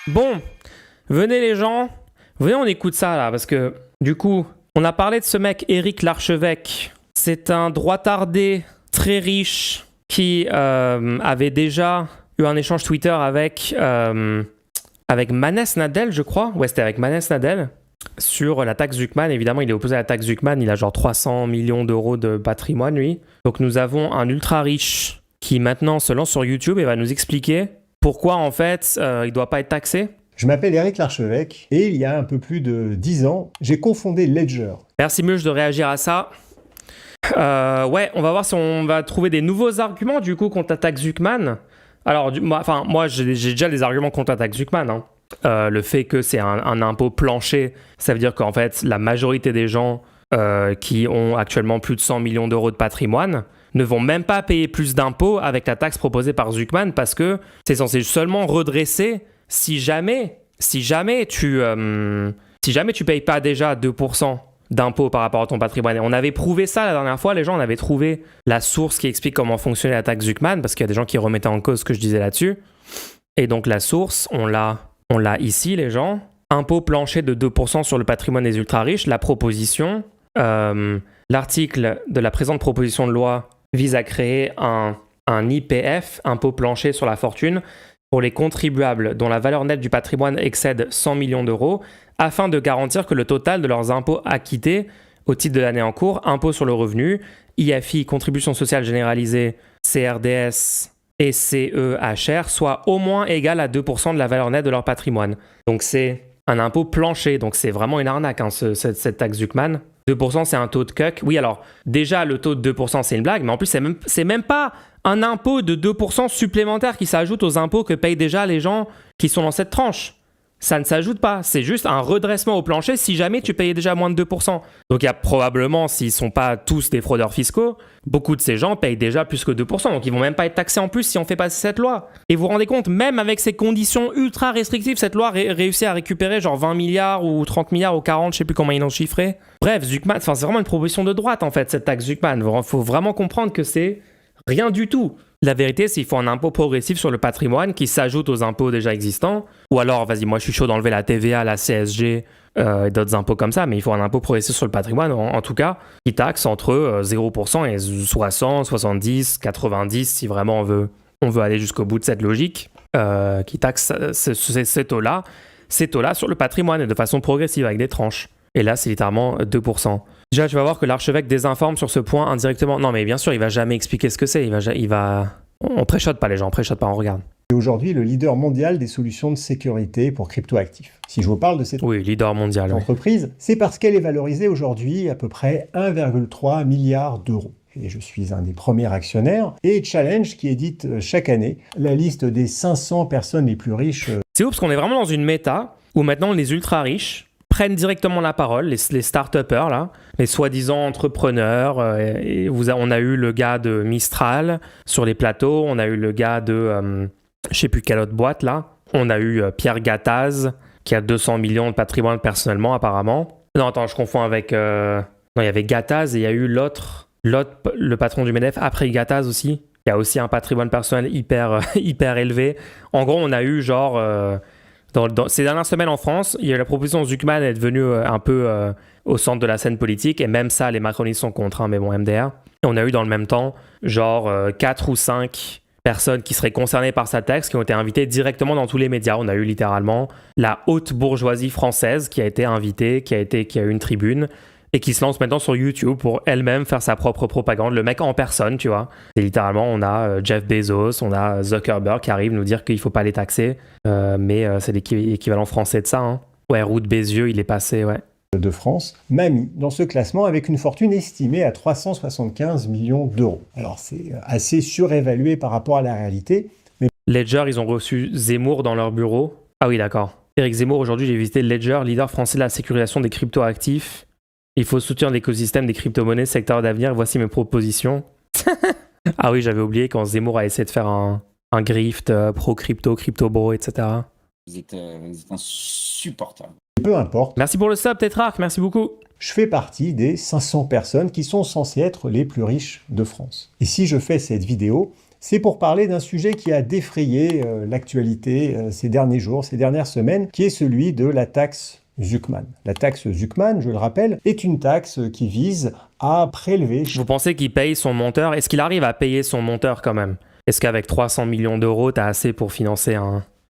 Bon, venez les gens, venez on écoute ça là, parce que du coup, on a parlé de ce mec Éric Larchevêque. C'est un droitardé très riche qui avait déjà eu un échange Twitter avec Manès Nadel, je crois. Ouais, c'était avec Manès Nadel sur la taxe Zuckman. Évidemment, il est opposé à la taxe Zuckman. Il a genre 300 millions d'euros de patrimoine, lui. Donc nous avons un ultra riche qui maintenant se lance sur YouTube et va nous expliquer pourquoi en fait il ne doit pas être taxé. Je m'appelle Éric Larchevêque et il y a un peu plus de 10 ans, j'ai cofondé Ledger. Merci Muche de réagir à ça. Ouais, on va voir si on va trouver des nouveaux arguments du coup contre la taxe Zuckman. Alors, moi j'ai déjà des arguments contre la taxe Zuckman. Hein. Le fait que c'est un impôt plancher, ça veut dire qu'en fait la majorité des gens qui ont actuellement plus de 100 millions d'euros de patrimoine ne vont même pas payer plus d'impôts avec la taxe proposée par Zuckman parce que c'est censé seulement redresser si jamais tu payes pas déjà 2% d'impôts par rapport à ton patrimoine. Et on avait prouvé ça la dernière fois, les gens, on avait trouvé la source qui explique comment fonctionnait la taxe Zuckman, parce qu'il y a des gens qui remettaient en cause ce que je disais là-dessus. Et donc la source, on l'a ici, les gens. Impôt plancher de 2% sur le patrimoine des ultra-riches, la proposition. L'article de la présente proposition de loi vise à créer un IPF, impôt plancher sur la fortune, pour les contribuables dont la valeur nette du patrimoine excède 100 millions d'euros, afin de garantir que le total de leurs impôts acquittés au titre de l'année en cours, impôt sur le revenu, IFI, contribution sociale généralisée, CRDS et CEHR, soit au moins égal à 2% de la valeur nette de leur patrimoine. Donc c'est un impôt plancher, donc c'est vraiment une arnaque, hein, cette taxe Zuckman. 2% c'est un taux de cuck. Oui, alors déjà le taux de 2% c'est une blague, mais en plus c'est même pas un impôt de 2% supplémentaire qui s'ajoute aux impôts que payent déjà les gens qui sont dans cette tranche. Ça ne s'ajoute pas, c'est juste un redressement au plancher si jamais tu payais déjà moins de 2%. Donc il y a probablement, s'ils ne sont pas tous des fraudeurs fiscaux, beaucoup de ces gens payent déjà plus que 2%, donc ils ne vont même pas être taxés en plus si on fait passer cette loi. Et vous vous rendez compte, même avec ces conditions ultra restrictives, cette loi réussit à récupérer genre 20 milliards ou 30 milliards ou 40, je ne sais plus comment ils l'ont chiffré. Bref, Zuckman, c'est vraiment une proposition de droite en fait, cette taxe Zuckman. Il faut vraiment comprendre que c'est rien du tout. La vérité, c'est qu'il faut un impôt progressif sur le patrimoine qui s'ajoute aux impôts déjà existants. Ou alors, vas-y, moi je suis chaud d'enlever la TVA, la CSG et d'autres impôts comme ça, mais il faut un impôt progressif sur le patrimoine, en tout cas, qui taxe entre 0% et 60, 70, 90, si vraiment on veut aller jusqu'au bout de cette logique, qui taxe ces taux-là sur le patrimoine et de façon progressive avec des tranches. Et là, c'est littéralement 2%. Déjà, tu vas voir que l'archevêque désinforme sur ce point indirectement. Non, mais bien sûr, il va jamais expliquer ce que c'est. On préchote pas les gens, on préchote pas, on regarde. Et aujourd'hui, le leader mondial des solutions de sécurité pour cryptoactifs. Si je vous parle de cette leader mondial, entreprise, c'est parce qu'elle est valorisée aujourd'hui à peu près 1,3 milliard d'euros. Et je suis un des premiers actionnaires. Et Challenge, qui édite chaque année la liste des 500 personnes les plus riches. C'est ouf parce qu'on est vraiment dans une méta où maintenant les ultra riches prennent directement la parole, les start-upers, là, les soi-disant entrepreneurs. On a eu le gars de Mistral sur les plateaux, on a eu le gars de, je sais plus quelle autre boîte, là. On a eu Pierre Gattaz, qui a 200 millions de patrimoine personnellement, apparemment. Non, attends, je confonds avec... Non, il y avait Gattaz et il y a eu l'autre, le patron du MEDEF, après Gattaz aussi. Il y a aussi un patrimoine personnel hyper élevé. En gros, on a eu genre... Dans ces dernières semaines en France, il y a la proposition Zuckman est devenue un peu au centre de la scène politique, et même ça, les macronistes sont contre, hein, mais bon, MDR. Et on a eu dans le même temps, genre 4 ou 5 personnes qui seraient concernées par sa taxe, qui ont été invitées directement dans tous les médias. On a eu littéralement la haute bourgeoisie française qui a été invitée, qui a eu une tribune, et qui se lance maintenant sur YouTube pour elle-même faire sa propre propagande. Le mec en personne, tu vois. Et littéralement, on a Jeff Bezos, on a Zuckerberg qui arrive nous dire qu'il ne faut pas les taxer. Mais c'est l'équivalent français de ça. Hein. Ouais, Roux de Bézieux, il est passé, ouais. De France, m'a mis dans ce classement avec une fortune estimée à 375 millions d'euros. Alors, c'est assez surévalué par rapport à la réalité. Mais... Ledger, ils ont reçu Zemmour dans leur bureau. Ah oui, d'accord. Éric Zemmour, aujourd'hui, j'ai visité Ledger, leader français de la sécurisation des crypto-actifs. Il faut soutenir l'écosystème des crypto-monnaies, secteur d'avenir. Voici mes propositions. Ah oui, j'avais oublié quand Zemmour a essayé de faire un grift pro-crypto, crypto-bro, etc. Vous êtes insupportable. Peu importe. Merci pour le sub, Tetrarch. Merci beaucoup. Je fais partie des 500 personnes qui sont censées être les plus riches de France. Et si je fais cette vidéo, C'est pour parler d'un sujet qui a défrayé l'actualité ces derniers jours, ces dernières semaines, qui est celui de la taxe Zuckman. La taxe Zuckman, je le rappelle, est une taxe qui vise à prélever... Vous pensez qu'il paye son monteur? Est-ce qu'il arrive à payer son monteur quand même? Est-ce qu'avec 300 millions d'euros, t'as assez pour financer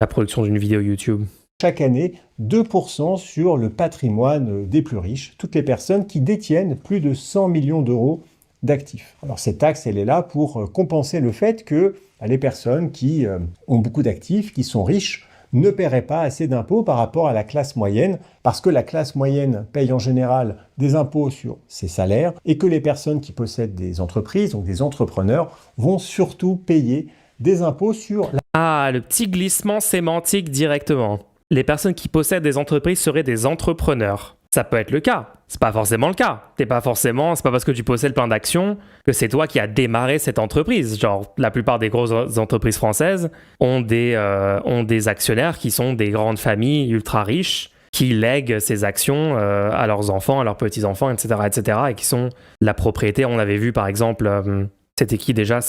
la production d'une vidéo YouTube? Chaque année, 2% sur le patrimoine des plus riches, toutes les personnes qui détiennent plus de 100 millions d'euros d'actifs. Alors cette taxe, elle est là pour compenser le fait que les personnes qui ont beaucoup d'actifs, qui sont riches, ne paieraient pas assez d'impôts par rapport à la classe moyenne, parce que la classe moyenne paye en général des impôts sur ses salaires, et que les personnes qui possèdent des entreprises, donc des entrepreneurs, vont surtout payer des impôts sur... Ah, le petit glissement sémantique directement. Les personnes qui possèdent des entreprises seraient des entrepreneurs. Ça peut être le cas. C'est pas forcément le cas. C'est pas parce que tu possèdes plein d'actions que c'est toi qui as démarré cette entreprise. Genre, la plupart des grosses entreprises françaises ont des actionnaires qui sont des grandes familles ultra riches qui lèguent ces actions à leurs enfants, à leurs petits-enfants, etc., etc., et qui sont la propriété. On avait vu, par exemple, c'était qui déjà? En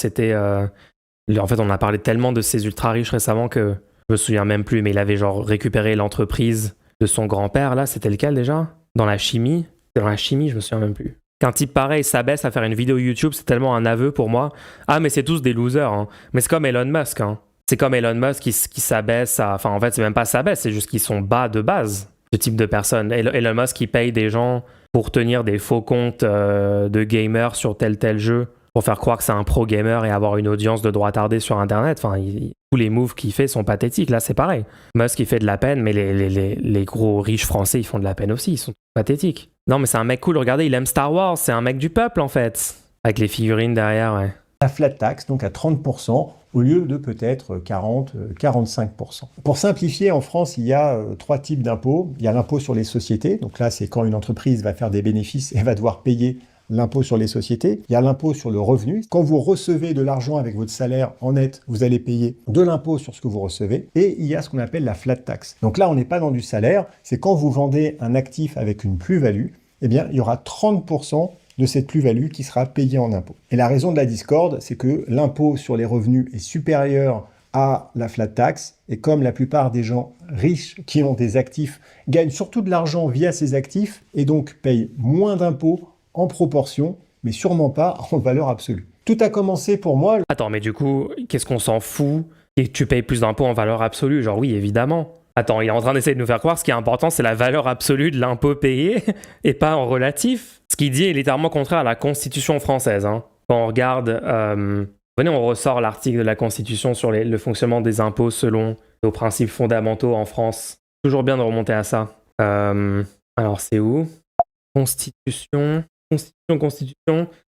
fait, on a parlé tellement de ces ultra riches récemment que je me souviens même plus, mais il avait genre récupéré l'entreprise de son grand-père, là, c'était lequel déjà? Dans la chimie? Dans la chimie, je me souviens même plus. Qu'un type pareil s'abaisse à faire une vidéo YouTube, c'est tellement un aveu pour moi. Ah, mais c'est tous des losers, hein. Mais c'est comme Elon Musk, hein. C'est comme Elon Musk qui s'abaisse à... Enfin, en fait, c'est même pas s'abaisse, c'est juste qu'ils sont bas de base, ce type de personnes. Elon Musk, qui paye des gens pour tenir des faux comptes de gamers sur tel jeu, pour faire croire que c'est un pro gamer et avoir une audience de droit tardé sur Internet. Enfin, tous les moves qu'il fait sont pathétiques. Là, c'est pareil. Musk, il fait de la peine, mais les gros riches français, ils font de la peine aussi. Ils sont pathétiques. Non, mais c'est un mec cool. Regardez, il aime Star Wars. C'est un mec du peuple, en fait. Avec les figurines derrière, ouais. La flat tax, donc à 30%, au lieu de peut-être 40-45%. Pour simplifier, en France, il y a 3 types d'impôts. Il y a l'impôt sur les sociétés. Donc là, c'est quand une entreprise va faire des bénéfices et va devoir payer l'impôt sur les sociétés. Il y a l'impôt sur le revenu. Quand vous recevez de l'argent avec votre salaire en net, vous allez payer de l'impôt sur ce que vous recevez. Et il y a ce qu'on appelle la flat tax. Donc là, on n'est pas dans du salaire. C'est quand vous vendez un actif avec une plus-value, eh bien, il y aura 30% de cette plus-value qui sera payée en impôt. Et la raison de la discorde, c'est que l'impôt sur les revenus est supérieur à la flat tax, et comme la plupart des gens riches qui ont des actifs gagnent surtout de l'argent via ces actifs, et donc payent moins d'impôts en proportion, mais sûrement pas en valeur absolue. Tout a commencé pour moi... Attends, mais du coup, qu'est-ce qu'on s'en fout et que tu payes plus d'impôts en valeur absolue? Genre oui, évidemment. Attends, il est en train d'essayer de nous faire croire ce qui est important, c'est la valeur absolue de l'impôt payé et pas en relatif. Ce qu'il dit est littéralement contraire à la Constitution française. Hein. Quand on regarde... venez, on ressort l'article de la Constitution sur le fonctionnement des impôts selon nos principes fondamentaux en France. Toujours bien de remonter à ça. Alors, c'est où? Constitution,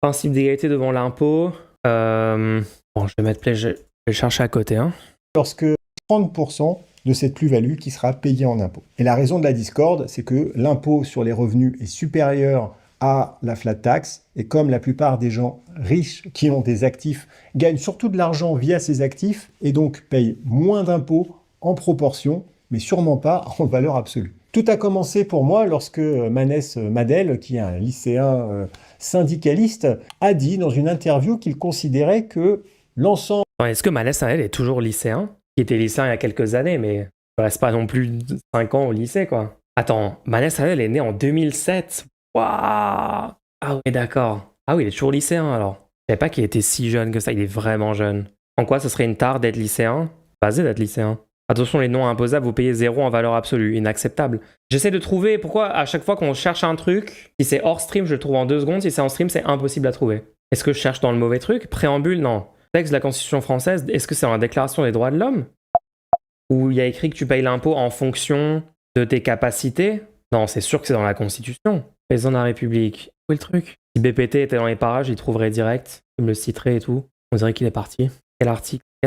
principe d'égalité devant l'impôt. Bon, je vais mettre play, je vais le chercher à côté. Hein. Lorsque 30% de cette plus-value qui sera payée en impôt. Et la raison de la discorde, c'est que l'impôt sur les revenus est supérieur à la flat tax, et comme la plupart des gens riches qui ont des actifs gagnent surtout de l'argent via ces actifs, et donc payent moins d'impôts en proportion, mais sûrement pas en valeur absolue. Tout a commencé pour moi lorsque Manès Madel, qui est un lycéen syndicaliste, a dit dans une interview qu'il considérait que l'ensemble... Est-ce que Manès Madel est toujours lycéen? Il était lycéen il y a quelques années, mais il ne reste pas non plus 5 ans au lycée, quoi. Attends, Manès Madel est né en 2007. Waouh! Ah oui, d'accord. Ah oui, il est toujours lycéen, alors. Je ne savais pas qu'il était si jeune que ça, il est vraiment jeune. En quoi ce serait une tare d'être lycéen? Basé d'être lycéen. Attention, les noms imposables, vous payez 0 en valeur absolue. Inacceptable. J'essaie de trouver pourquoi à chaque fois qu'on cherche un truc, si c'est hors stream, je le trouve en 2 secondes. Si c'est en stream, c'est impossible à trouver. Est-ce que je cherche dans le mauvais truc? Préambule? Non. Texte de la Constitution française, est-ce que c'est dans la Déclaration des droits de l'homme? Où il y a écrit que tu payes l'impôt en fonction de tes capacités? Non, c'est sûr que c'est dans la Constitution. Président de la République. Où est le truc? Si BPT était dans les parages, il trouverait direct. Il me le citerait et tout. On dirait qu'il est parti. Quel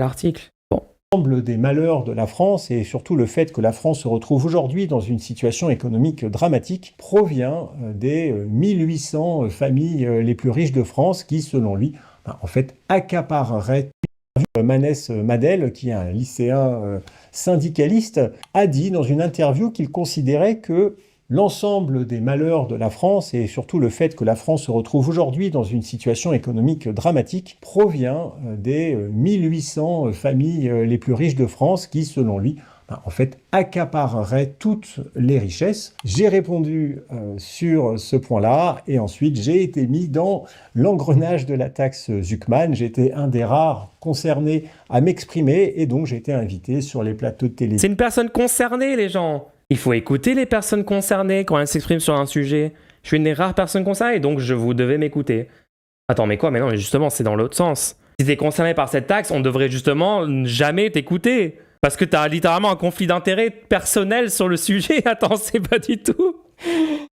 article? Bon. L'ensemble des malheurs de la France et surtout le fait que la France se retrouve aujourd'hui dans une situation économique dramatique provient des 1800 familles les plus riches de France qui, selon lui, en fait, accapareraient. Manès Madel, qui est un lycéen syndicaliste, a dit dans une interview qu'il considérait que L'ensemble des malheurs de la France et surtout le fait que la France se retrouve aujourd'hui dans une situation économique dramatique provient des 1800 familles les plus riches de France qui, selon lui, en fait, accapareraient toutes les richesses. J'ai répondu sur ce point-là et ensuite j'ai été mis dans l'engrenage de la taxe Zuckman. J'ai été un des rares concernés à m'exprimer et donc j'ai été invité sur les plateaux de télé. C'est une personne concernée, les gens. Il faut écouter les personnes concernées quand elles s'expriment sur un sujet. Je suis une des rares personnes concernées, donc vous devez m'écouter. Attends, mais quoi? Mais non, mais justement, c'est dans l'autre sens. Si t'es concerné par cette taxe, on devrait justement jamais t'écouter. Parce que t'as littéralement un conflit d'intérêts personnel sur le sujet. Attends, c'est pas du tout.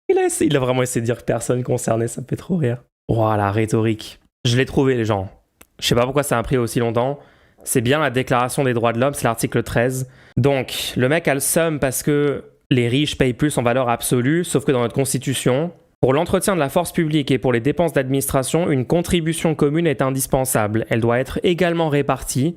Il a vraiment essayé de dire personne concernée, ça me fait trop rire. Oh, la rhétorique. Je l'ai trouvé, les gens. Je sais pas pourquoi ça a pris aussi longtemps. C'est bien la Déclaration des droits de l'homme, c'est l'article 13. Donc, le mec a le seum parce que les riches payent plus en valeur absolue, sauf que dans notre constitution, pour l'entretien de la force publique et pour les dépenses d'administration, une contribution commune est indispensable. Elle doit être également répartie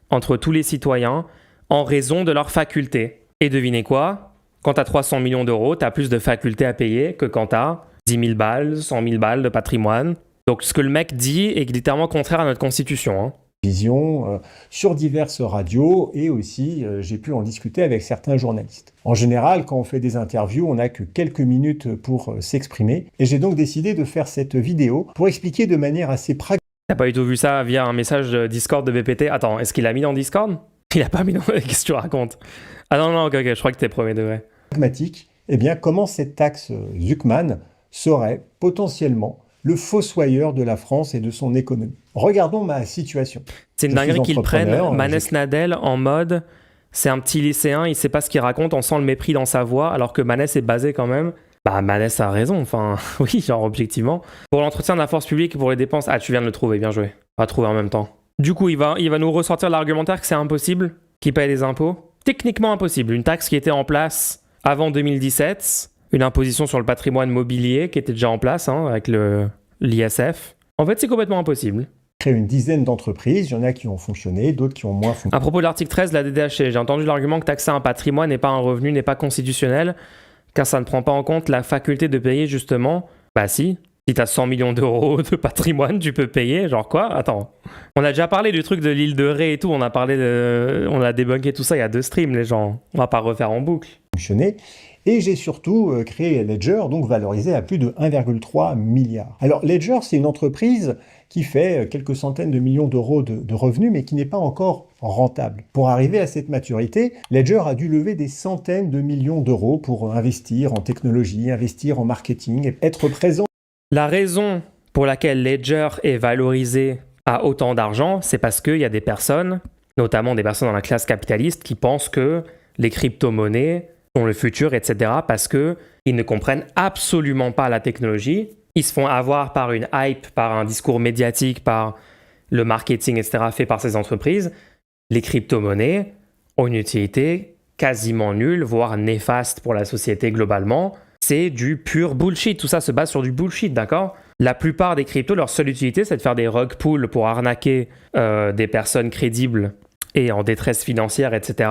entre tous les citoyens en raison de leurs facultés. Et devinez quoi? Quand t'as 300 millions d'euros, t'as plus de facultés à payer que quand t'as 10 000 balles, 100 000 balles de patrimoine. Donc ce que le mec dit est littéralement contraire à notre constitution, hein. Sur diverses radios et aussi j'ai pu en discuter avec certains journalistes. En général, quand on fait des interviews, on n'a que quelques minutes pour s'exprimer et j'ai donc décidé de faire cette vidéo pour expliquer de manière assez pragmatique. T'as pas du tout vu ça via un message de Discord de BPT? Attends, est-ce qu'il a mis dans Discord? Il a pas mis dans... Qu'est-ce que tu racontes? Ah non, ok, je crois que t'es premier degré. Eh bien, comment cette taxe Zuckman serait potentiellement le fossoyeur de la France et de son économie. Regardons ma situation. C'est une dinguerie qu'ils prennent Manès Nadel en mode c'est un petit lycéen, il sait pas ce qu'il raconte, on sent le mépris dans sa voix, alors que Manès est basé quand même. Bah Manès a raison, enfin oui, genre objectivement. Pour l'entretien de la force publique et pour les dépenses, ah tu viens de le trouver, bien joué. On va trouver en même temps. Du coup, il va nous ressortir l'argumentaire que c'est impossible qu'il paye des impôts. Techniquement impossible, une taxe qui était en place avant 2017, une imposition sur le patrimoine mobilier qui était déjà en place avec l'ISF. En fait, c'est complètement impossible. Créé une dizaine d'entreprises, il y en a qui ont fonctionné, d'autres qui ont moins fonctionné. À propos de l'article 13 de la DDH, j'ai entendu l'argument que taxer un patrimoine n'est pas un revenu, n'est pas constitutionnel, car ça ne prend pas en compte la faculté de payer justement. Bah si t'as 100 millions d'euros de patrimoine, tu peux payer, genre quoi? Attends. On a déjà parlé du truc de l'île de Ré et tout, on a débunké tout ça il y a 2 streams, les gens. On va pas refaire en boucle. Et j'ai surtout créé Ledger, donc valorisé à plus de 1,3 milliard. Alors Ledger, c'est une entreprise qui fait quelques centaines de millions d'euros de revenus, mais qui n'est pas encore rentable. Pour arriver à cette maturité, Ledger a dû lever des centaines de millions d'euros pour investir en technologie, investir en marketing, et être présent. La raison pour laquelle Ledger est valorisé à autant d'argent, c'est parce qu'il y a des personnes, notamment des personnes dans la classe capitaliste, qui pensent que les crypto-monnaies sont le futur, etc. parce qu'ils ne comprennent absolument pas la technologie. Ils se font avoir par une hype, par un discours médiatique, par le marketing, etc. fait par ces entreprises. Les crypto-monnaies ont une utilité quasiment nulle, voire néfaste pour la société globalement. C'est du pur bullshit. Tout ça se base sur du bullshit, d'accord? La plupart des cryptos, leur seule utilité, c'est de faire des rug pulls pour arnaquer des personnes crédibles et en détresse financière, etc.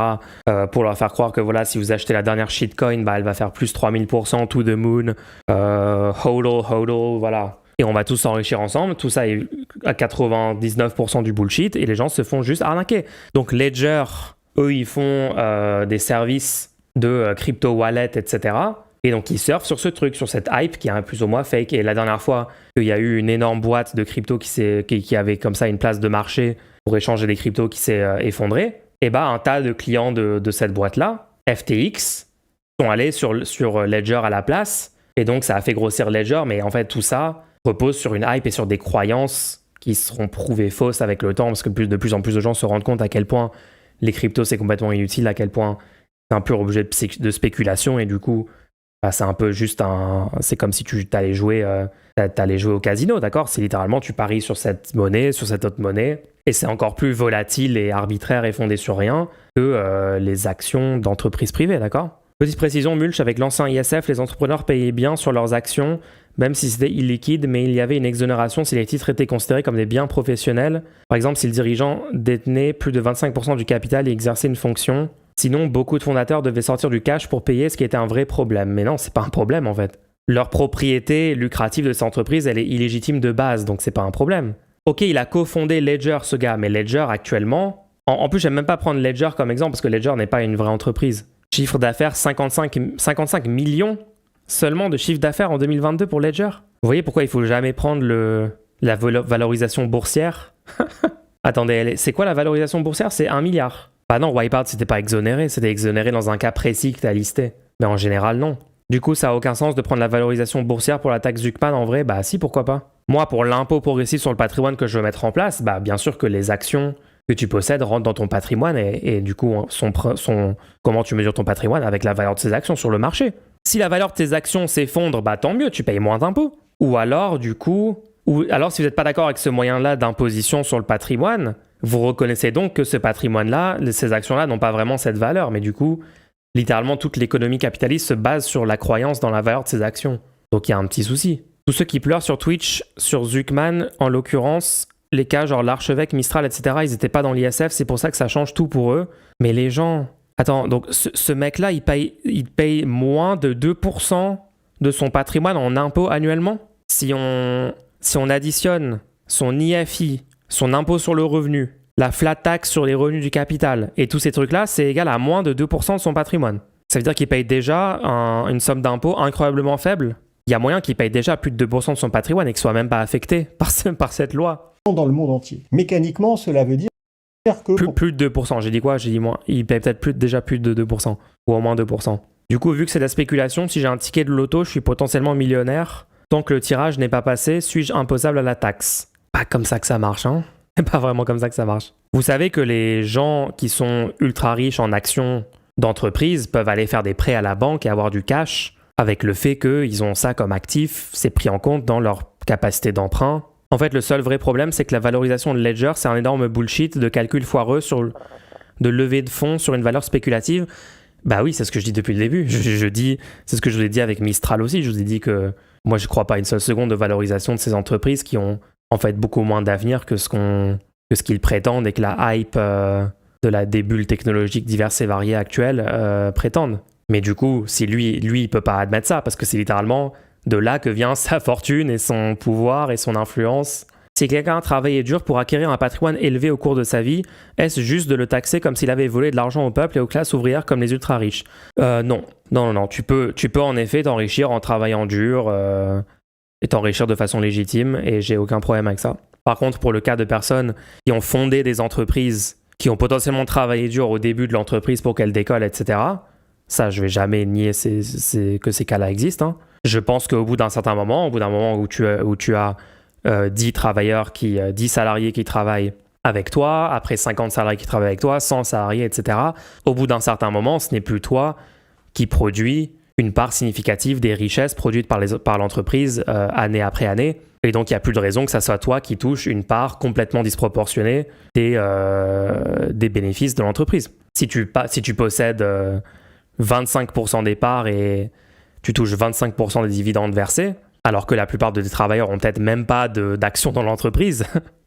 Pour leur faire croire que voilà, si vous achetez la dernière shitcoin, bah, elle va faire plus 3000% to the moon, hodl, voilà. Et on va tous s'enrichir ensemble. Tout ça est à 99% du bullshit et les gens se font juste arnaquer. Donc Ledger, eux, ils font des services de crypto wallet, etc. Et donc ils surfent sur ce truc, sur cette hype qui est plus ou moins fake. Et la dernière fois qu'il y a eu une énorme boîte de crypto qui avait comme ça une place de marché pour échanger des cryptos qui s'est effondrée, et bah un tas de clients de cette boîte-là, FTX, sont allés sur Ledger à la place. Et donc ça a fait grossir Ledger, mais en fait tout ça repose sur une hype et sur des croyances qui seront prouvées fausses avec le temps, parce que de plus en plus de gens se rendent compte à quel point les cryptos c'est complètement inutile, à quel point c'est un pur objet de spéculation, et du coup bah, c'est un peu juste c'est comme si tu t'allais jouer au casino, d'accord? C'est littéralement tu paries sur cette monnaie, sur cette autre monnaie, et c'est encore plus volatile et arbitraire et fondé sur rien que les actions d'entreprises privées, d'accord? Petite précision, Mulch, avec l'ancien ISF, les entrepreneurs payaient bien sur leurs actions, même si c'était illiquide, mais il y avait une exonération si les titres étaient considérés comme des biens professionnels. Par exemple, si le dirigeant détenait plus de 25% du capital et exerçait une fonction Sinon, beaucoup de fondateurs devaient sortir du cash pour payer, ce qui était un vrai problème. Mais non, c'est pas un problème en fait. Leur propriété lucrative de cette entreprise, elle est illégitime de base, donc c'est pas un problème. Ok, il a cofondé Ledger, ce gars, mais Ledger actuellement... En plus, j'aime même pas prendre Ledger comme exemple parce que Ledger n'est pas une vraie entreprise. Chiffre d'affaires 55 millions seulement de chiffre d'affaires en 2022 pour Ledger. Vous voyez pourquoi il faut jamais prendre la valorisation boursière? Attendez, c'est quoi la valorisation boursière? C'est 1 milliard. Bah non, Wipeout, c'était pas exonéré, c'était exonéré dans un cas précis que tu as listé. Mais en général, non. Du coup, ça a aucun sens de prendre la valorisation boursière pour la taxe Zuckman en vrai. Bah si, pourquoi pas. Moi, pour l'impôt progressif sur le patrimoine que je veux mettre en place, bah bien sûr que les actions que tu possèdes rentrent dans ton patrimoine et du coup, comment tu mesures ton patrimoine avec la valeur de ces actions sur le marché. Si la valeur de tes actions s'effondre, bah tant mieux, tu payes moins d'impôts. Ou alors, du coup, si vous n'êtes pas d'accord avec ce moyen-là d'imposition sur le patrimoine, vous reconnaissez donc que ce patrimoine-là, ces actions-là n'ont pas vraiment cette valeur. Mais du coup, littéralement, toute l'économie capitaliste se base sur la croyance dans la valeur de ces actions. Donc il y a un petit souci. Tous ceux qui pleurent sur Twitch, sur Zuckman, en l'occurrence, les cas genre l'archevêque, Mistral, etc., ils n'étaient pas dans l'ISF, c'est pour ça que ça change tout pour eux. Mais les gens... Attends, donc ce mec-là, il paye moins de 2% de son patrimoine en impôts annuellement? Si on additionne son IFI, son impôt sur le revenu, la flat tax sur les revenus du capital, et tous ces trucs-là, c'est égal à moins de 2% de son patrimoine. Ça veut dire qu'il paye déjà une somme d'impôt incroyablement faible. Il y a moyen qu'il paye déjà plus de 2% de son patrimoine et qu'il ne soit même pas affecté par cette loi. Dans le monde entier. Mécaniquement, cela veut dire que... Plus de 2%, j'ai dit quoi? J'ai dit moins. Il paye peut-être déjà plus de 2%, ou au moins 2%. Du coup, vu que c'est de la spéculation, si j'ai un ticket de loto, je suis potentiellement millionnaire. Tant que le tirage n'est pas passé, suis-je imposable à la taxe? Pas comme ça que ça marche, hein? C'est pas vraiment comme ça que ça marche. Vous savez que les gens qui sont ultra riches en actions d'entreprise peuvent aller faire des prêts à la banque et avoir du cash avec le fait qu'ils ont ça comme actif, c'est pris en compte dans leur capacité d'emprunt. En fait, le seul vrai problème, c'est que la valorisation de Ledger, c'est un énorme bullshit de calcul foireux de levée de fonds sur une valeur spéculative. Bah oui, c'est ce que je dis depuis le début. C'est ce que je vous ai dit avec Mistral aussi. Je vous ai dit que moi, je ne crois pas une seule seconde de valorisation de ces entreprises qui ont en fait beaucoup moins d'avenir que ce qu'ils prétendent et que la hype des bulles technologiques diverses et variées actuelles prétendent. Mais du coup, si lui, il peut pas admettre ça parce que c'est littéralement de là que vient sa fortune et son pouvoir et son influence. Si quelqu'un a travaillé dur pour acquérir un patrimoine élevé au cours de sa vie, est-ce juste de le taxer comme s'il avait volé de l'argent au peuple et aux classes ouvrières comme les ultra-riches? Non. Tu peux en effet t'enrichir en travaillant dur et t'enrichir de façon légitime et j'ai aucun problème avec ça. Par contre, pour le cas de personnes qui ont fondé des entreprises, qui ont potentiellement travaillé dur au début de l'entreprise pour qu'elle décolle, etc., ça, je vais jamais nier que ces cas-là existent. Hein. Je pense qu'au bout d'un certain moment, où tu as 10 salariés qui travaillent avec toi, après 50 salariés qui travaillent avec toi, 100 salariés, etc., au bout d'un certain moment, ce n'est plus toi qui produis une part significative des richesses produites par l'entreprise année après année. Et donc, il n'y a plus de raison que ça soit toi qui touche une part complètement disproportionnée des bénéfices de l'entreprise. Si tu possèdes 25% des parts et tu touches 25% des dividendes versés, alors que la plupart des travailleurs n'ont peut-être même pas d'action dans l'entreprise,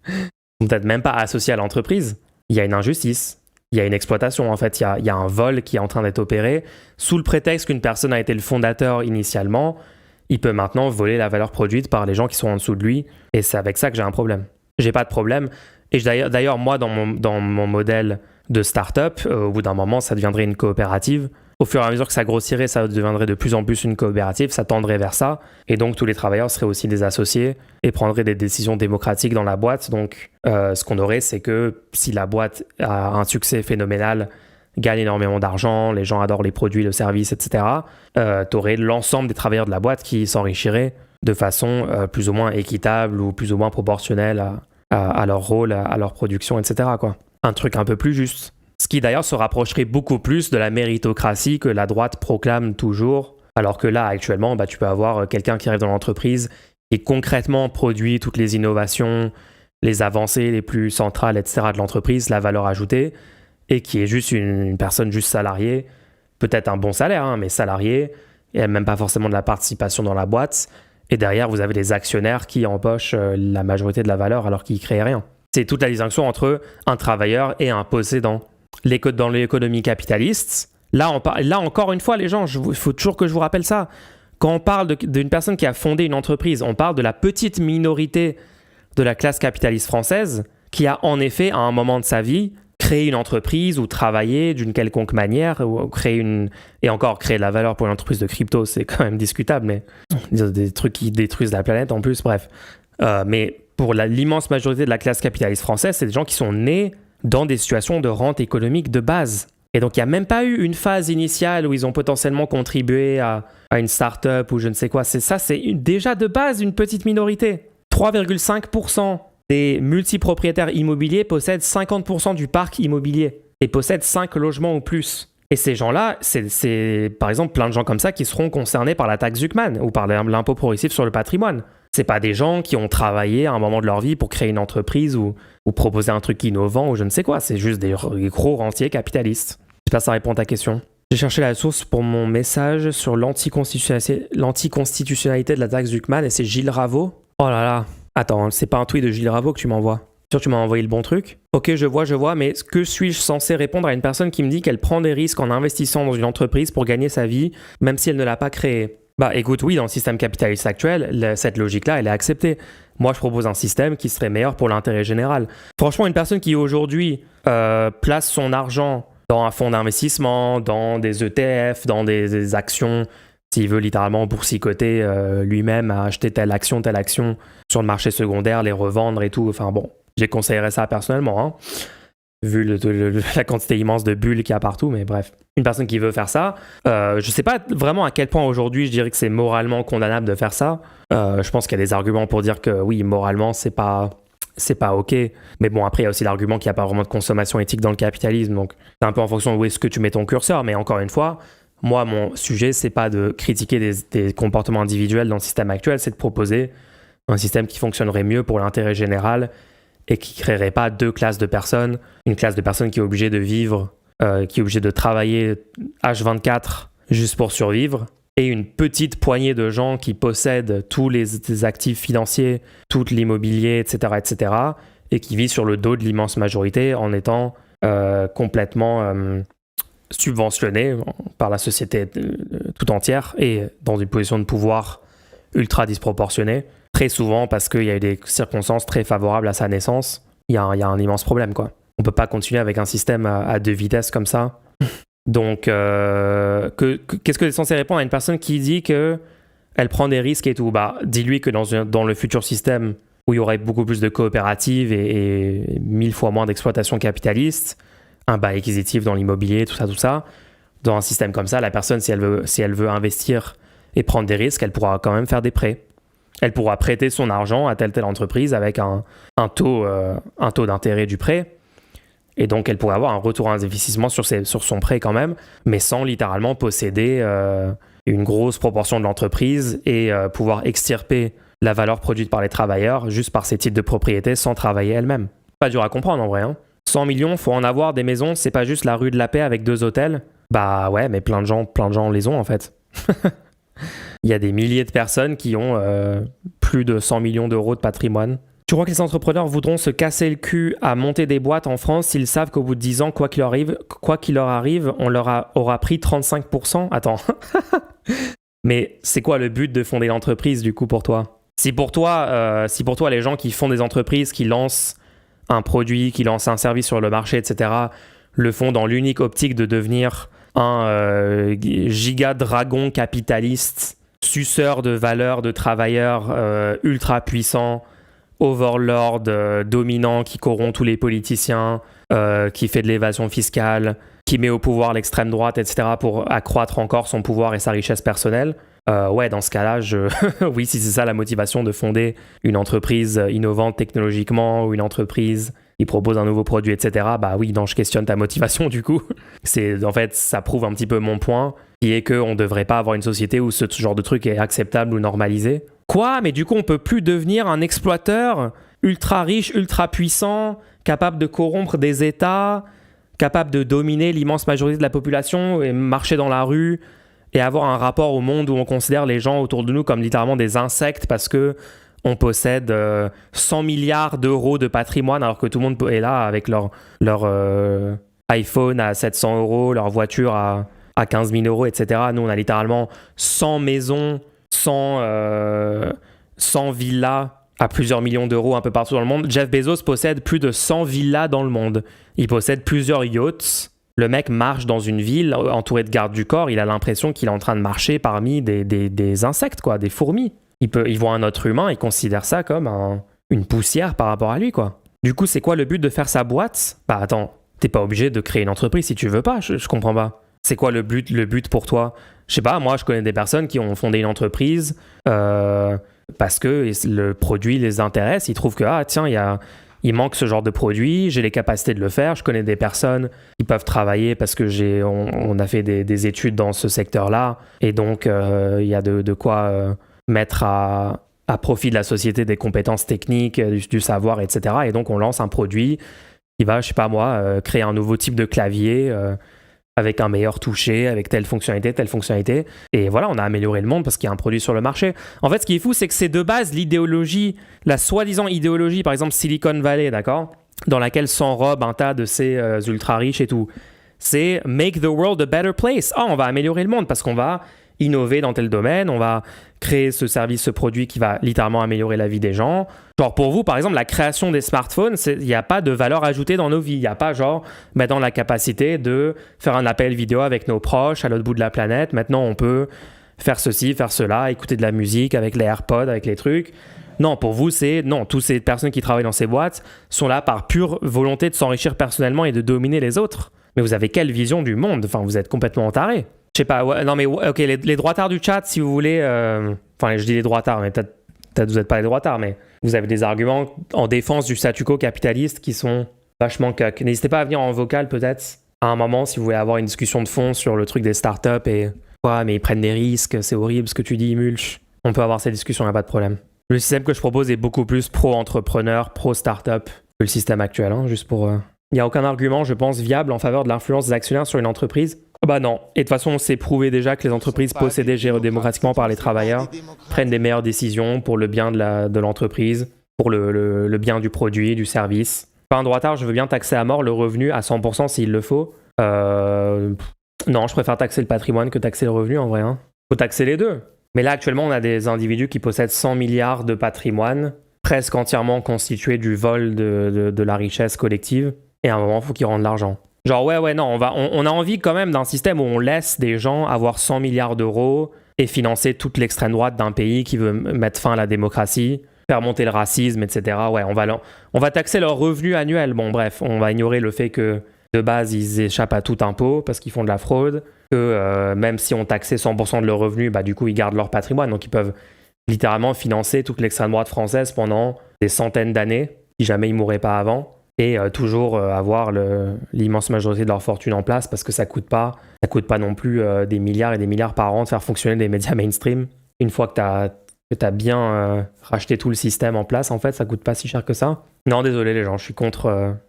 sont peut-être même pas associés à l'entreprise, il y a une injustice, il y a une exploitation en fait, il y a un vol qui est en train d'être opéré, sous le prétexte qu'une personne a été le fondateur initialement, il peut maintenant voler la valeur produite par les gens qui sont en dessous de lui, et c'est avec ça que j'ai un problème. J'ai pas de problème, et d'ailleurs moi dans mon modèle de start-up, au bout d'un moment ça deviendrait une coopérative. Au fur et à mesure que ça grossirait, ça deviendrait de plus en plus une coopérative, ça tendrait vers ça. Et donc, tous les travailleurs seraient aussi des associés et prendraient des décisions démocratiques dans la boîte. Donc, ce qu'on aurait, c'est que si la boîte a un succès phénoménal, gagne énormément d'argent, les gens adorent les produits, le service, etc., tu aurais l'ensemble des travailleurs de la boîte qui s'enrichiraient de façon plus ou moins équitable ou plus ou moins proportionnelle à leur rôle, à leur production, etc., quoi. Un truc un peu plus juste. Ce qui d'ailleurs se rapprocherait beaucoup plus de la méritocratie que la droite proclame toujours. Alors que là, actuellement, tu peux avoir quelqu'un qui arrive dans l'entreprise et concrètement produit toutes les innovations, les avancées les plus centrales, etc. de l'entreprise, la valeur ajoutée, et qui est juste une personne juste salariée, peut-être un bon salaire, hein, mais salariée, et même pas forcément de la participation dans la boîte. Et derrière, vous avez des actionnaires qui empochent la majorité de la valeur alors qu'ils ne créent rien. C'est toute la distinction entre un travailleur et un possédant. dans l'économie capitaliste, là encore une fois, les gens, il faut toujours que je vous rappelle ça. Quand on parle d'une personne qui a fondé une entreprise, on parle de la petite minorité de la classe capitaliste française qui a en effet, à un moment de sa vie, créé une entreprise ou travaillé d'une quelconque manière ou créer de la valeur pour une entreprise de crypto, c'est quand même discutable, mais des trucs qui détruisent la planète en plus, bref. Mais pour l'immense majorité de la classe capitaliste française, c'est des gens qui sont nés dans des situations de rente économique de base. Et donc, il n'y a même pas eu une phase initiale où ils ont potentiellement contribué à une start-up ou je ne sais quoi. C'est déjà de base une petite minorité. 3,5% des multipropriétaires immobiliers possèdent 50% du parc immobilier et possèdent 5 logements ou plus. Et ces gens-là, c'est par exemple plein de gens comme ça qui seront concernés par la taxe Zuckman ou par l'impôt progressif sur le patrimoine. C'est pas des gens qui ont travaillé à un moment de leur vie pour créer une entreprise ou proposer un truc innovant ou je ne sais quoi. C'est juste des gros rentiers capitalistes. J'espère que ça répond à ta question. J'ai cherché la source pour mon message sur l'anticonstitutionnalité de la taxe Zuckman et c'est Gilles Raveau. Oh là là. Attends, c'est pas un tweet de Gilles Raveau que tu m'envoies. Sûr que tu m'as envoyé le bon truc? Ok, je vois, mais que suis-je censé répondre à une personne qui me dit qu'elle prend des risques en investissant dans une entreprise pour gagner sa vie, même si elle ne l'a pas créée? Bah écoute, oui, dans le système capitaliste actuel, cette logique-là, elle est acceptée. Moi, je propose un système qui serait meilleur pour l'intérêt général. Franchement, une personne qui aujourd'hui place son argent dans un fonds d'investissement, dans des ETF, dans des actions, s'il veut littéralement boursicoter lui-même à acheter telle action sur le marché secondaire, les revendre et tout, enfin bon, je conseillerais ça personnellement, hein, vu la quantité immense de bulles qu'il y a partout, mais bref. Une personne qui veut faire ça, je sais pas vraiment à quel point aujourd'hui je dirais que c'est moralement condamnable de faire ça. Je pense qu'il y a des arguments pour dire que oui, moralement, c'est pas ok. Mais bon, après, il y a aussi l'argument qu'il n'y a pas vraiment de consommation éthique dans le capitalisme, donc c'est un peu en fonction de où est-ce que tu mets ton curseur, mais encore une fois, moi, mon sujet, c'est pas de critiquer des comportements individuels dans le système actuel, c'est de proposer un système qui fonctionnerait mieux pour l'intérêt général et qui créerait pas deux classes de personnes. Une classe de personnes qui est obligée de vivre, qui est obligée de travailler H24 juste pour survivre, et une petite poignée de gens qui possèdent tous les actifs financiers, tout l'immobilier, etc., et qui vivent sur le dos de l'immense majorité en étant complètement subventionnés par la société tout entière et dans une position de pouvoir ultra disproportionnée, très souvent parce qu'il y a eu des circonstances très favorables à sa naissance. Il y a un immense problème, quoi. On peut pas continuer avec un système à deux vitesses comme ça. Donc, qu'est-ce que tu es censé répondre à une personne qui dit qu'elle prend des risques et tout? Bah, dis-lui que dans le futur système où il y aurait beaucoup plus de coopératives et 1000 fois moins d'exploitation capitaliste, un bail acquisitif dans l'immobilier, tout ça, dans un système comme ça, la personne, si elle veut investir et prendre des risques, elle pourra quand même faire des prêts. Elle pourra prêter son argent à telle entreprise avec un taux d'intérêt du prêt. Et donc, elle pourrait avoir un retour à investissement sur son prêt quand même, mais sans littéralement posséder une grosse proportion de l'entreprise et pouvoir extirper la valeur produite par les travailleurs juste par ses titres de propriété sans travailler elle-même. Pas dur à comprendre en vrai, hein. 100 millions, faut en avoir des maisons, c'est pas juste la rue de la Paix avec 2 hôtels. Bah ouais, mais plein de gens les ont en fait. Il y a des milliers de personnes qui ont plus de 100 millions d'euros de patrimoine. Tu crois que les entrepreneurs voudront se casser le cul à monter des boîtes en France s'ils savent qu'au bout de 10 ans, quoi qu'il leur arrive, on leur aura pris 35%? Attends. Mais c'est quoi le but de fonder l'entreprise du coup pour toi? Si pour toi, les gens qui font des entreprises, qui lancent un produit, qui lancent un service sur le marché, etc., le font dans l'unique optique de devenir un giga dragon capitaliste, suceur de valeur de travailleurs ultra puissant, overlord dominant qui corrompt tous les politiciens, qui fait de l'évasion fiscale, qui met au pouvoir l'extrême droite, etc., pour accroître encore son pouvoir et sa richesse personnelle. Ouais, dans ce cas-là, oui, si c'est ça la motivation de fonder une entreprise innovante technologiquement ou une entreprise qui propose un nouveau produit, etc., bah oui, non, je questionne ta motivation du coup. En fait, ça prouve un petit peu mon point, qui est qu'on ne devrait pas avoir une société où ce genre de truc est acceptable ou normalisé. Quoi? Mais du coup, on peut plus devenir un exploiteur ultra riche, ultra puissant, capable de corrompre des États, capable de dominer l'immense majorité de la population et marcher dans la rue et avoir un rapport au monde où on considère les gens autour de nous comme littéralement des insectes parce que on possède 100 milliards d'euros de patrimoine alors que tout le monde est là avec leur iPhone à 700 euros, leur voiture à 15 000 euros, etc. Nous, on a littéralement 100 maisons, 100 villas à plusieurs millions d'euros un peu partout dans le monde. Jeff Bezos possède plus de 100 villas dans le monde. Il possède plusieurs yachts. Le mec marche dans une ville entouré de gardes du corps. Il a l'impression qu'il est en train de marcher parmi des insectes, quoi, des fourmis. Il voit un autre humain, il considère ça comme une poussière par rapport à lui, quoi. Du coup, c'est quoi le but de faire sa boîte ? Bah attends, t'es pas obligé de créer une entreprise si tu veux pas, je comprends pas. C'est quoi le but pour toi ? Je sais pas, moi je connais des personnes qui ont fondé une entreprise parce que le produit les intéresse, ils trouvent que tiens, il manque ce genre de produit, j'ai les capacités de le faire, je connais des personnes qui peuvent travailler parce que on a fait des études dans ce secteur-là et donc il y a de quoi mettre à profit de la société des compétences techniques, du savoir, etc. Et donc on lance un produit qui va, je sais pas moi, créer un nouveau type de clavier avec un meilleur toucher, avec telle fonctionnalité. Et voilà, on a amélioré le monde parce qu'il y a un produit sur le marché. En fait, ce qui est fou, c'est que c'est de base l'idéologie, la soi-disant idéologie, par exemple Silicon Valley, d'accord, dans laquelle s'enrobe un tas de ces ultra-riches et tout. C'est « make the world a better place ». On va améliorer le monde parce qu'on va innover dans tel domaine, on va créer ce service, ce produit qui va littéralement améliorer la vie des gens. Genre pour vous, par exemple, la création des smartphones, il n'y a pas de valeur ajoutée dans nos vies. Il n'y a pas genre maintenant la capacité de faire un appel vidéo avec nos proches à l'autre bout de la planète. Maintenant, on peut faire ceci, faire cela, écouter de la musique avec les AirPods, avec les trucs. Non, pour vous, non. Toutes ces personnes qui travaillent dans ces boîtes sont là par pure volonté de s'enrichir personnellement et de dominer les autres. Mais vous avez quelle vision du monde ? Enfin, vous êtes complètement tarés. Je sais pas, non mais ok, les droitards du chat, si vous voulez, enfin je dis les droitards, mais peut-être vous n'êtes pas les droitards, mais vous avez des arguments en défense du statu quo capitaliste qui sont vachement cuck. N'hésitez pas à venir en vocal peut-être à un moment si vous voulez avoir une discussion de fond sur le truc des startups et ouais, mais ils prennent des risques, c'est horrible ce que tu dis, Mulch. On peut avoir cette discussion, il n'y a pas de problème. Le système que je propose est beaucoup plus pro-entrepreneur, pro-startup que le système actuel, hein, juste pour... Il n'y a aucun argument, je pense, viable en faveur de l'influence des actionnaires sur une entreprise. Bah non. Et de toute façon, c'est prouvé déjà que les entreprises possédées démocratiquement par les travailleurs prennent des meilleures décisions pour le bien de l'entreprise, pour le bien du produit, du service. Pas un droitard, je veux bien taxer à mort le revenu à 100% s'il le faut. Non, je préfère taxer le patrimoine que taxer le revenu en vrai. Hein. Faut taxer les deux. Mais là, actuellement, on a des individus qui possèdent 100 milliards de patrimoine, presque entièrement constitué du vol de la richesse collective. Et à un moment, il faut qu'ils rendent l'argent. Genre, ouais, non, on a envie quand même d'un système où on laisse des gens avoir 100 milliards d'euros et financer toute l'extrême droite d'un pays qui veut mettre fin à la démocratie, faire monter le racisme, etc. Ouais, on va taxer leurs revenus annuels. Bon, bref, on va ignorer le fait que, de base, ils échappent à tout impôt parce qu'ils font de la fraude, que même si on taxait 100% de leurs revenus, bah, du coup, ils gardent leur patrimoine. Donc, ils peuvent littéralement financer toute l'extrême droite française pendant des centaines d'années, si jamais ils mourraient pas avant. Et toujours avoir l'immense majorité de leur fortune en place parce que ça coûte pas non plus des milliards et des milliards par an de faire fonctionner des médias mainstream. Une fois que t'as bien racheté tout le système en place, en fait, ça coûte pas si cher que ça. Non, désolé les gens, je suis contre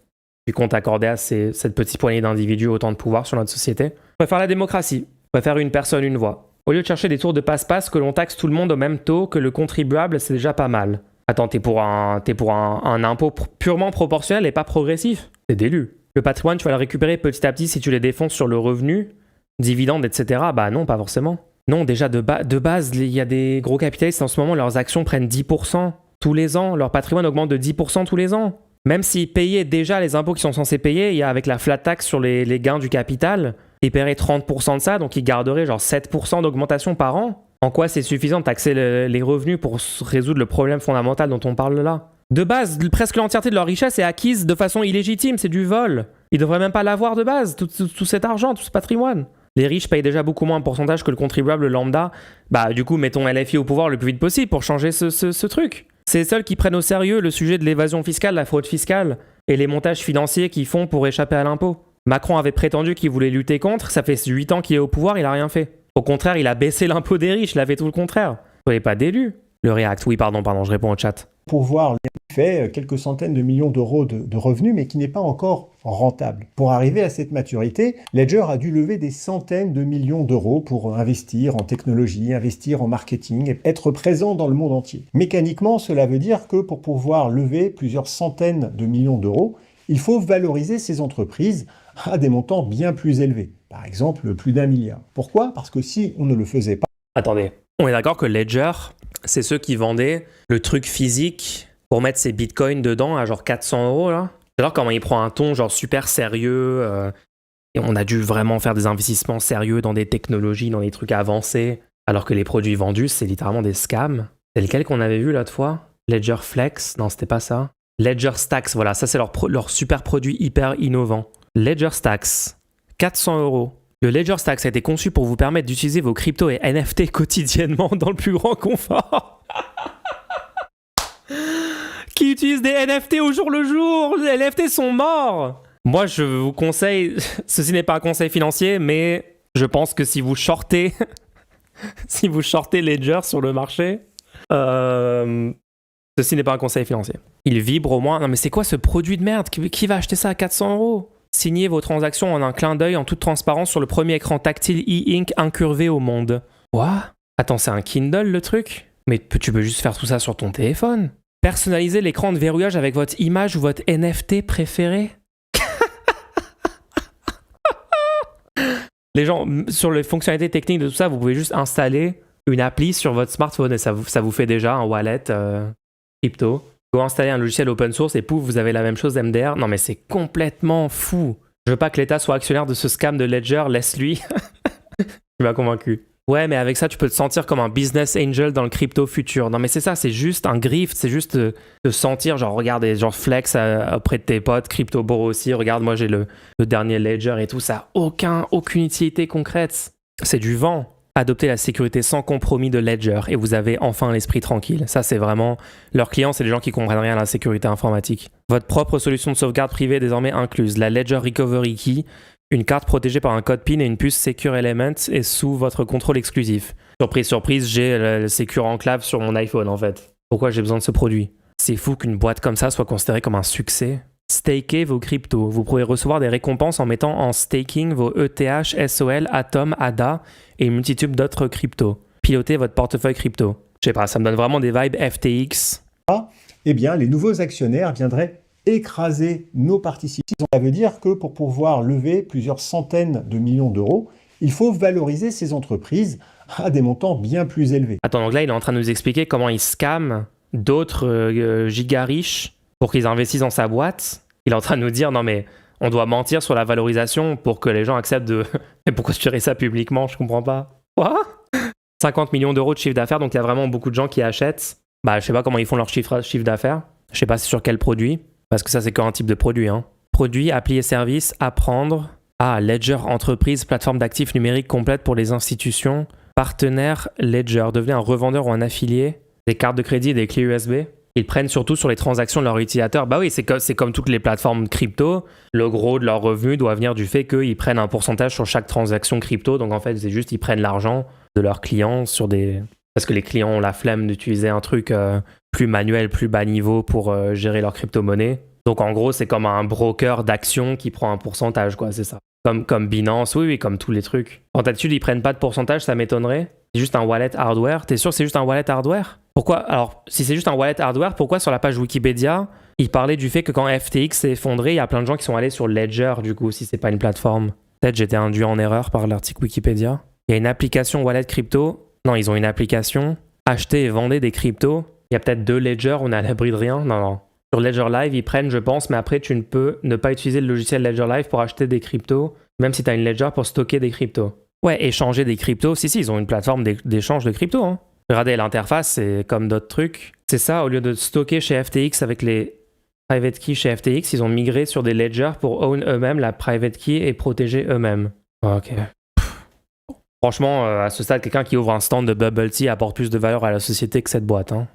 accorder à cette petite poignée d'individus autant de pouvoir sur notre société. Je préfère la démocratie, je préfère une personne, une voix. Au lieu de chercher des tours de passe-passe que l'on taxe tout le monde au même taux que le contribuable, c'est déjà pas mal. Attends, t'es pour un impôt purement proportionnel et pas progressif ? C'est délu. Le patrimoine, tu vas le récupérer petit à petit si tu les défonces sur le revenu, dividendes, etc. Bah non, pas forcément. Non, déjà, de base, il y a des gros capitalistes en ce moment, leurs actions prennent 10% tous les ans. Leur patrimoine augmente de 10% tous les ans. Même s'ils payaient déjà les impôts qu'ils sont censés payer, il y a avec la flat tax sur les gains du capital, ils paieraient 30% de ça, donc ils garderaient genre 7% d'augmentation par an. En quoi c'est suffisant de taxer les revenus pour résoudre le problème fondamental dont on parle là ? De base, presque l'entièreté de leur richesse est acquise de façon illégitime, c'est du vol. Ils devraient même pas l'avoir de base, tout cet argent, tout ce patrimoine. Les riches payent déjà beaucoup moins en pourcentage que le contribuable lambda. Bah du coup, mettons LFI au pouvoir le plus vite possible pour changer ce truc. C'est les seuls qui prennent au sérieux le sujet de l'évasion fiscale, la fraude fiscale et les montages financiers qu'ils font pour échapper à l'impôt. Macron avait prétendu qu'il voulait lutter contre, ça fait 8 ans qu'il est au pouvoir, il a rien fait. Au contraire, il a baissé l'impôt des riches, il a fait tout le contraire. Vous n'avez pas d'élu. Le React, oui, pardon, je réponds au chat. Pouvoir fait quelques centaines de millions d'euros de revenus, mais qui n'est pas encore rentable. Pour arriver à cette maturité, Ledger a dû lever des centaines de millions d'euros pour investir en technologie, investir en marketing, et être présent dans le monde entier. Mécaniquement, cela veut dire que pour pouvoir lever plusieurs centaines de millions d'euros, il faut valoriser ces entreprises à des montants bien plus élevés. Par exemple, plus d'1 milliard. Pourquoi? Parce que si on ne le faisait pas... Attendez, on est d'accord que Ledger, c'est ceux qui vendaient le truc physique pour mettre ses bitcoins dedans à genre 400 € là. Alors comment il prend un ton genre super sérieux et on a dû vraiment faire des investissements sérieux dans des technologies, dans des trucs avancés, alors que les produits vendus, c'est littéralement des scams. C'est lequel qu'on avait vu l'autre fois? Ledger Flex? Non, c'était pas ça. Ledger Stacks, voilà, ça c'est leur super produit hyper innovant. Ledger Stacks, 400 €. Le Ledger Stacks a été conçu pour vous permettre d'utiliser vos cryptos et NFT quotidiennement dans le plus grand confort. Qui utilise des NFT au jour le jour? Les NFT sont morts. Moi, je vous conseille, ceci n'est pas un conseil financier, mais je pense que si vous shortez, si vous shortez Ledger sur le marché, ceci n'est pas un conseil financier. Il vibre au moins. Non, mais c'est quoi ce produit de merde? Qui va acheter ça à 400 €? Signez vos transactions en un clin d'œil en toute transparence sur le premier écran tactile e-ink incurvé au monde. Quoi? Attends, c'est un Kindle le truc? Mais tu peux juste faire tout ça sur ton téléphone. Personnalisez l'écran de verrouillage avec votre image ou votre NFT préféré. Les gens, sur les fonctionnalités techniques de tout ça, vous pouvez juste installer une appli sur votre smartphone et ça vous fait déjà un wallet crypto. Vous installez un logiciel open source et pouf, vous avez la même chose MDR. Non mais c'est complètement fou. Je veux pas que l'État soit actionnaire de ce scam de Ledger, laisse-lui. Tu m'as convaincu. Ouais, mais avec ça, tu peux te sentir comme un business angel dans le crypto futur. Non mais c'est ça, c'est juste un grift, c'est juste te sentir, genre regarde, genre flex auprès de tes potes, crypto bro aussi, regarde, moi j'ai le dernier Ledger et tout, ça a aucune utilité concrète. C'est du vent. Adoptez la sécurité sans compromis de Ledger et vous avez enfin l'esprit tranquille. Ça, c'est vraiment... Leurs clients, c'est les gens qui comprennent rien à la sécurité informatique. Votre propre solution de sauvegarde privée est désormais incluse. La Ledger Recovery Key, une carte protégée par un code PIN et une puce Secure Element est sous votre contrôle exclusif. Surprise, surprise, j'ai le Secure Enclave sur mon iPhone en fait. Pourquoi j'ai besoin de ce produit? C'est fou qu'une boîte comme ça soit considérée comme un succès. Stakez vos cryptos. Vous pourrez recevoir des récompenses en mettant en staking vos ETH, SOL, Atom, ADA et une multitude d'autres cryptos. Pilotez votre portefeuille crypto. Je sais pas, ça me donne vraiment des vibes FTX. Eh bien, les nouveaux actionnaires viendraient écraser nos participations. Ça veut dire que pour pouvoir lever plusieurs centaines de millions d'euros, il faut valoriser ces entreprises à des montants bien plus élevés. Attends, donc là, il est en train de nous expliquer comment il scam d'autres giga riches pour qu'ils investissent dans sa boîte. Il est en train de nous dire, non mais on doit mentir sur la valorisation pour que les gens acceptent de... Mais pourquoi tu dirais ça publiquement? Je comprends pas. Quoi? 50 millions d'euros de chiffre d'affaires, donc il y a vraiment beaucoup de gens qui achètent. Bah, je sais pas comment ils font leur chiffre d'affaires. Je sais pas sur quel produit, parce que ça, c'est qu'un type de produit. Hein. Produit, appli et services, apprendre. Ah, Ledger Entreprise, plateforme d'actifs numériques complète pour les institutions. Partenaire Ledger, devenez un revendeur ou un affilié. Des cartes de crédit et des clés USB. Ils prennent surtout sur les transactions de leurs utilisateurs. Bah oui, c'est comme toutes les plateformes crypto. Le gros de leurs revenus doit venir du fait qu'ils prennent un pourcentage sur chaque transaction crypto. Donc en fait, c'est juste ils prennent l'argent de leurs clients sur des... Parce que les clients ont la flemme d'utiliser un truc plus manuel, plus bas niveau pour gérer leur crypto-monnaie. Donc en gros, c'est comme un broker d'actions qui prend un pourcentage, quoi, c'est ça. Comme Binance, oui, comme tous les trucs. En d'habitude, ils prennent pas de pourcentage, ça m'étonnerait. C'est juste un wallet hardware. T'es sûr que c'est juste un wallet hardware? Pourquoi? Alors, si c'est juste un wallet hardware, pourquoi sur la page Wikipédia, il parlait du fait que quand FTX s'est effondré, il y a plein de gens qui sont allés sur Ledger, du coup, si c'est pas une plateforme? Peut-être j'étais induit en erreur par l'article Wikipédia. Il y a une application wallet crypto. Non, ils ont une application. Achetez et vendez des cryptos. Il y a peut-être 2 Ledger, on est à l'abri de rien. Non. Sur Ledger Live, ils prennent, je pense, mais après, tu ne peux ne pas utiliser le logiciel Ledger Live pour acheter des cryptos, même si tu as une Ledger pour stocker des cryptos. Ouais, échanger des cryptos. Si, ils ont une plateforme d'échange de cryptos. Hein. Regardez, l'interface, c'est comme d'autres trucs. C'est ça, au lieu de stocker chez FTX avec les private keys chez FTX, ils ont migré sur des ledgers pour own eux-mêmes la private key et protéger eux-mêmes. Ok. Franchement, à ce stade, quelqu'un qui ouvre un stand de bubble tea apporte plus de valeur à la société que cette boîte. Hein.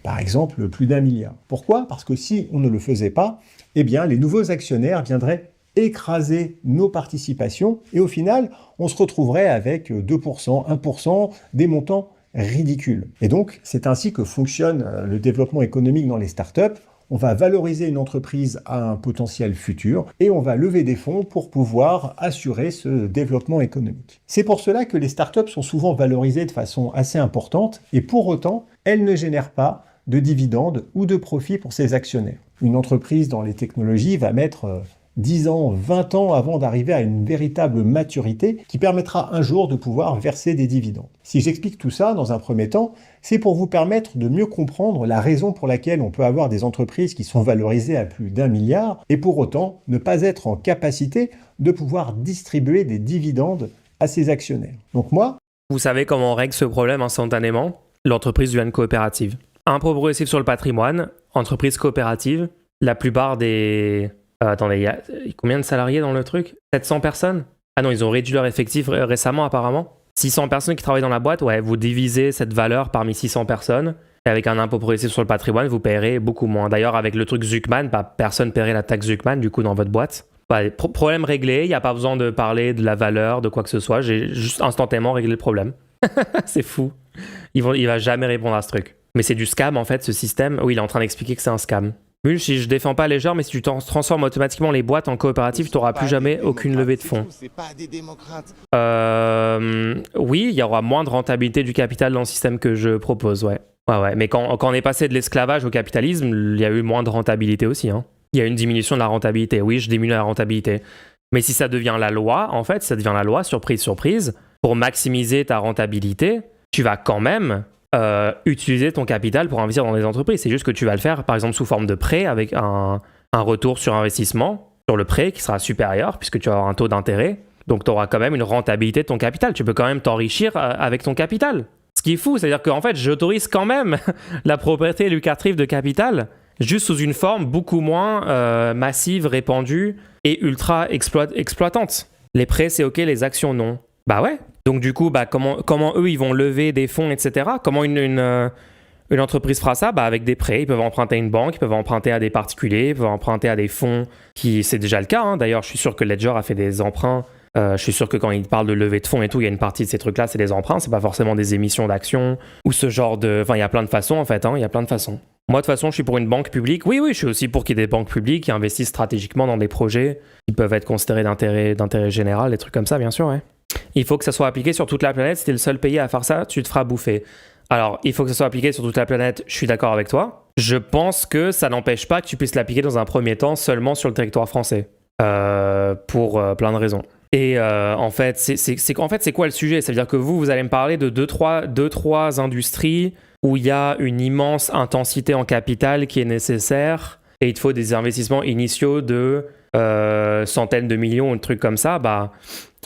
Par exemple, plus d'1 milliard. Pourquoi? Parce que si on ne le faisait pas, eh bien, les nouveaux actionnaires viendraient écraser nos participations et au final, on se retrouverait avec 2%, 1%, des montants ridicules. Et donc, c'est ainsi que fonctionne le développement économique dans les startups. On va valoriser une entreprise à un potentiel futur et on va lever des fonds pour pouvoir assurer ce développement économique. C'est pour cela que les startups sont souvent valorisées de façon assez importante et pour autant, elles ne génèrent pas de dividendes ou de profits pour ses actionnaires. Une entreprise dans les technologies va mettre 10 ans, 20 ans avant d'arriver à une véritable maturité qui permettra un jour de pouvoir verser des dividendes. Si j'explique tout ça dans un premier temps, c'est pour vous permettre de mieux comprendre la raison pour laquelle on peut avoir des entreprises qui sont valorisées à plus d'1 milliard et pour autant ne pas être en capacité de pouvoir distribuer des dividendes à ses actionnaires. Donc moi, Vous savez comment on règle ce problème instantanément? L'entreprise devient une coopérative. Impôt progressif sur le patrimoine, entreprise coopérative, la plupart des... attendez, il y a combien de salariés dans le truc? 700 personnes? Ah non, ils ont réduit leur effectif récemment apparemment. 600 personnes qui travaillent dans la boîte, ouais, vous divisez cette valeur parmi 600 personnes, et avec un impôt progressif sur le patrimoine, vous paierez beaucoup moins. D'ailleurs, avec le truc Zuckman, personne ne paierait la taxe Zuckman du coup dans votre boîte. Ouais, problème réglé, il n'y a pas besoin de parler de la valeur, de quoi que ce soit, j'ai juste instantanément réglé le problème. C'est fou. Il va jamais répondre à ce truc. Mais c'est du scam en fait, ce système. Oui, il est en train d'expliquer que c'est un scam. Mulch, si je défends pas Ledger, mais si tu transformes automatiquement les boîtes en coopérative, tu n'auras plus jamais aucune levée de fonds. C'est pas des démocrates. Oui, il y aura moins de rentabilité du capital dans le système que je propose, ouais. Ouais. Mais quand on est passé de l'esclavage au capitalisme, il y a eu moins de rentabilité aussi, hein. Il y a une diminution de la rentabilité. Oui, je diminue la rentabilité. Mais si ça devient la loi, en fait, ça devient la loi, surprise, pour maximiser ta rentabilité, tu vas quand même utiliser ton capital pour investir dans des entreprises. C'est juste que tu vas le faire, par exemple, sous forme de prêt avec un retour sur investissement sur le prêt qui sera supérieur puisque tu vas avoir un taux d'intérêt. Donc, tu auras quand même une rentabilité de ton capital. Tu peux quand même t'enrichir avec ton capital. Ce qui est fou, c'est-à-dire qu'en fait, j'autorise quand même la propriété lucrative de capital juste sous une forme beaucoup moins massive, répandue et ultra exploitante. Les prêts, c'est OK, les actions, non. Bah ouais. Donc du coup, comment eux, ils vont lever des fonds, etc. Comment une entreprise fera ça? Avec des prêts. Ils peuvent emprunter à une banque, ils peuvent emprunter à des particuliers, ils peuvent emprunter à des fonds c'est déjà le cas, hein. D'ailleurs, je suis sûr que Ledger a fait des emprunts. Je suis sûr que quand il parle de levée de fonds et tout, il y a une partie de ces trucs-là, c'est des emprunts, c'est pas forcément des émissions d'actions ou ce genre de... Enfin, il y a plein de façons en fait, hein. Il y a plein de façons. Moi, de toute façon, je suis pour une banque publique. Oui, je suis aussi pour qu'il y ait des banques publiques qui investissent stratégiquement dans des projets qui peuvent être considérés d'intérêt général, des trucs comme ça, bien sûr, ouais. Il faut que ça soit appliqué sur toute la planète. Si t'es le seul pays à faire ça, tu te feras bouffer. Alors, il faut que ça soit appliqué sur toute la planète, je suis d'accord avec toi. Je pense que ça n'empêche pas que tu puisses l'appliquer dans un premier temps seulement sur le territoire français. Pour plein de raisons. Et en fait, c'est quoi le sujet? Ça veut dire que vous allez me parler de deux, trois industries où il y a une immense intensité en capital qui est nécessaire et il te faut des investissements initiaux de centaines de millions ou de trucs comme ça,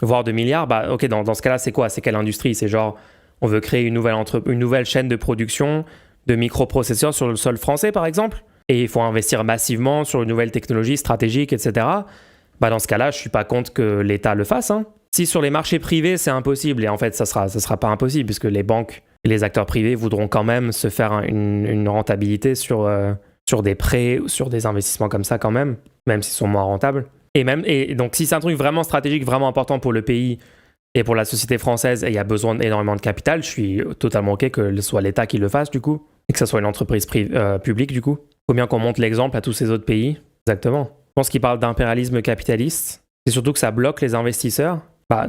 voire de milliards. Ok, dans ce cas-là, c'est quoi? C'est quelle industrie? C'est genre, on veut créer une nouvelle chaîne de production de microprocesseurs sur le sol français, par exemple, et il faut investir massivement sur une nouvelle technologie stratégique, etc. Dans ce cas-là, je suis pas contre que l'État le fasse, hein. Si sur les marchés privés, c'est impossible, et en fait, ça sera pas impossible, puisque les banques et les acteurs privés voudront quand même se faire une rentabilité sur des prêts ou sur des investissements comme ça quand même s'ils sont moins rentables. Et donc, si c'est un truc vraiment stratégique, vraiment important pour le pays et pour la société française, et il y a besoin d'énormément de capital, je suis totalement OK que ce soit l'État qui le fasse, du coup, et que ce soit une entreprise publique, du coup. Il faut bien qu'on montre l'exemple à tous ces autres pays. Exactement. Je pense qu'il parle d'impérialisme capitaliste. C'est surtout que ça bloque les investisseurs.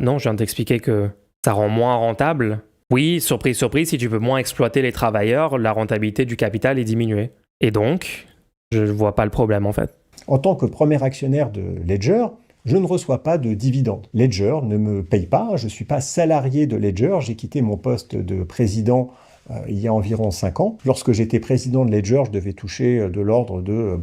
Non, je viens de t'expliquer que ça rend moins rentable. Oui, surprise, si tu peux moins exploiter les travailleurs, la rentabilité du capital est diminuée. Et donc, je ne vois pas le problème en fait. En tant que premier actionnaire de Ledger, je ne reçois pas de dividendes. Ledger ne me paye pas, je ne suis pas salarié de Ledger, j'ai quitté mon poste de président il y a environ 5 ans. Lorsque j'étais président de Ledger, je devais toucher de l'ordre de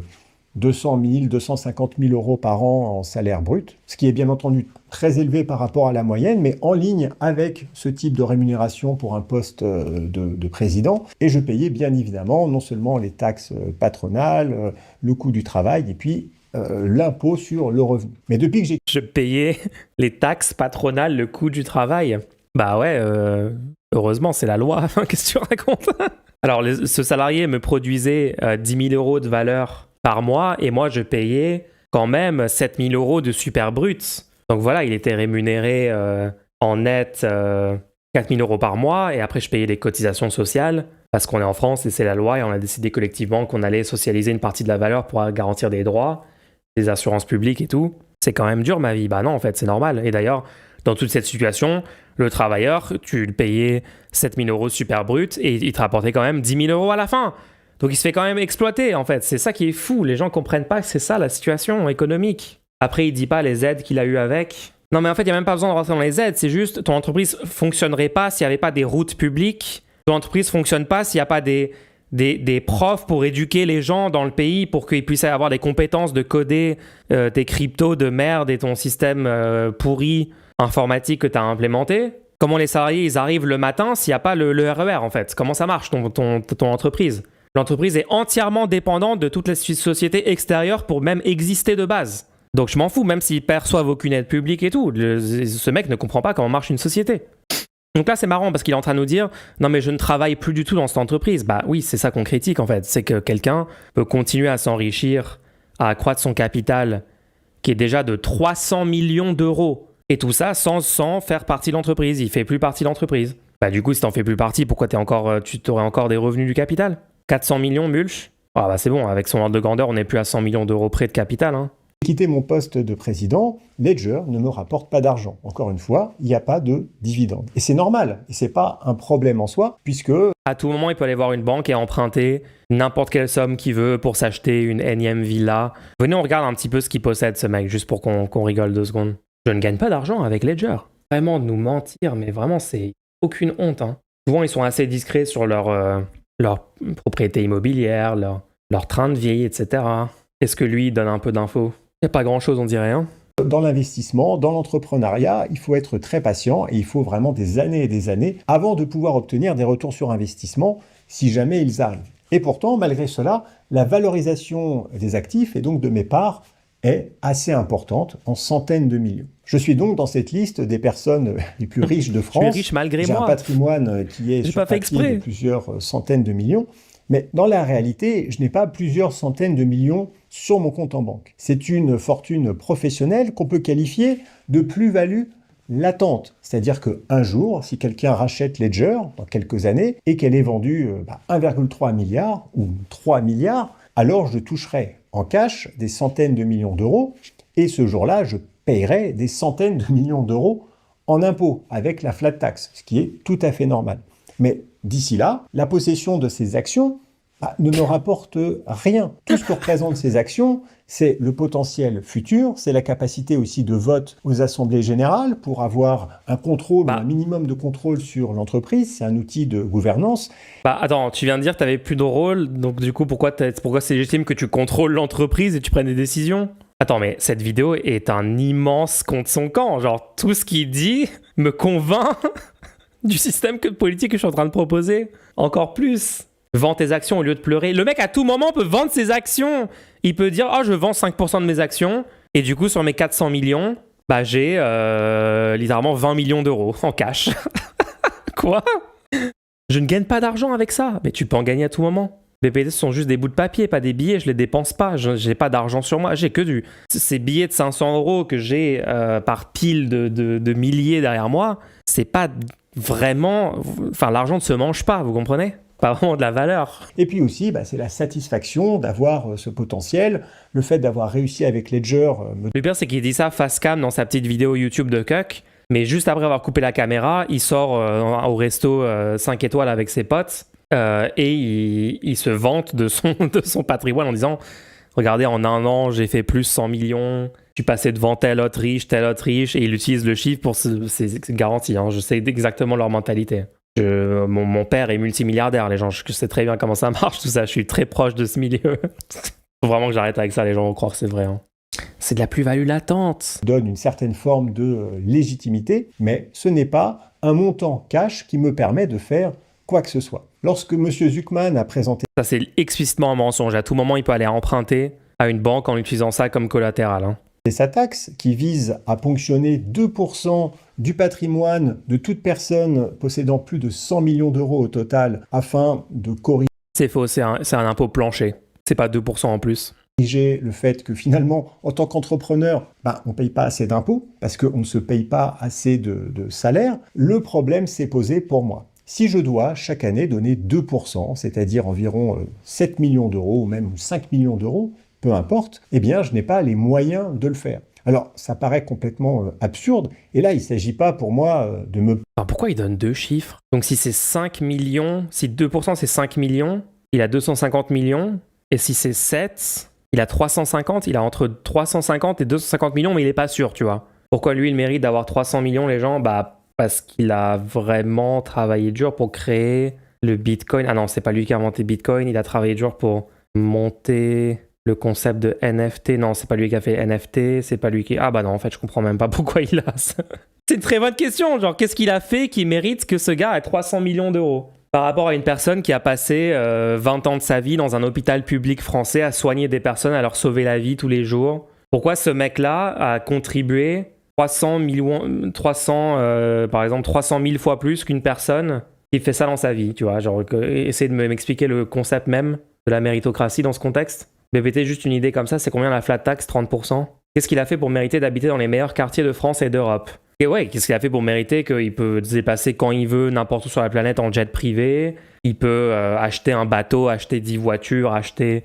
200 000, 250 000 euros par an en salaire brut, ce qui est bien entendu très élevé par rapport à la moyenne, mais en ligne avec ce type de rémunération pour un poste de président. Et je payais bien évidemment non seulement les taxes patronales, le coût du travail, et puis l'impôt sur le revenu. Mais depuis que j'ai... Je payais les taxes patronales, le coût du travail. Heureusement, c'est la loi. Qu'est-ce que tu racontes? Alors, ce salarié me produisait 10 000 euros de valeur par mois et moi, je payais quand même 7 000 euros de super brut. Donc voilà, il était rémunéré en net 4 000 euros par mois et après, je payais les cotisations sociales parce qu'on est en France et c'est la loi et on a décidé collectivement qu'on allait socialiser une partie de la valeur pour garantir des droits, des assurances publiques et tout. C'est quand même dur ma vie. Non, en fait, c'est normal. Et d'ailleurs, dans toute cette situation, le travailleur, tu le payais 7 000 euros super brut et il te rapportait quand même 10 000 euros à la fin. Donc il se fait quand même exploiter, en fait. C'est ça qui est fou. Les gens comprennent pas que c'est ça la situation économique. Après, il dit pas les aides qu'il a eues avec. Non, mais en fait, il n'y a même pas besoin de rentrer dans les aides. C'est juste, ton entreprise fonctionnerait pas s'il n'y avait pas des routes publiques. Ton entreprise fonctionne pas s'il n'y a pas des profs pour éduquer les gens dans le pays pour qu'ils puissent avoir des compétences de coder tes cryptos de merde et ton système pourri informatique que tu as implémenté. Comment les salariés ils arrivent le matin s'il n'y a pas le RER en fait? Comment ça marche ton entreprise? L'entreprise est entièrement dépendante de toutes les sociétés extérieures pour même exister de base. Donc je m'en fous, même s'ils perçoivent aucune aide publique et tout. Ce mec ne comprend pas comment marche une société. Donc là, c'est marrant parce qu'il est en train de nous dire « Non, mais je ne travaille plus du tout dans cette entreprise. » Bah oui, c'est ça qu'on critique en fait. C'est que quelqu'un peut continuer à s'enrichir, à accroître son capital, qui est déjà de 300 millions d'euros. Et tout ça sans faire partie de l'entreprise. Il ne fait plus partie de l'entreprise. Bah du coup, si tu n'en fais plus partie, pourquoi tu aurais encore des revenus du capital? 400 millions, Mulch? Ah bah c'est bon, avec son ordre de grandeur, on n'est plus à 100 millions d'euros près de capital, hein. Quitter mon poste de président, Ledger ne me rapporte pas d'argent. Encore une fois, il n'y a pas de dividende. Et c'est normal, et c'est pas un problème en soi, puisque... À tout moment, il peut aller voir une banque et emprunter n'importe quelle somme qu'il veut pour s'acheter une énième villa. Venez, on regarde un petit peu ce qu'il possède, ce mec, juste pour qu'on rigole 2 secondes. Je ne gagne pas d'argent avec Ledger. Vraiment, de nous mentir, mais vraiment, c'est aucune honte, hein. Souvent, ils sont assez discrets sur leur propriété immobilière, leur train de vie, etc. Est-ce que lui, il donne un peu d'infos? Il n'y a pas grand-chose, on dirait, hein. Dans l'investissement, dans l'entrepreneuriat, il faut être très patient et il faut vraiment des années et des années avant de pouvoir obtenir des retours sur investissement si jamais ils arrivent. Et pourtant, malgré cela, la valorisation des actifs et donc de mes parts est assez importante, en centaines de millions. Je suis donc dans cette liste des personnes les plus riches de France. Tu es riche malgré moi. J'ai un patrimoine qui est sur papier de plusieurs centaines de millions. Mais dans la réalité, je n'ai pas plusieurs centaines de millions sur mon compte en banque. C'est une fortune professionnelle qu'on peut qualifier de plus-value latente. C'est-à-dire qu'un jour, si quelqu'un rachète Ledger dans quelques années et qu'elle est vendue 1,3 milliard ou 3 milliards, alors je toucherai en cash des centaines de millions d'euros et ce jour-là, je paierai des centaines de millions d'euros en impôts avec la flat tax, ce qui est tout à fait normal. Mais d'ici là, la possession de ces actions ne me rapporte rien. Tout ce que représentent ces actions, c'est le potentiel futur, c'est la capacité aussi de vote aux assemblées générales pour avoir un contrôle, un minimum de contrôle sur l'entreprise, c'est un outil de gouvernance. Attends, tu viens de dire que tu n'avais plus de rôle, donc du coup, pourquoi c'est légitime que tu contrôles l'entreprise et tu prennes des décisions? Attends, mais cette vidéo est un immense contre son camp. Genre, tout ce qu'il dit me convainc du système politique que je suis en train de proposer. Encore plus. Vends tes actions au lieu de pleurer. Le mec, à tout moment, peut vendre ses actions. Il peut dire « Oh, je vends 5% de mes actions. » Et du coup, sur mes 400 millions, j'ai littéralement 20 millions d'euros en cash. Quoi? Je ne gagne pas d'argent avec ça. Mais tu peux en gagner à tout moment. BPT, ce sont juste des bouts de papier, pas des billets. Je les dépense pas. Je n'ai pas d'argent sur moi. J'ai que ces billets de 500 euros que j'ai par pile de milliers derrière moi. C'est pas vraiment... Enfin, l'argent ne se mange pas, vous comprenez? Pas vraiment de la valeur. Et puis aussi, c'est la satisfaction d'avoir ce potentiel, le fait d'avoir réussi avec Ledger. Le pire, c'est qu'il dit ça face cam dans sa petite vidéo YouTube de Cuck, mais juste après avoir coupé la caméra, il sort au resto 5 étoiles avec ses potes et il se vante de son patrimoine en disant « Regardez, en 1 an, j'ai fait plus 100 millions, je suis passé devant tel autre riche, et il utilise le chiffre pour c'est garanti, hein, je sais exactement leur mentalité. Mon père est multimilliardaire, les gens, je sais très bien comment ça marche, tout ça, je suis très proche de ce milieu. Faut vraiment que j'arrête avec ça, les gens vont croire que c'est vrai. Hein. C'est de la plus-value latente. Donne une certaine forme de légitimité, mais ce n'est pas un montant cash qui me permet de faire quoi que ce soit. Lorsque M. Zuckman a présenté... Ça, c'est explicitement un mensonge. À tout moment, il peut aller emprunter à une banque en utilisant ça comme collatéral. Hein. C'est sa taxe qui vise à ponctionner 2% du patrimoine de toute personne possédant plus de 100 millions d'euros au total afin de corriger... C'est faux, c'est un impôt plancher. C'est pas 2% en plus. Le fait que finalement, en tant qu'entrepreneur, on ne paye pas assez d'impôts parce qu'on ne se paye pas assez de salaire. Le problème s'est posé pour moi. Si je dois chaque année donner 2%, c'est-à-dire environ 7 millions d'euros ou même 5 millions d'euros, peu importe, eh bien je n'ai pas les moyens de le faire. Alors, ça paraît complètement absurde, et là, il ne s'agit pas pour moi de me... Alors pourquoi il donne 2 chiffres? Donc si c'est 5 millions, si 2% c'est 5 millions, il a 250 millions. Et si c'est 7, il a 350. Il a entre 350 et 250 millions, mais il n'est pas sûr, tu vois. Pourquoi lui, il mérite d'avoir 300 millions, les gens? Bah, parce qu'il a vraiment travaillé dur pour créer le Bitcoin. Ah non, c'est pas lui qui a inventé Bitcoin. Il a travaillé dur pour monter le concept de NFT. Non, c'est pas lui qui a fait NFT. C'est pas lui qui... Ah bah non, en fait, je comprends même pas pourquoi il a ça. C'est une très bonne question. Genre, qu'est-ce qu'il a fait qui mérite que ce gars ait 300 millions d'euros par rapport à une personne qui a passé 20 ans de sa vie dans un hôpital public français à soigner des personnes, à leur sauver la vie tous les jours? Pourquoi ce mec-là a contribué 300 millions, par exemple 300 000 fois plus qu'une personne qui fait ça dans sa vie, tu vois? Genre, essayer de m'expliquer le concept même de la méritocratie dans ce contexte. BBT, juste une idée comme ça, c'est combien la flat tax, 30%? Qu'est-ce qu'il a fait pour mériter d'habiter dans les meilleurs quartiers de France et d'Europe? Et ouais, qu'est-ce qu'il a fait pour mériter qu'il peut se déplacer quand il veut, n'importe où sur la planète en jet privé? Il peut acheter un bateau, acheter 10 voitures, acheter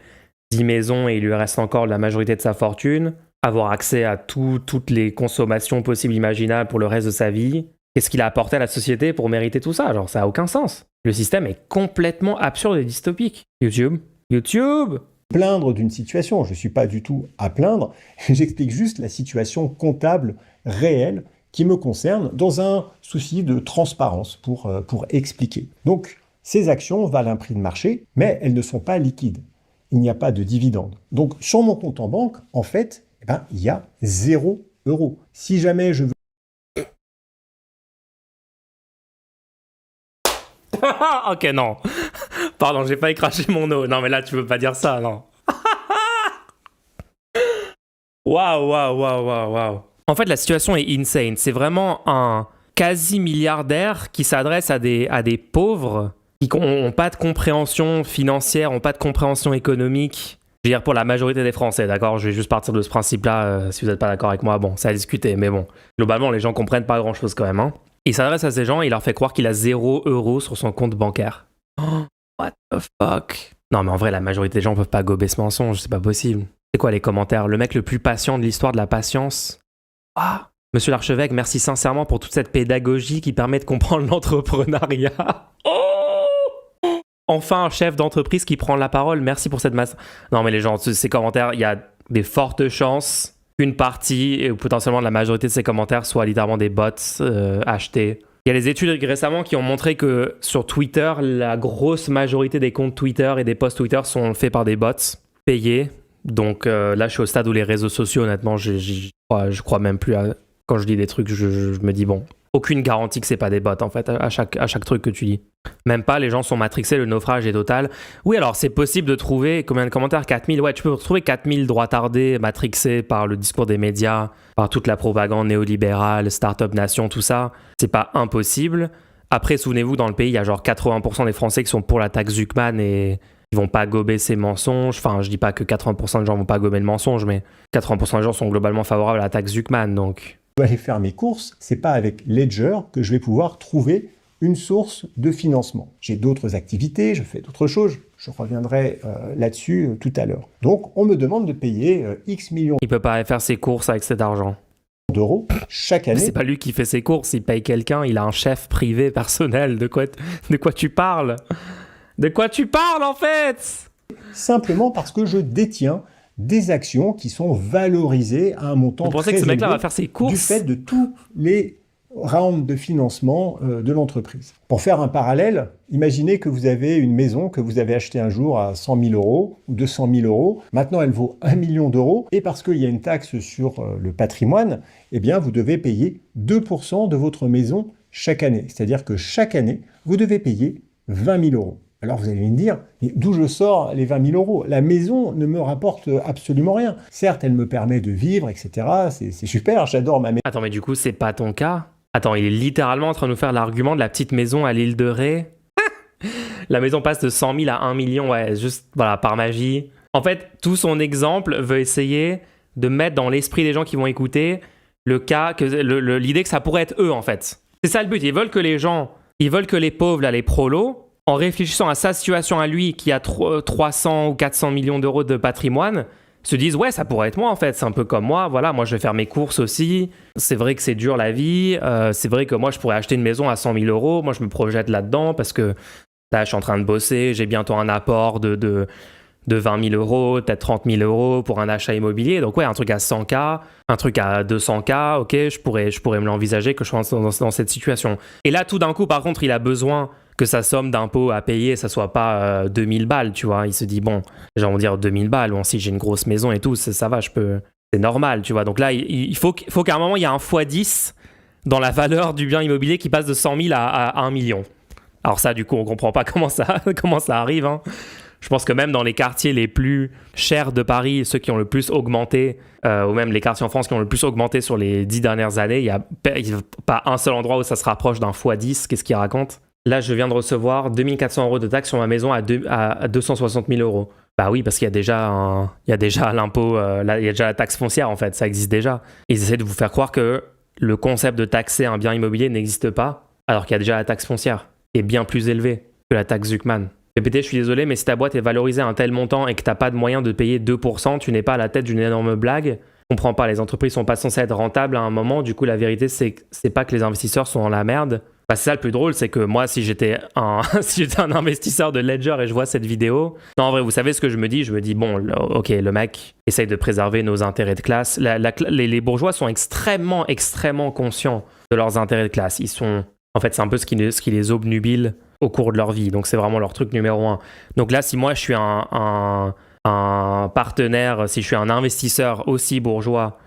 10 maisons et il lui reste encore la majorité de sa fortune. Avoir accès à toutes les consommations possibles imaginables pour le reste de sa vie. Qu'est-ce qu'il a apporté à la société pour mériter tout ça? Genre, ça n'a aucun sens. Le système est complètement absurde et dystopique. YouTube. Plaindre d'une situation, je ne suis pas du tout à plaindre. J'explique juste la situation comptable réelle qui me concerne dans un souci de transparence pour expliquer. Donc, ces actions valent un prix de marché, mais elles ne sont pas liquides. Il n'y a pas de dividende. Donc, sur mon compte en banque, en fait, il y a 0 €. Si jamais je veux... Ok, non. Pardon, j'ai failli cracher mon eau. Non, mais là, tu veux pas dire ça, non. Waouh. En fait, la situation est insane. C'est vraiment un quasi-milliardaire qui s'adresse à des pauvres qui n'ont pas de compréhension financière, n'ont pas de compréhension économique. Je veux dire, pour la majorité des Français, d'accord? Je vais juste partir de ce principe-là. Si vous n'êtes pas d'accord avec moi, bon, ça a discuté. Mais bon, globalement, les gens comprennent pas grand-chose quand même. Hein. Il s'adresse à ces gens et il leur fait croire qu'il a 0 € sur son compte bancaire. Oh, what the fuck? Non, mais en vrai, la majorité des gens peuvent pas gober ce mensonge. C'est pas possible. C'est quoi les commentaires? Le mec le plus patient de l'histoire de la patience? Ah, Monsieur l'archevêque, merci sincèrement pour toute cette pédagogie qui permet de comprendre l'entrepreneuriat. Oh, enfin, un chef d'entreprise qui prend la parole. Merci pour cette masse. Non, mais les gens, ces commentaires, il y a des fortes chances qu'une partie, et potentiellement la majorité de ces commentaires, soient littéralement des bots achetés. Il y a des études récemment qui ont montré que sur Twitter, la grosse majorité des comptes Twitter et des posts Twitter sont faits par des bots payés. Donc là, je suis au stade où les réseaux sociaux, honnêtement, je crois même plus à... Quand je dis des trucs, je me dis, bon, aucune garantie que c'est pas des bots, en fait, à chaque truc que tu dis. Même pas, les gens sont matrixés, le naufrage est total. Oui, alors, c'est possible de trouver, combien de commentaires? 4000, ouais, tu peux trouver 4000 droitards matrixés par le discours des médias, par toute la propagande néolibérale, Startup Nation, tout ça. C'est pas impossible. Après, souvenez-vous, dans le pays, il y a genre 80% des Français qui sont pour la taxe Zuckman et... Ils vont pas gober ces mensonges. Enfin, je dis pas que 80% des gens vont pas gober le mensonge, mais 80% des gens sont globalement favorables à la taxe Zuckman, donc... Je vais aller faire mes courses, c'est pas avec Ledger que je vais pouvoir trouver une source de financement. J'ai d'autres activités, je fais d'autres choses, je reviendrai là-dessus tout à l'heure. Donc, on me demande de payer X millions Il peut pas faire ses courses avec cet argent. d'euros chaque année. C'est pas lui qui fait ses courses, il paye quelqu'un, il a un chef privé personnel. De quoi tu parles? De quoi tu parles, en fait? Simplement parce que je détiens des actions qui sont valorisées à un montant très élevé. Vous pensez que ce mec-là va faire ses courses du fait de tous les rounds de financement de l'entreprise. Pour faire un parallèle, imaginez que vous avez une maison que vous avez achetée un jour à 100 000 € ou 200 000 €. Maintenant, elle vaut 1 million d'euros. Et parce qu'il y a une taxe sur le patrimoine, eh bien, vous devez payer 2% de votre maison chaque année. C'est-à-dire que chaque année, vous devez payer 20 000 €. Alors vous allez me dire, mais d'où je sors les 20 000 €? La maison ne me rapporte absolument rien. Certes, elle me permet de vivre, etc. C'est super, j'adore ma maison. Attends, mais du coup, c'est pas ton cas? Attends, il est littéralement en train de nous faire l'argument de la petite maison à l'île de Ré. La maison passe de 100 000 à 1 million, ouais, juste, voilà, par magie. En fait, tout son exemple veut essayer de mettre dans l'esprit des gens qui vont écouter le cas, l'idée que ça pourrait être eux, en fait. C'est ça le but, ils veulent que les pauvres, là, les prolos, en réfléchissant à sa situation à lui, qui a 300 ou 400 millions d'euros de patrimoine, se disent « Ouais, ça pourrait être moi, en fait. C'est un peu comme moi. Voilà, moi, je vais faire mes courses aussi. C'est vrai que c'est dur, la vie. C'est vrai que moi, je pourrais acheter une maison à 100 000 €. Moi, je me projette là-dedans parce que Là, je suis en train de bosser, j'ai bientôt un apport de 20 000 euros, peut-être 30 000 euros pour un achat immobilier. Donc ouais, un truc à 100K, un truc à 200K, ok, je pourrais me l'envisager que je sois dans cette situation. Et là, tout d'un coup, par contre, il a besoin que sa somme d'impôt à payer, ça soit pas 2000 balles, tu vois. Il se dit, bon, j'ai envie de dire 2000 balles, bon, si j'ai une grosse maison et tout, ça va, c'est normal, tu vois. Donc là, il faut qu'à un moment, il y ait un x10 dans la valeur du bien immobilier qui passe de 100 000 à 1 million. Alors ça, du coup, on comprend pas comment ça arrive, hein. Je pense que même dans les quartiers les plus chers de Paris, ceux qui ont le plus augmenté, ou même les quartiers en France qui ont le plus augmenté sur les 10 dernières années, il n'y a pas un seul endroit où ça se rapproche d'un x10. Qu'est-ce qu'il raconte? Là, je viens de recevoir 2400 euros de taxes sur ma maison à 260 000 euros. Bah oui, parce qu'il y a déjà l'impôt, il y a déjà la taxe foncière, en fait, ça existe déjà. Ils essaient de vous faire croire que le concept de taxer un bien immobilier n'existe pas, alors qu'il y a déjà la taxe foncière, qui est bien plus élevée que la taxe Zuckman. PPT, je suis désolé, mais si ta boîte est valorisée à un tel montant et que tu n'as pas de moyen de payer 2%, tu n'es pas à la tête d'une énorme blague. Je comprends pas, les entreprises sont pas censées être rentables à un moment. Du coup, la vérité, c'est pas que les investisseurs sont dans la merde. Bah, c'est ça le plus drôle, c'est que moi, si j'étais un investisseur de Ledger et je vois cette vidéo, non, en vrai, vous savez ce que je me dis? Je me dis, bon, ok, le mec essaye de préserver nos intérêts de classe. Les bourgeois sont extrêmement, extrêmement conscients de leurs intérêts de classe. En fait, c'est un peu ce qui les obnubile au cours de leur vie. Donc, c'est vraiment leur truc numéro 1. Donc là, si moi, je suis un partenaire, si je suis un investisseur aussi bourgeois,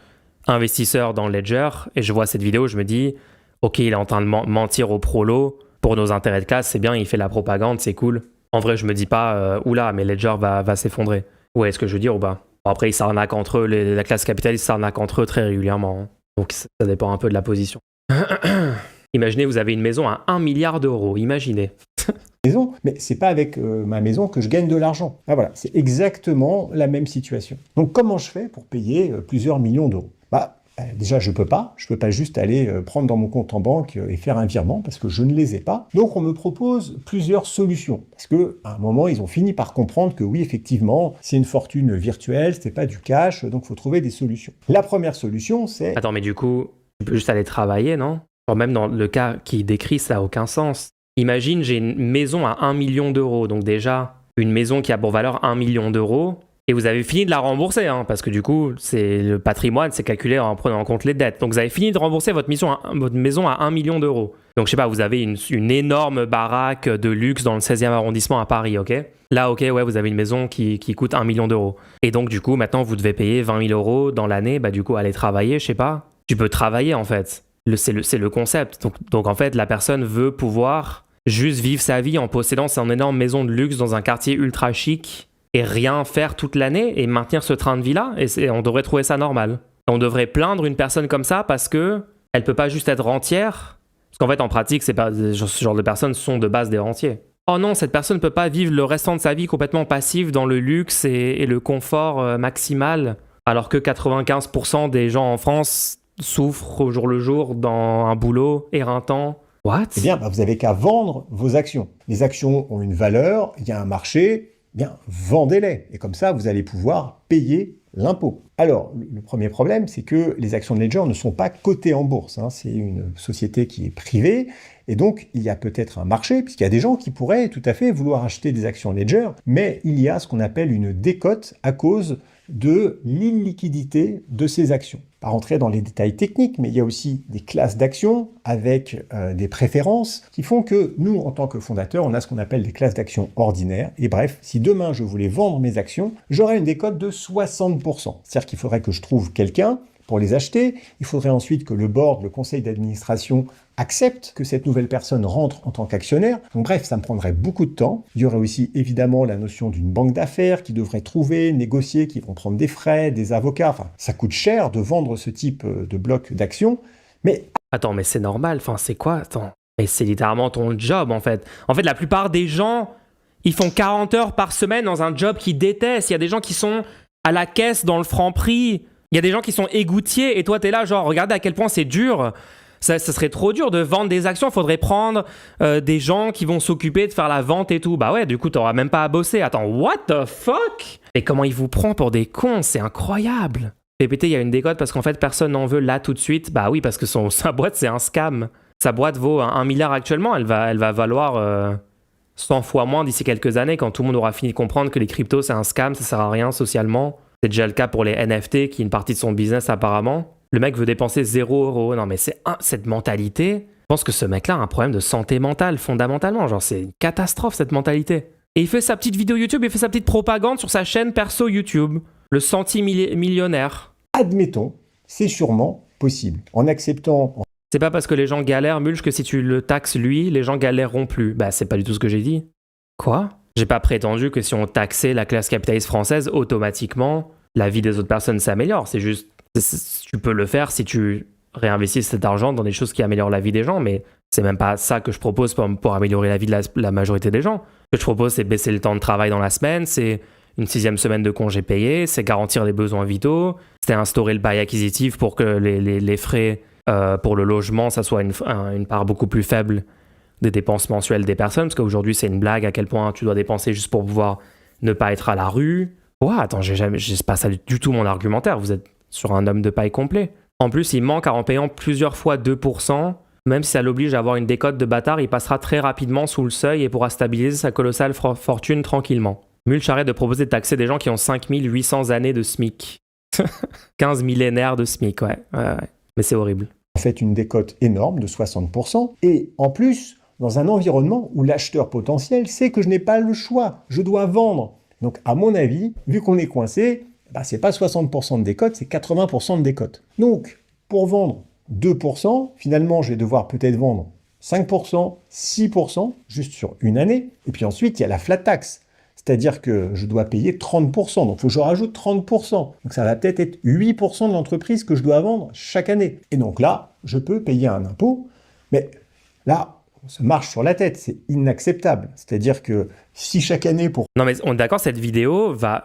investisseur dans Ledger, et je vois cette vidéo, je me dis, ok, il est en train de mentir au prolo pour nos intérêts de classe, c'est bien, il fait la propagande, c'est cool. En vrai, je me dis pas, oula, mais Ledger va s'effondrer. Ouais, est-ce que je veux dire ou pas? Bon, après, ils s'arnaquent entre eux, la classe capitaliste s'arnaque entre eux très régulièrement. Hein. Donc, ça dépend un peu de la position. Imaginez, vous avez une maison à 1 milliard d'euros, imaginez. Maison, mais c'est pas avec ma maison que je gagne de l'argent. Ah, voilà, c'est exactement la même situation. Donc comment je fais pour payer plusieurs millions d'euros? Déjà, je peux pas juste aller prendre dans mon compte en banque et faire un virement parce que je ne les ai pas. Donc on me propose plusieurs solutions parce que à un moment ils ont fini par comprendre que oui, effectivement, c'est une fortune virtuelle, c'est pas du cash, donc faut trouver des solutions. La première solution, c'est... Attends, mais du coup, tu peux juste aller travailler, non? Même dans le cas qu'il décrit, ça n'a aucun sens. Imagine, j'ai une maison à 1 million d'euros. Donc déjà, une maison qui a pour valeur 1 million d'euros. Et vous avez fini de la rembourser, hein, parce que du coup, le patrimoine, c'est calculé en prenant en compte les dettes. Donc vous avez fini de rembourser votre maison à 1 million d'euros. Donc je sais pas, vous avez une énorme baraque de luxe dans le 16e arrondissement à Paris, ok? Là, ok, ouais, vous avez une maison qui coûte 1 million d'euros. Et donc du coup, maintenant, vous devez payer 20 000 euros dans l'année. Bah du coup, aller travailler, je sais pas. Tu peux travailler, en fait. C'est le concept. Donc en fait, la personne veut pouvoir juste vivre sa vie en possédant son énorme maison de luxe dans un quartier ultra chic et rien faire toute l'année et maintenir ce train de vie-là. Et on devrait trouver ça normal. On devrait plaindre une personne comme ça parce que elle peut pas juste être rentière. Parce qu'en fait, en pratique, ce genre de personnes sont de base des rentiers. Oh non, cette personne ne peut pas vivre le restant de sa vie complètement passive dans le luxe et le confort maximal, alors que 95% des gens en France souffrent au jour le jour dans un boulot éreintant. What? Eh bien, vous avez qu'à vendre vos actions. Les actions ont une valeur, il y a un marché, eh bien, vendez-les. Et comme ça, vous allez pouvoir payer l'impôt. Alors, le premier problème, c'est que les actions de Ledger ne sont pas cotées en bourse. Hein. C'est une société qui est privée. Et donc, il y a peut-être un marché, puisqu'il y a des gens qui pourraient tout à fait vouloir acheter des actions Ledger, mais il y a ce qu'on appelle une décote à cause de l'illiquidité de ces actions. Pas rentrer dans les détails techniques, mais il y a aussi des classes d'actions avec des préférences qui font que nous, en tant que fondateurs, on a ce qu'on appelle des classes d'actions ordinaires. Et bref, si demain je voulais vendre mes actions, j'aurais une décote de 60%. C'est-à-dire qu'il faudrait que je trouve quelqu'un pour les acheter. Il faudrait ensuite que le board, le conseil d'administration, accepte que cette nouvelle personne rentre en tant qu'actionnaire. Donc bref, ça me prendrait beaucoup de temps. Il y aurait aussi évidemment la notion d'une banque d'affaires qui devrait trouver, négocier, qui vont prendre des frais, des avocats. Enfin, ça coûte cher de vendre ce type de bloc d'actions. Mais... Attends, mais c'est normal. Enfin, c'est quoi? Attends. Mais c'est littéralement ton job, en fait. En fait, la plupart des gens, ils font 40 heures par semaine dans un job qu'ils détestent. Il y a des gens qui sont à la caisse dans le Franprix. Il y a des gens qui sont égoutiers. Et toi, t'es là, genre, regardez à quel point c'est dur. Ça serait trop dur de vendre des actions. Il faudrait prendre des gens qui vont s'occuper de faire la vente et tout. Bah ouais, du coup, t'auras même pas à bosser. Attends, what the fuck? Et comment il vous prend pour des cons? C'est incroyable. PPT, il y a une décote parce qu'en fait, personne n'en veut là tout de suite. Bah oui, parce que sa boîte, c'est un scam. Sa boîte vaut 1 milliard actuellement. Elle va valoir 100 fois moins d'ici quelques années quand tout le monde aura fini de comprendre que les cryptos c'est un scam, ça sert à rien socialement. C'est déjà le cas pour les NFT qui est une partie de son business apparemment. Le mec veut dépenser 0 €. Non mais cette mentalité, je pense que ce mec-là a un problème de santé mentale fondamentalement. Genre c'est une catastrophe cette mentalité. Et il fait sa petite vidéo YouTube, il fait sa petite propagande sur sa chaîne perso YouTube. Le centimillionnaire. Admettons, c'est sûrement possible. En acceptant... C'est pas parce que les gens galèrent, Mulch, que si tu le taxes lui, les gens galéreront plus. Bah c'est pas du tout ce que j'ai dit. Quoi ? J'ai pas prétendu que si on taxait la classe capitaliste française, automatiquement, la vie des autres personnes s'améliore. C'est juste, tu peux le faire si tu réinvestis cet argent dans des choses qui améliorent la vie des gens, mais c'est même pas ça que je propose pour améliorer la vie de la majorité des gens. Ce que je propose, c'est baisser le temps de travail dans la semaine, c'est une 6e semaine de congé payé, c'est garantir les besoins vitaux, c'est instaurer le bail acquisitif pour que les frais pour le logement, ça soit une part beaucoup plus faible des dépenses mensuelles des personnes, parce qu'aujourd'hui, c'est une blague à quel point tu dois dépenser juste pour pouvoir ne pas être à la rue. Ouais, attends, c'est pas ça du tout mon argumentaire, vous êtes sur un homme de paille complet. En plus, il manque en payant plusieurs fois 2%, même si ça l'oblige à avoir une décote de bâtard, il passera très rapidement sous le seuil et pourra stabiliser sa colossale fortune tranquillement. Mulch arrête de proposer de taxer des gens qui ont 5800 années de SMIC. 15 millénaires de SMIC, ouais. Mais c'est horrible. En fait, une décote énorme de 60%. Et en plus, dans un environnement où l'acheteur potentiel sait que je n'ai pas le choix, je dois vendre. Donc, à mon avis, vu qu'on est coincé, c'est pas 60% de décote, c'est 80% de décote. Donc, pour vendre 2%, finalement, je vais devoir peut-être vendre 5%, 6%, juste sur une année. Et puis ensuite, il y a la flat tax. C'est-à-dire que je dois payer 30%. Donc, il faut que je rajoute 30%. Donc, ça va peut-être être 8% de l'entreprise que je dois vendre chaque année. Et donc là, je peux payer un impôt. Mais là, on se marche sur la tête. C'est inacceptable. C'est-à-dire que si chaque année pour... Non, mais on est d'accord, cette vidéo va,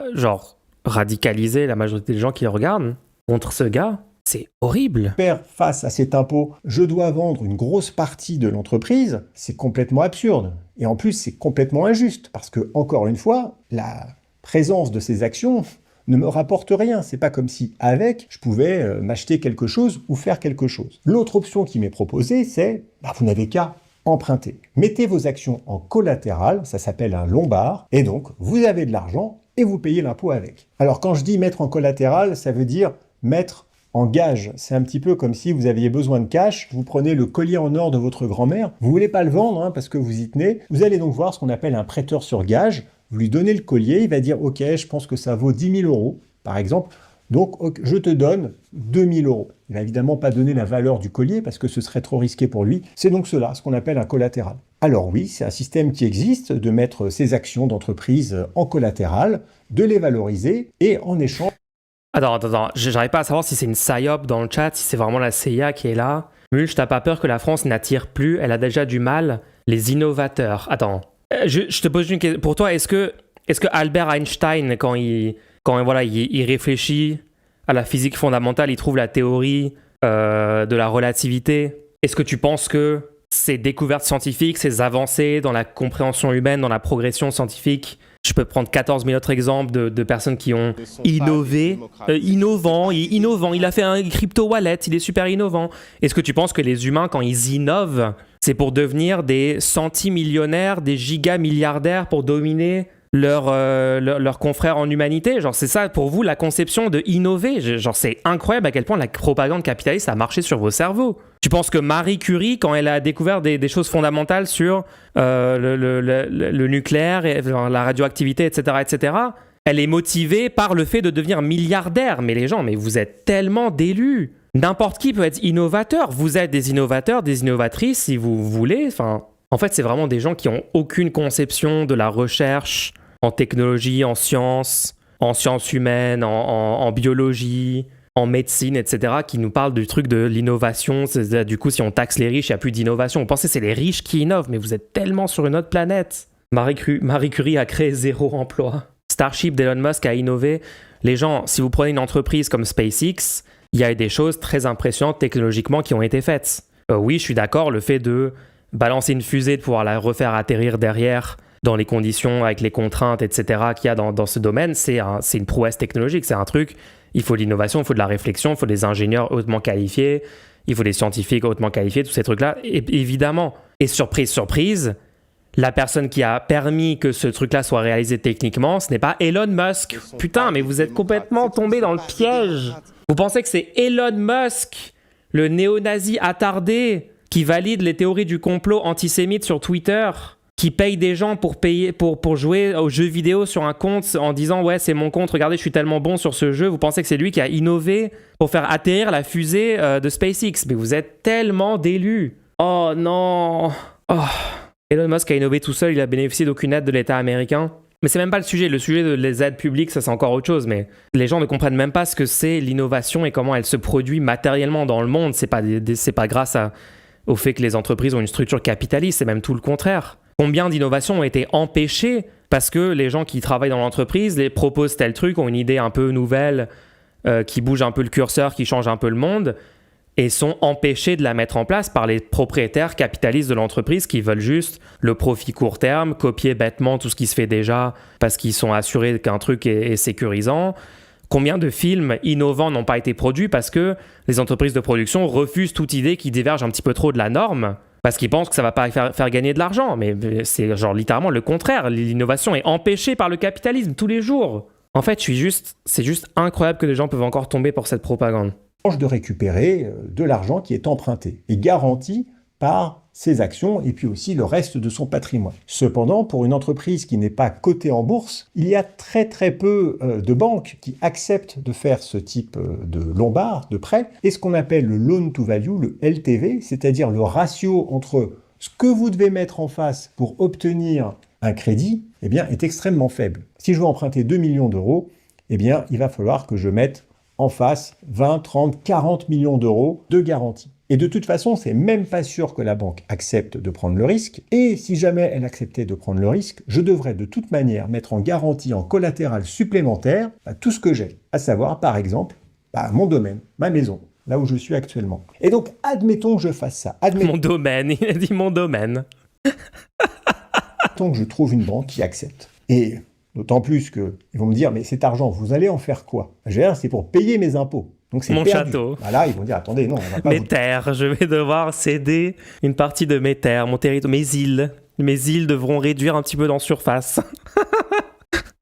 radicaliser la majorité des gens qui le regardent contre ce gars. C'est horrible. Faire face à cet impôt, je dois vendre une grosse partie de l'entreprise, c'est complètement absurde. Et en plus, c'est complètement injuste, parce que, encore une fois, la présence de ces actions ne me rapporte rien. C'est pas comme si, avec, je pouvais m'acheter quelque chose ou faire quelque chose. L'autre option qui m'est proposée, c'est, vous n'avez qu'à emprunter. Mettez vos actions en collatéral, ça s'appelle un lombard, et donc, vous avez de l'argent et vous payez l'impôt avec. Alors, quand je dis mettre en collatéral, ça veut dire mettre en gage. C'est un petit peu comme si vous aviez besoin de cash, vous prenez le collier en or de votre grand-mère, vous voulez pas le vendre parce que vous y tenez, vous allez donc voir ce qu'on appelle un prêteur sur gage, vous lui donnez le collier, il va dire « Ok, je pense que ça vaut 10 000 €, par exemple, donc je te donne 2 000 €. » Il va évidemment pas donner la valeur du collier parce que ce serait trop risqué pour lui. C'est donc cela, ce qu'on appelle un collatéral. Alors oui, c'est un système qui existe de mettre ses actions d'entreprise en collatéral, de les valoriser et en échange... Attends, j'arrive pas à savoir si c'est une psyop dans le chat, si c'est vraiment la CIA qui est là. Mulch, t'as pas peur que la France n'attire plus, elle a déjà du mal, les innovateurs. Attends, je te pose une question. Pour toi, est-ce que Albert Einstein, quand il réfléchit à la physique fondamentale, il trouve la théorie de la relativité, est-ce que tu penses que ces découvertes scientifiques, ces avancées dans la compréhension humaine, dans la progression scientifique, je peux prendre 14 000 autres exemples de personnes qui ont innové, innovant, il a fait un crypto wallet, il est super innovant. Est-ce que tu penses que les humains, quand ils innovent, c'est pour devenir des centimillionnaires, des gigamilliardaires pour dominer leurs confrères en humanité? Genre, c'est ça pour vous la conception de innover? Genre, c'est incroyable à quel point la propagande capitaliste a marché sur vos cerveaux. Tu penses que Marie Curie, quand elle a découvert des choses fondamentales sur le nucléaire, et la radioactivité, etc., elle est motivée par le fait de devenir milliardaire? Mais les gens, mais vous êtes tellement d'élus. N'importe qui peut être innovateur. Vous êtes des innovateurs, des innovatrices, si vous voulez. Enfin, en fait, c'est vraiment des gens qui n'ont aucune conception de la recherche en technologie, en sciences humaines, en biologie, en médecine, etc., qui nous parlent du truc de l'innovation. Du coup, si on taxe les riches, il n'y a plus d'innovation. On pensait que c'est les riches qui innovent, mais vous êtes tellement sur une autre planète. Marie Curie a créé 0 emploi. Starship d'Elon Musk a innové. Les gens, si vous prenez une entreprise comme SpaceX, il y a des choses très impressionnantes technologiquement qui ont été faites. Oui, je suis d'accord, le fait de balancer une fusée, de pouvoir la refaire atterrir derrière dans les conditions, avec les contraintes, etc., qu'il y a dans ce domaine, c'est une prouesse technologique. C'est un truc, il faut de l'innovation, il faut de la réflexion, il faut des ingénieurs hautement qualifiés, il faut des scientifiques hautement qualifiés, tous ces trucs-là, évidemment. Et surprise, la personne qui a permis que ce truc-là soit réalisé techniquement, ce n'est pas Elon Musk. Putain, mais vous êtes complètement tombé dans le piège. Vous pensez que c'est Elon Musk, le néo-nazi attardé, qui valide les théories du complot antisémite sur Twitter, qui paye des gens pour jouer aux jeux vidéo sur un compte en disant « Ouais, c'est mon compte, regardez, je suis tellement bon sur ce jeu. » Vous pensez que c'est lui qui a innové pour faire atterrir la fusée de SpaceX. Mais vous êtes tellement délus. Oh non. Oh. Elon Musk a innové tout seul, il a bénéficié d'aucune aide de l'État américain. Mais c'est même pas le sujet. Le sujet des aides publiques, ça c'est encore autre chose. Mais les gens ne comprennent même pas ce que c'est l'innovation et comment elle se produit matériellement dans le monde. C'est pas grâce au fait que les entreprises ont une structure capitaliste, c'est même tout le contraire. Combien d'innovations ont été empêchées parce que les gens qui travaillent dans l'entreprise les proposent tel truc, ont une idée un peu nouvelle, qui bouge un peu le curseur, qui change un peu le monde, et sont empêchés de la mettre en place par les propriétaires capitalistes de l'entreprise qui veulent juste le profit court terme, copier bêtement tout ce qui se fait déjà parce qu'ils sont assurés qu'un truc est sécurisant. Combien de films innovants n'ont pas été produits parce que les entreprises de production refusent toute idée qui diverge un petit peu trop de la norme parce qu'ils pensent que ça va pas faire gagner de l'argent. Mais c'est genre littéralement le contraire. L'innovation est empêchée par le capitalisme tous les jours. En fait, c'est juste incroyable que les gens peuvent encore tomber pour cette propagande. De récupérer de l'argent qui est emprunté et garanti par ses actions et puis aussi le reste de son patrimoine. Cependant, pour une entreprise qui n'est pas cotée en bourse, il y a très très peu de banques qui acceptent de faire ce type de lombard, de prêt, et ce qu'on appelle le loan to value, le LTV, c'est-à-dire le ratio entre ce que vous devez mettre en face pour obtenir un crédit, eh bien, est extrêmement faible. Si je veux emprunter 2 millions d'euros, eh bien, il va falloir que je mette en face 20, 30, 40 millions d'euros de garantie. Et de toute façon, c'est même pas sûr que la banque accepte de prendre le risque. Et si jamais elle acceptait de prendre le risque, je devrais de toute manière mettre en garantie, en collatéral supplémentaire, tout ce que j'ai. À savoir, par exemple, mon domaine, ma maison, là où je suis actuellement. Et donc, admettons que je fasse ça. Mon domaine, il a dit mon domaine. Admettons que je trouve une banque qui accepte. Et d'autant plus qu'ils vont me dire, mais cet argent, vous allez en faire quoi? Je vais dire, c'est pour payer mes impôts. Donc c'est mon perdu. château. Là, ils vont dire, attendez, non, on va pas... Mes terres, je vais devoir céder une partie de mes terres, mon territoire, mes îles. Mes îles devront réduire un petit peu en surface.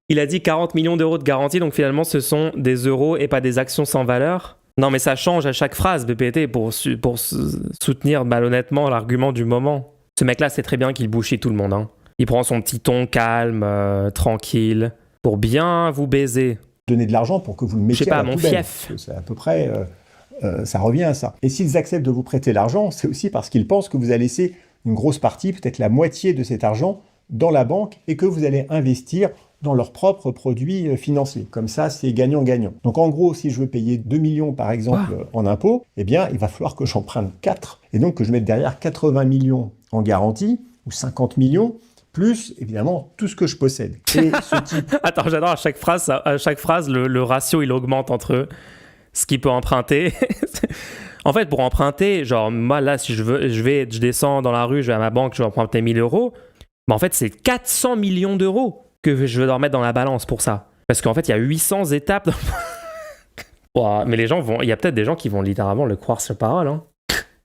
Il a dit 40 millions d'euros de garantie, donc finalement ce sont des euros et pas des actions sans valeur. Non mais ça change à chaque phrase, BPT, pour soutenir malhonnêtement l'argument du moment. Ce mec-là sait très bien qu'il bullshit tout le monde. Hein. Il prend son petit ton calme, tranquille, pour bien vous baiser. Donner de l'argent pour que vous le mettiez à la poubelle. Fief. C'est à peu près, ça revient à ça. Et s'ils acceptent de vous prêter l'argent, c'est aussi parce qu'ils pensent que vous allez laisser une grosse partie, peut-être la moitié de cet argent, dans la banque et que vous allez investir dans leurs propres produits financiers. Comme ça, c'est gagnant-gagnant. Donc en gros, si je veux payer 2 millions par exemple en impôts, eh bien, il va falloir que j'emprunte 4 et donc que je mette derrière 80 millions en garantie ou 50 millions plus, évidemment, tout ce que je possède. Et ce type... Attends, j'adore, à chaque phrase, le ratio, il augmente entre ce qu'il peut emprunter. En fait, pour emprunter, genre, moi, là, si je descends dans la rue, je vais à ma banque, je vais emprunter 1000 euros, mais en fait, c'est 400 millions d'euros que je vais devoir mettre dans la balance pour ça. Parce qu'en fait, il y a 800 étapes. Wow, mais il y a peut-être des gens qui vont littéralement le croire sur parole. Hein.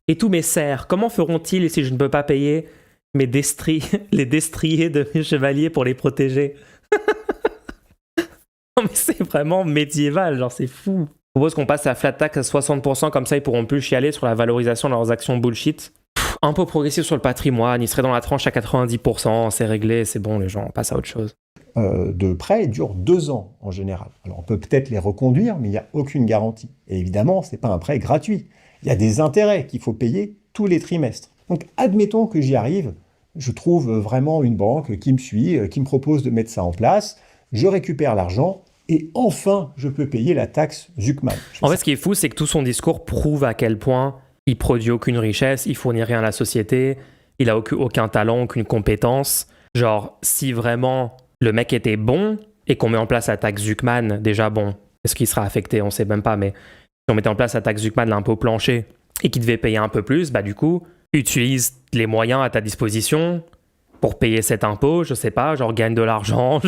Et tous mes serfs, comment feront-ils si je ne peux pas payer les destriers de mes chevaliers pour les protéger? Non mais c'est vraiment médiéval, genre c'est fou. Je propose qu'on passe à flat tax à 60%, comme ça ils pourront plus chialer sur la valorisation de leurs actions bullshit. Impôt progressif sur le patrimoine, ils seraient dans la tranche à 90%, c'est réglé, c'est bon, les gens, on passe à autre chose. De prêt dure 2 ans en général. Alors on peut peut-être les reconduire, mais il n'y a aucune garantie. Et évidemment, ce n'est pas un prêt gratuit. Il y a des intérêts qu'il faut payer tous les trimestres. Donc admettons que j'y arrive, je trouve vraiment une banque qui me suit, qui me propose de mettre ça en place, je récupère l'argent et enfin je peux payer la taxe Zuckman. En fait, ce qui est fou, c'est que tout son discours prouve à quel point il produit aucune richesse, il fournit rien à la société, il a aucun talent, aucune compétence. Genre, si vraiment le mec était bon et qu'on met en place la taxe Zuckman, déjà bon, est-ce qu'il sera affecté? On sait même pas, mais si on mettait en place la taxe Zuckman, l'impôt plancher, et qu'il devait payer un peu plus, bah du coup, utilise les moyens à ta disposition pour payer cet impôt, je sais pas, genre gagne de l'argent,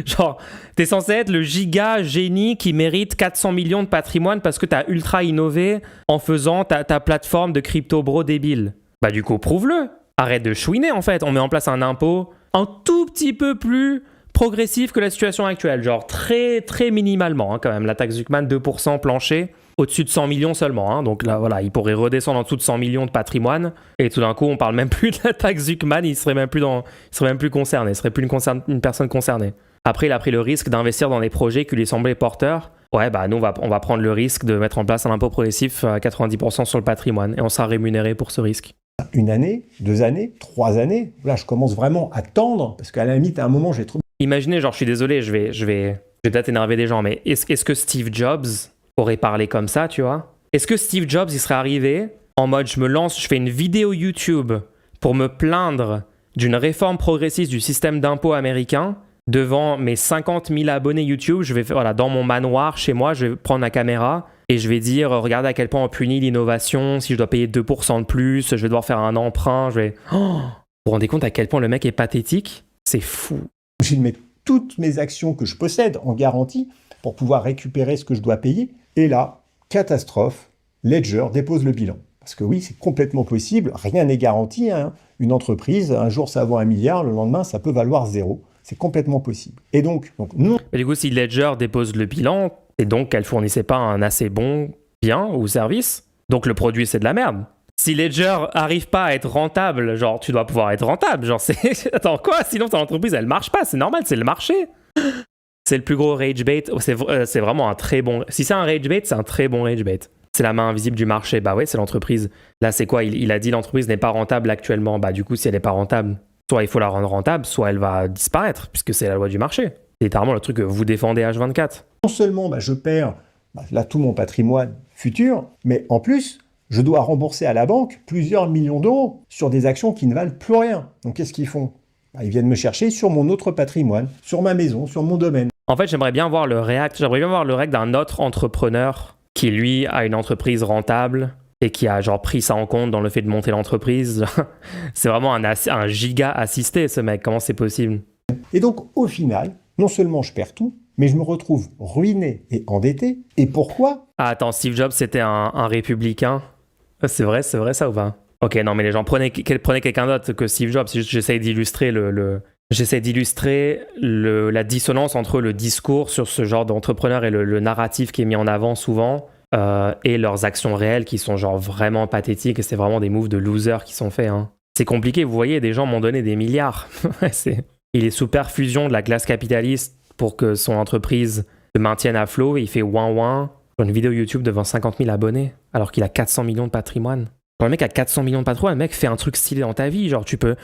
genre t'es censé être le giga génie qui mérite 400 millions de patrimoine parce que t'as ultra innové en faisant ta plateforme de crypto bro débile. Bah du coup, prouve-le. arrête de chouiner en fait. On met en place un impôt un tout petit peu plus progressif que la situation actuelle, genre très très minimalement hein, quand même. La taxe Zuckman 2% plancher, au-dessus de 100 millions seulement. Hein. Donc là voilà, il pourrait redescendre en dessous de 100 millions de patrimoine et tout d'un coup on parle même plus de la taxe Zuckman, il serait même plus concerné, il serait plus une personne concernée. Après il a pris le risque d'investir dans des projets qui lui semblaient porteurs. Ouais bah nous on va prendre le risque de mettre en place un impôt progressif à 90% sur le patrimoine et on sera rémunéré pour ce risque. 1 année, 2 années, 3 années, là je commence vraiment à tendre parce qu'à la limite à un moment j'ai trop... Imaginez, genre je suis désolé, je vais peut-être énerver des gens, mais est-ce que Steve Jobs aurait parlé comme ça, tu vois? Est-ce que Steve Jobs il serait arrivé en mode je me lance, je fais une vidéo YouTube pour me plaindre d'une réforme progressiste du système d'impôt américain devant mes 50 000 abonnés YouTube, je vais voilà, dans mon manoir chez moi, je vais prendre ma caméra et je vais dire regardez à quel point on punit l'innovation, si je dois payer 2% de plus, je vais devoir faire un emprunt, vous vous rendez compte à quel point le mec est pathétique? C'est fou. J'ai de mettre toutes mes actions que je possède en garantie pour pouvoir récupérer ce que je dois payer. Et là, catastrophe, Ledger dépose le bilan. Parce que oui, c'est complètement possible, rien n'est garanti. Hein. Une entreprise, un jour ça vaut 1 milliard, le lendemain ça peut valoir 0. C'est complètement possible. Et donc non. Et du coup, si Ledger dépose le bilan, c'est donc qu'elle fournissait pas un assez bon bien ou service. Donc le produit c'est de la merde. Si Ledger arrive pas à être rentable, genre tu dois pouvoir être rentable, genre c'est... Attends quoi? Sinon ton entreprise elle marche pas, c'est normal, c'est le marché. C'est le plus gros rage bait, c'est vraiment un très bon... Si c'est un rage bait, c'est un très bon rage bait. C'est la main invisible du marché, bah ouais c'est l'entreprise. Là c'est quoi? Il a dit l'entreprise n'est pas rentable actuellement, bah du coup si elle est pas rentable, soit il faut la rendre rentable, soit elle va disparaître, puisque c'est la loi du marché. C'est littéralement le truc que vous défendez H24. Non seulement je perds là tout mon patrimoine futur, mais en plus... je dois rembourser à la banque plusieurs millions d'euros sur des actions qui ne valent plus rien. Donc qu'est-ce qu'ils font? Ils viennent me chercher sur mon autre patrimoine, sur ma maison, sur mon domaine. En fait, j'aimerais bien voir le réact d'un autre entrepreneur qui, lui, a une entreprise rentable et qui a genre pris ça en compte dans le fait de monter l'entreprise. C'est vraiment un giga assisté, ce mec. Comment c'est possible? Et donc, au final, non seulement je perds tout, mais je me retrouve ruiné et endetté. Et pourquoi? Ah, attends, Steve Jobs, c'était un républicain? C'est vrai ça ou pas? Ok, non, mais les gens, prenez quelqu'un d'autre que Steve Jobs. J'essaie d'illustrer la dissonance entre le discours sur ce genre d'entrepreneur et le narratif qui est mis en avant souvent et leurs actions réelles qui sont genre vraiment pathétiques et c'est vraiment des moves de losers qui sont faits. Hein. C'est compliqué, vous voyez, des gens m'ont donné des milliards. Il est sous perfusion de la classe capitaliste pour que son entreprise se maintienne à flot et il fait ouin sur une vidéo YouTube devant 50 000 abonnés alors qu'il a 400 millions de patrimoine. Quand le mec a 400 millions de patrimoine, le mec fait un truc stylé dans ta vie. Genre tu peux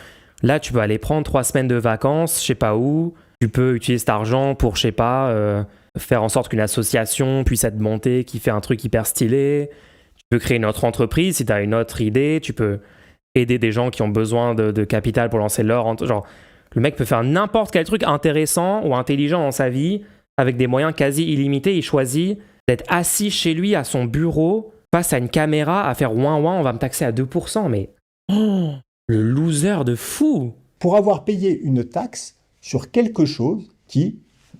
aller prendre 3 semaines de vacances, je sais pas où. Tu peux utiliser cet argent pour, je sais pas, faire en sorte qu'une association puisse être montée qui fait un truc hyper stylé. Tu peux créer une autre entreprise si tu as une autre idée. Tu peux aider des gens qui ont besoin de capital pour lancer leur... Genre, le mec peut faire n'importe quel truc intéressant ou intelligent dans sa vie avec des moyens quasi illimités. Il choisit d'être assis chez lui à son bureau face à une caméra à faire ouin ouin, on va me taxer à 2%. Mais le loser de fou! Pour avoir payé une taxe sur quelque chose qui,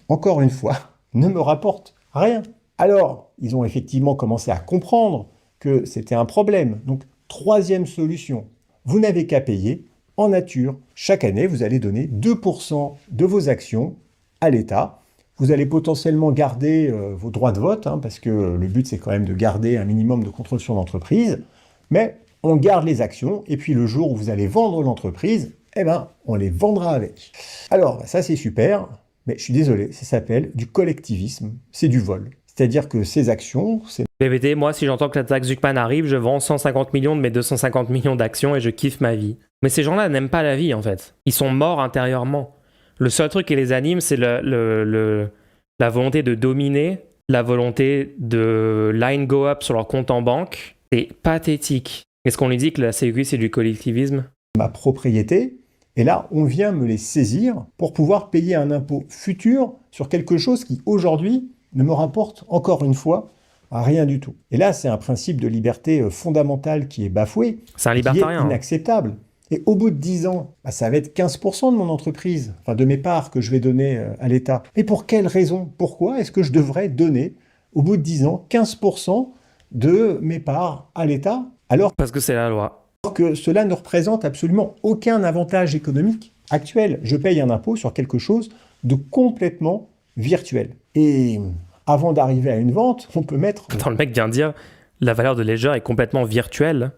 encore une fois, ne me rapporte rien. Alors, ils ont effectivement commencé à comprendre que c'était un problème. Donc, troisième solution, vous n'avez qu'à payer en nature. Chaque année, vous allez donner 2% de vos actions à l'État. Vous allez potentiellement garder vos droits de vote, hein, parce que le but, c'est quand même de garder un minimum de contrôle sur l'entreprise. Mais on garde les actions, et puis le jour où vous allez vendre l'entreprise, eh ben, on les vendra avec. Alors, ça, c'est super, mais je suis désolé, ça s'appelle du collectivisme, c'est du vol. C'est-à-dire que ces actions, c'est... PVT, moi, si j'entends que la taxe Zuckman arrive, je vends 150 millions de mes 250 millions d'actions et je kiffe ma vie. Mais ces gens-là n'aiment pas la vie, en fait. Ils sont morts intérieurement. Le seul truc qui les anime, c'est la volonté de dominer, la volonté de line go up sur leur compte en banque. C'est pathétique. Est-ce qu'on lui dit que la CEQ, c'est du collectivisme? Ma propriété, et là, on vient me les saisir pour pouvoir payer un impôt futur sur quelque chose qui, aujourd'hui, ne me rapporte, encore une fois, rien du tout. Et là, c'est un principe de liberté fondamentale qui est bafoué, c'est un libertarien, qui est inacceptable. Et au bout de 10 ans, ça va être 15% de mon entreprise, enfin de mes parts que je vais donner à l'État. Mais pour quelle raison? Pourquoi est-ce que je devrais donner, au bout de 10 ans, 15% de mes parts à l'État? Alors, parce que c'est la loi. Alors que cela ne représente absolument aucun avantage économique actuel. Je paye un impôt sur quelque chose de complètement virtuel. Et avant d'arriver à une vente, on peut mettre... Attends, le mec vient de dire la valeur de Ledger est complètement virtuelle.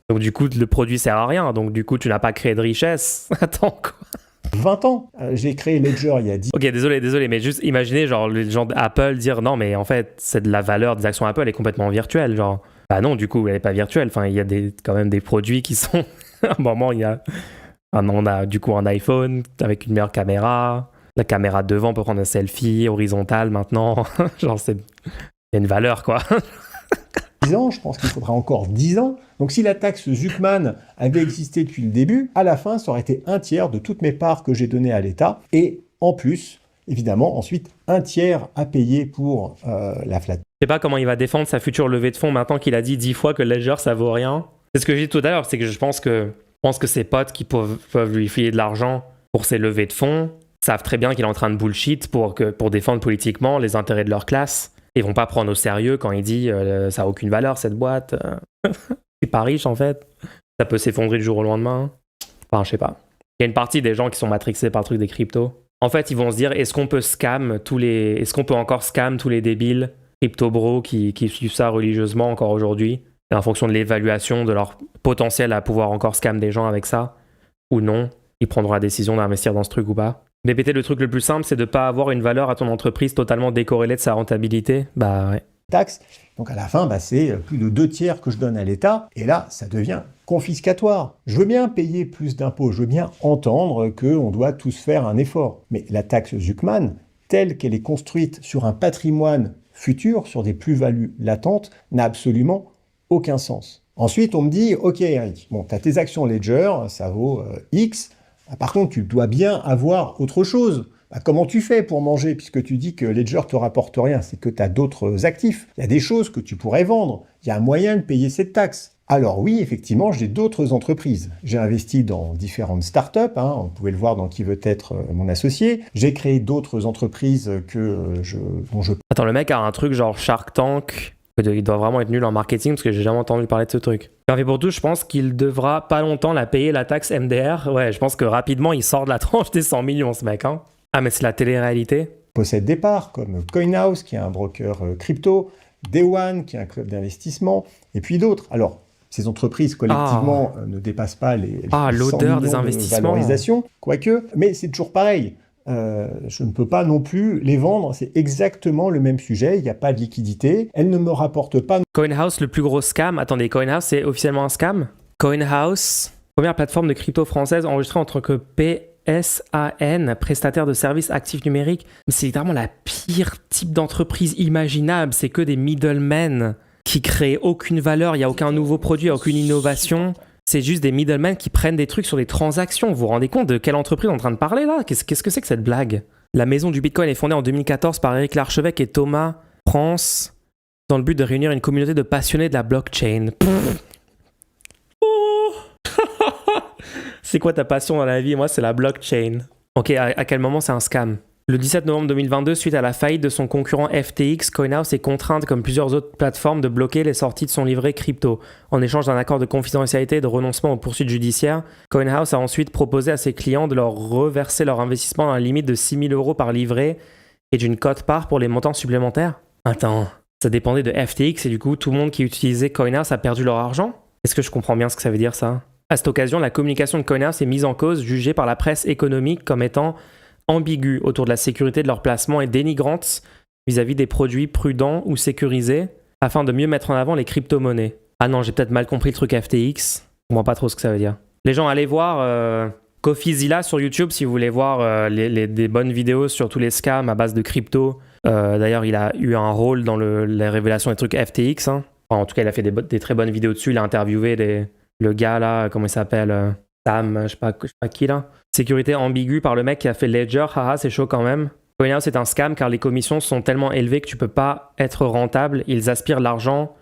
Donc du coup, le produit sert à rien. Donc du coup, tu n'as pas créé de richesse. Attends, quoi. 20 ans. J'ai créé Ledger il y a 10 ans. Ok, désolé, mais juste imaginez genre les gens d'Apple dire non, mais en fait, c'est de la valeur des actions Apple est complètement virtuelle. Genre, bah non, du coup, elle n'est pas virtuelle. Enfin, il y a quand même des produits qui sont... à un moment, on a du coup un iPhone avec une meilleure caméra. La caméra devant peut prendre un selfie horizontal maintenant. Genre, il y a une valeur, quoi. 10 ans, je pense qu'il faudra encore 10 ans. Donc si la taxe Zuckman avait existé depuis le début, à la fin, ça aurait été 1/3 de toutes mes parts que j'ai données à l'État. Et en plus, évidemment, ensuite, 1/3 à payer pour la flat. Je sais pas comment il va défendre sa future levée de fonds maintenant qu'il a dit 10 fois que Ledger, ça vaut rien. C'est ce que j'ai dit tout à l'heure, c'est que je pense que ses potes qui peuvent lui filer de l'argent pour ses levées de fonds savent très bien qu'il est en train de bullshit pour défendre politiquement les intérêts de leur classe. Ils vont pas prendre au sérieux quand il dit ça a aucune valeur cette boîte. Je suis pas riche en fait. Ça peut s'effondrer du jour au lendemain. Enfin, je sais pas. Il y a une partie des gens qui sont matrixés par le truc des cryptos. En fait, ils vont se dire est-ce qu'on peut encore scam tous les débiles crypto bros qui suivent ça religieusement encore aujourd'hui, et en fonction de l'évaluation de leur potentiel à pouvoir encore scam des gens avec ça ou non, ils prendront la décision d'investir dans ce truc ou pas. Mais peut-être le truc le plus simple, c'est de ne pas avoir une valeur à ton entreprise totalement décorrélée de sa rentabilité. Bah ouais. Taxe. Donc à la fin, c'est plus de 2/3 que je donne à l'État. Et là, ça devient confiscatoire. Je veux bien payer plus d'impôts. Je veux bien entendre qu'on doit tous faire un effort. Mais la taxe Zuckman, telle qu'elle est construite sur un patrimoine futur, sur des plus-values latentes, n'a absolument aucun sens. Ensuite, on me dit, ok Eric, bon, tu as tes actions Ledger, ça vaut X. Par contre, tu dois bien avoir autre chose. Comment tu fais pour manger, puisque tu dis que Ledger te rapporte rien? C'est que tu as d'autres actifs. Il y a des choses que tu pourrais vendre. Il y a un moyen de payer cette taxe. Alors oui, effectivement, j'ai d'autres entreprises. J'ai investi dans différentes startups. Vous pouvez le voir dans Qui veut être mon associé. J'ai créé d'autres entreprises dont je... Attends, le mec a un truc genre Shark Tank. Il doit vraiment être nul en marketing parce que j'ai jamais entendu parler de ce truc. Et pour tout, je pense qu'il devra pas longtemps la payer, la taxe MDR. Ouais, je pense que rapidement, il sort de la tranche des 100 millions, ce mec. Ah, mais c'est la télé-réalité. Possède des parts comme CoinHouse, qui est un broker crypto, Day One, qui est un club d'investissement, et puis d'autres. Alors, ces entreprises collectivement ne dépassent pas les 100 l'odeur millions des investissements. De valorisation, quoique, mais c'est toujours pareil. Je ne peux pas non plus les vendre, c'est exactement le même sujet, il n'y a pas de liquidité, elles ne me rapportent pas... CoinHouse, le plus gros scam. Attendez, CoinHouse, c'est officiellement un scam? CoinHouse, première plateforme de crypto française enregistrée en tant que PSAN, prestataire de services actifs numériques. Mais c'est littéralement la pire type d'entreprise imaginable, c'est que des middlemen qui créent aucune valeur, il n'y a aucun nouveau produit, aucune innovation. C'est juste des middlemen qui prennent des trucs sur des transactions. Vous vous rendez compte de quelle entreprise on est en train de parler là? Qu'est-ce que c'est que cette blague? La maison du Bitcoin est fondée en 2014 par Eric Larchevêque et Thomas France dans le but de réunir une communauté de passionnés de la blockchain. Oh. C'est quoi ta passion dans la vie? Moi, c'est la blockchain. Ok, à quel moment c'est un scam? Le 17 novembre 2022, suite à la faillite de son concurrent FTX, CoinHouse est contrainte, comme plusieurs autres plateformes, de bloquer les sorties de son livret crypto. En échange d'un accord de confidentialité et de renoncement aux poursuites judiciaires, CoinHouse a ensuite proposé à ses clients de leur reverser leur investissement dans la limite de 6 000 € par livret et d'une quote-part pour les montants supplémentaires. Attends, ça dépendait de FTX et du coup, tout le monde qui utilisait CoinHouse a perdu leur argent? Est-ce que je comprends bien ce que ça veut dire, ça? À cette occasion, la communication de CoinHouse est mise en cause, jugée par la presse économique comme étant ambiguë autour de la sécurité de leur placement et dénigrante vis-à-vis des produits prudents ou sécurisés afin de mieux mettre en avant les crypto-monnaies. Ah non, j'ai peut-être mal compris le truc FTX. Je comprends pas trop ce que ça veut dire. Les gens, allez voir CoffeeZilla sur YouTube si vous voulez voir des bonnes vidéos sur tous les scams à base de crypto. D'ailleurs, il a eu un rôle dans la révélation des trucs FTX. Enfin, en tout cas, il a fait des très bonnes vidéos dessus. Il a interviewé le gars là, comment il s'appelle Sam, je sais pas qui là. Sécurité ambiguë par le mec qui a fait Ledger, haha, c'est chaud quand même. CoinHouse c'est un scam car les commissions sont tellement élevées que tu peux pas être rentable. Ils aspirent l'argent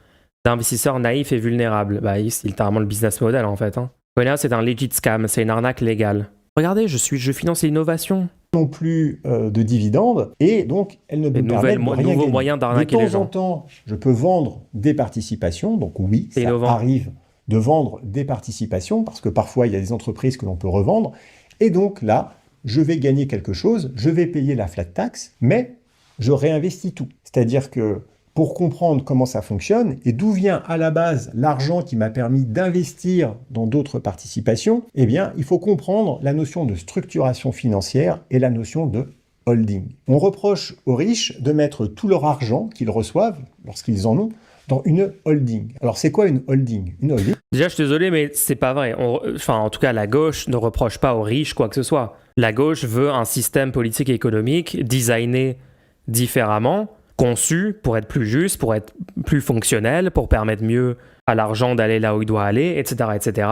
d'investisseurs naïfs et vulnérables. Bah, c'est littéralement le business model en fait. CoinHouse c'est un legit scam, c'est une arnaque légale. Regardez, je finance l'innovation. Non plus de dividendes et donc elle ne me permet de rien nouveaux moyens d'arnaquer les gens. De temps en temps, je peux vendre des participations, donc oui, ça innovant. arrive de vendre des participations, parce que parfois il y a des entreprises que l'on peut revendre, et donc là, je vais gagner quelque chose, je vais payer la flat tax, mais je réinvestis tout. C'est-à-dire que pour comprendre comment ça fonctionne et d'où vient à la base l'argent qui m'a permis d'investir dans d'autres participations, eh bien, il faut comprendre la notion de structuration financière et la notion de holding. On reproche aux riches de mettre tout leur argent qu'ils reçoivent, lorsqu'ils en ont, dans une holding. Alors, c'est quoi une holding? Une holding. Déjà, je suis désolé, mais c'est pas vrai. Enfin, en tout cas, la gauche ne reproche pas aux riches quoi que ce soit. La gauche veut un système politique et économique designé différemment, conçu pour être plus juste, pour être plus fonctionnel, pour permettre mieux à l'argent d'aller là où il doit aller, etc., etc.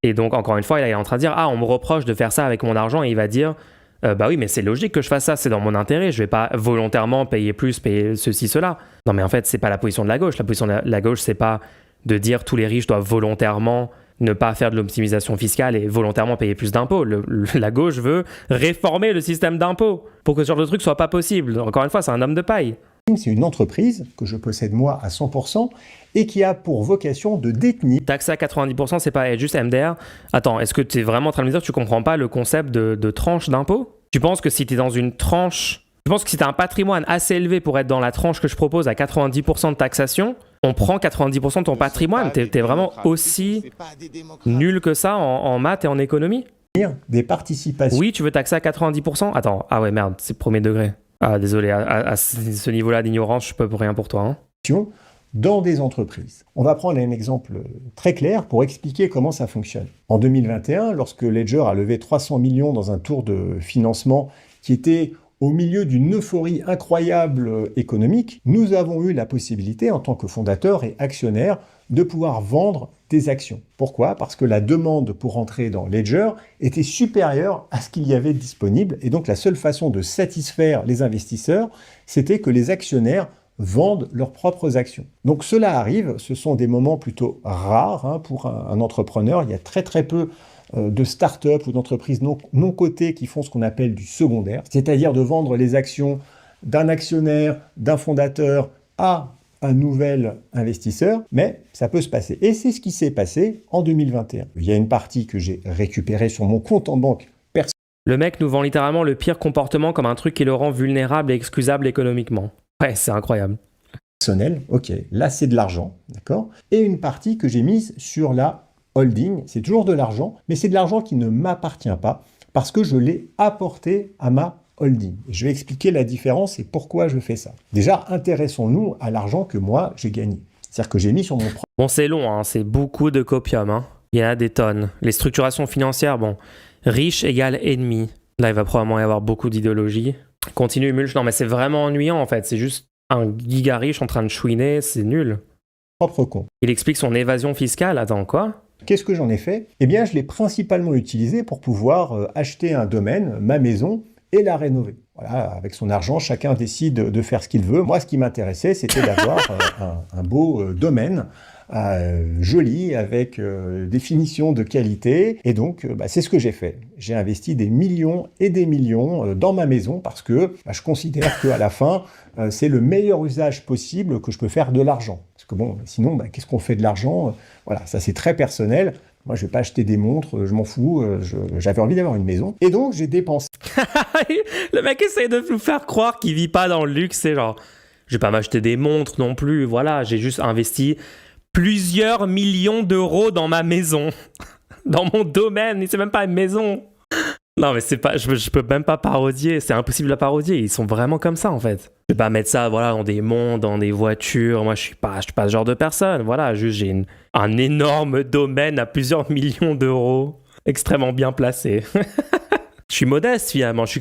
Et donc, encore une fois, il est en train de dire « Ah, on me reproche de faire ça avec mon argent » et il va dire « Bah oui, mais c'est logique que je fasse ça, c'est dans mon intérêt, je vais pas volontairement payer plus, payer ceci, cela. » Non, mais en fait, c'est pas la position de la gauche. La position de la gauche, c'est pas de dire tous les riches doivent volontairement ne pas faire de l'optimisation fiscale et volontairement payer plus d'impôts. La gauche veut réformer le système d'impôts pour que ce genre de truc soit pas possible. Encore une fois, c'est un homme de paille. C'est une entreprise que je possède moi à 100% et qui a pour vocation de détenir. Taxer à 90%, c'est pas être juste MDR. Attends, est-ce que tu es vraiment en train de me dire que tu comprends pas le concept de tranche d'impôt? Tu penses que si tu es dans une tranche... Tu penses que si tu as un patrimoine assez élevé pour être dans la tranche que je propose à 90% de taxation, on prend 90% de ton patrimoine? T'es vraiment aussi nul que ça en maths et en économie? Des participations. Oui, tu veux taxer à 90%? Attends, ah ouais, merde, c'est premier degré. Ah, désolé, à ce niveau-là d'ignorance, je peux rien pour toi. Dans des entreprises. On va prendre un exemple très clair pour expliquer comment ça fonctionne. En 2021, lorsque Ledger a levé 300 millions dans un tour de financement qui était au milieu d'une euphorie incroyable économique, nous avons eu la possibilité, en tant que fondateur et actionnaire, de pouvoir vendre des actions. Pourquoi? Parce que la demande pour entrer dans Ledger était supérieure à ce qu'il y avait disponible, et donc la seule façon de satisfaire les investisseurs, c'était que les actionnaires vendent leurs propres actions. Donc cela arrive, ce sont des moments plutôt rares pour un entrepreneur. Il y a très très peu de start-up ou d'entreprises non cotées qui font ce qu'on appelle du secondaire, c'est-à-dire de vendre les actions d'un actionnaire, d'un fondateur à un nouvel investisseur, mais ça peut se passer. Et c'est ce qui s'est passé en 2021. Il y a une partie que j'ai récupérée sur mon compte en banque. Le mec nous vend littéralement le pire comportement comme un truc qui le rend vulnérable et excusable économiquement. Ouais, c'est incroyable. Personnel, ok, là c'est de l'argent, d'accord? Et une partie que j'ai mise sur la holding, c'est toujours de l'argent, mais c'est de l'argent qui ne m'appartient pas parce que je l'ai apporté à ma holding. Je vais expliquer la différence et pourquoi je fais ça. Déjà, intéressons-nous à l'argent que moi j'ai gagné. C'est-à-dire que j'ai mis sur mon propre... Bon, c'est long, hein, c'est beaucoup de copium. Hein. Il y en a des tonnes. Les structurations financières, bon, riche égale ennemi. Là, il va probablement y avoir beaucoup d'idéologie. Continue, Mulch. Non, mais c'est vraiment ennuyant, en fait. C'est juste un giga riche en train de chouiner, c'est nul. Propre compte. Il explique son évasion fiscale. Attends, quoi? Qu'est-ce que j'en ai fait? Eh bien, je l'ai principalement utilisé pour pouvoir acheter un domaine, ma maison, et la rénover. Voilà, avec son argent, chacun décide de faire ce qu'il veut. Moi, ce qui m'intéressait, c'était d'avoir un beau domaine, joli, avec des finitions de qualité. Et donc, c'est ce que j'ai fait. J'ai investi des millions et des millions dans ma maison parce que je considère qu'à la fin, c'est le meilleur usage possible que je peux faire de l'argent. Parce que bon, sinon, qu'est-ce qu'on fait de l'argent? Voilà, ça c'est très personnel. Moi, je vais pas acheter des montres, je m'en fous. J'avais envie d'avoir une maison. Et donc, j'ai dépensé. Le mec essaie de nous faire croire qu'il vit pas dans le luxe. C'est genre, je vais pas m'acheter des montres non plus. Voilà, j'ai juste investi plusieurs millions d'euros dans ma maison. Dans mon domaine. C'est même pas une maison. Non, mais c'est pas, je peux même pas parodier. C'est impossible à parodier. Ils sont vraiment comme ça, en fait. Je vais pas mettre ça, voilà, dans des montres, dans des voitures. Moi, je suis pas ce genre de personne. Voilà, juste j'ai un énorme domaine à plusieurs millions d'euros, extrêmement bien placé. Je suis modeste, finalement. Je suis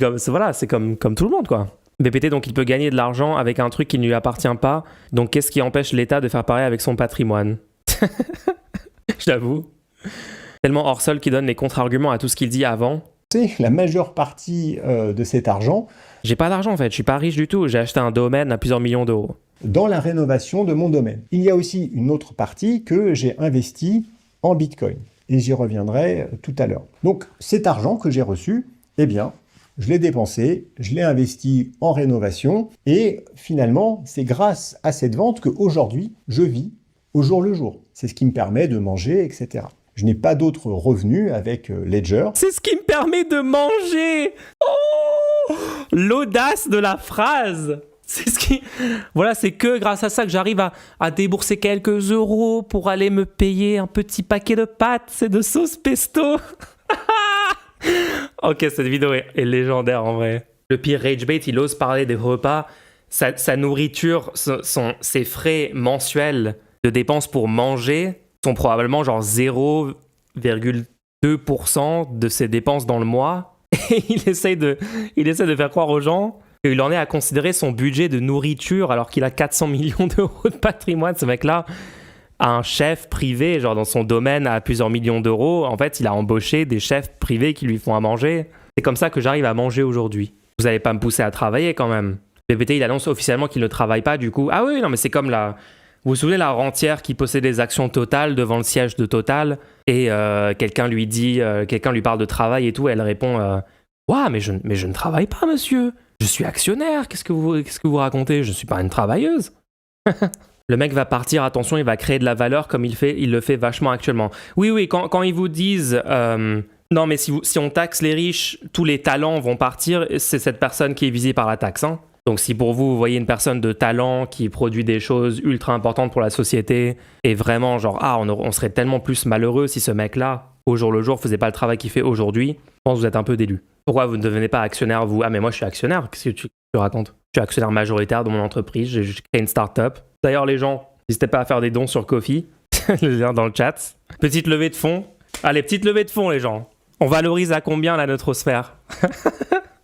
c'est comme tout le monde, quoi. BPT, donc, il peut gagner de l'argent avec un truc qui ne lui appartient pas. Donc, qu'est-ce qui empêche l'État de faire pareil avec son patrimoine? Je t'avoue. Tellement hors sol qui donne les contre-arguments à tout ce qu'il dit avant. La majeure partie de cet argent. J'ai pas d'argent, en fait. Je suis pas riche du tout. J'ai acheté un domaine à plusieurs millions d'euros. Dans la rénovation de mon domaine. Il y a aussi une autre partie que j'ai investie en Bitcoin. Et j'y reviendrai tout à l'heure. Donc, cet argent que j'ai reçu, eh bien, je l'ai dépensé, je l'ai investi en rénovation. Et finalement, c'est grâce à cette vente qu'aujourd'hui, je vis au jour le jour. C'est ce qui me permet de manger, etc. Je n'ai pas d'autres revenus avec Ledger. C'est ce qui me permet de manger. Oh, l'audace de la phrase. Voilà, c'est que grâce à ça que j'arrive à débourser quelques euros pour aller me payer un petit paquet de pâtes et de sauce pesto. Ok, cette vidéo est légendaire en vrai. Le pire, RageBait, il ose parler des repas. Sa nourriture, ses frais mensuels de dépenses pour manger sont probablement genre 0,2% de ses dépenses dans le mois. Et il essaie de faire croire aux gens qu'il en est à considérer son budget de nourriture alors qu'il a 400 millions d'euros de patrimoine. Ce mec-là a un chef privé, genre dans son domaine à plusieurs millions d'euros. En fait, il a embauché des chefs privés qui lui font à manger. C'est comme ça que j'arrive à manger aujourd'hui. Vous n'allez pas me pousser à travailler quand même. PPT, il annonce officiellement qu'il ne travaille pas du coup. Ah oui, non mais c'est comme la... Vous vous souvenez la rentière qui possédait des actions Total devant le siège de Total et quelqu'un lui parle de travail et tout, et elle répond Ouah, mais je ne travaille pas, monsieur. Je suis actionnaire. Qu'est-ce que vous racontez? Je ne suis pas une travailleuse. Le mec va partir, attention, il va créer de la valeur comme il le fait vachement actuellement. Oui, quand ils vous disent non, mais si on taxe les riches, tous les talents vont partir, c'est cette personne qui est visée par la taxe. Hein. Donc si pour vous voyez une personne de talent qui produit des choses ultra importantes pour la société et vraiment genre on serait tellement plus malheureux si ce mec-là, au jour le jour, faisait pas le travail qu'il fait aujourd'hui, je pense que vous êtes un peu délu. Pourquoi vous ne devenez pas actionnaire vous? Ah mais moi je suis actionnaire, qu'est-ce que tu racontes? Je suis actionnaire majoritaire de mon entreprise, j'ai créé une start-up. D'ailleurs les gens, n'hésitez pas à faire des dons sur Ko-fi, le lien dans le chat. Petite levée de fonds. Allez, petite levée de fonds les gens. On valorise à combien la neutrosphère?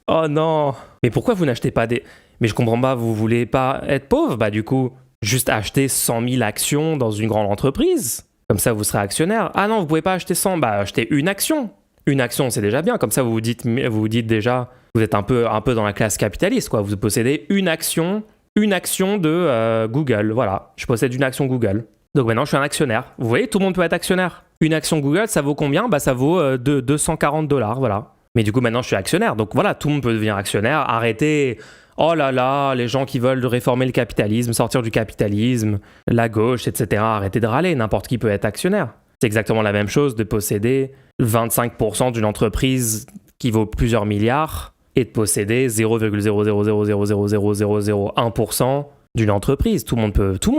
Oh non. Mais pourquoi vous n'achetez pas des... Mais je comprends pas, vous voulez pas être pauvre? Bah du coup, juste acheter 100 000 actions dans une grande entreprise. Comme ça, vous serez actionnaire. Ah non, vous pouvez pas acheter 100, bah achetez une action. Une action, c'est déjà bien. Comme ça, vous vous dites déjà, vous êtes un peu dans la classe capitaliste, quoi. Vous possédez une action de Google. Voilà, je possède une action Google. Donc maintenant, je suis un actionnaire. Vous voyez, tout le monde peut être actionnaire. Une action Google, ça vaut combien? Bah ça vaut $240, voilà. Mais du coup, maintenant, je suis actionnaire. Donc voilà, tout le monde peut devenir actionnaire. Arrêtez... Oh là là, les gens qui veulent réformer le capitalisme, sortir du capitalisme, la gauche, etc. Arrêtez de râler, n'importe qui peut être actionnaire. C'est exactement la même chose de posséder 25% d'une entreprise qui vaut plusieurs milliards et de posséder 0,000000001% d'une entreprise. Tout le monde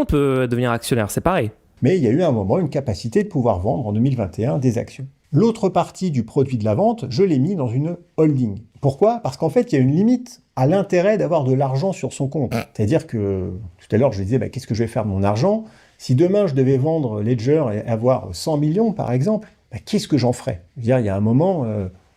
peut devenir actionnaire, c'est pareil. Mais il y a eu un moment une capacité de pouvoir vendre en 2021 des actions. L'autre partie du produit de la vente, je l'ai mis dans une holding. Pourquoi? Parce qu'en fait, il y a une limite à l'intérêt d'avoir de l'argent sur son compte. C'est-à-dire que, tout à l'heure, je disais, qu'est-ce que je vais faire de mon argent? Si demain, je devais vendre Ledger et avoir 100 millions, par exemple, qu'est-ce que j'en ferais? Je veux dire, il y a un moment,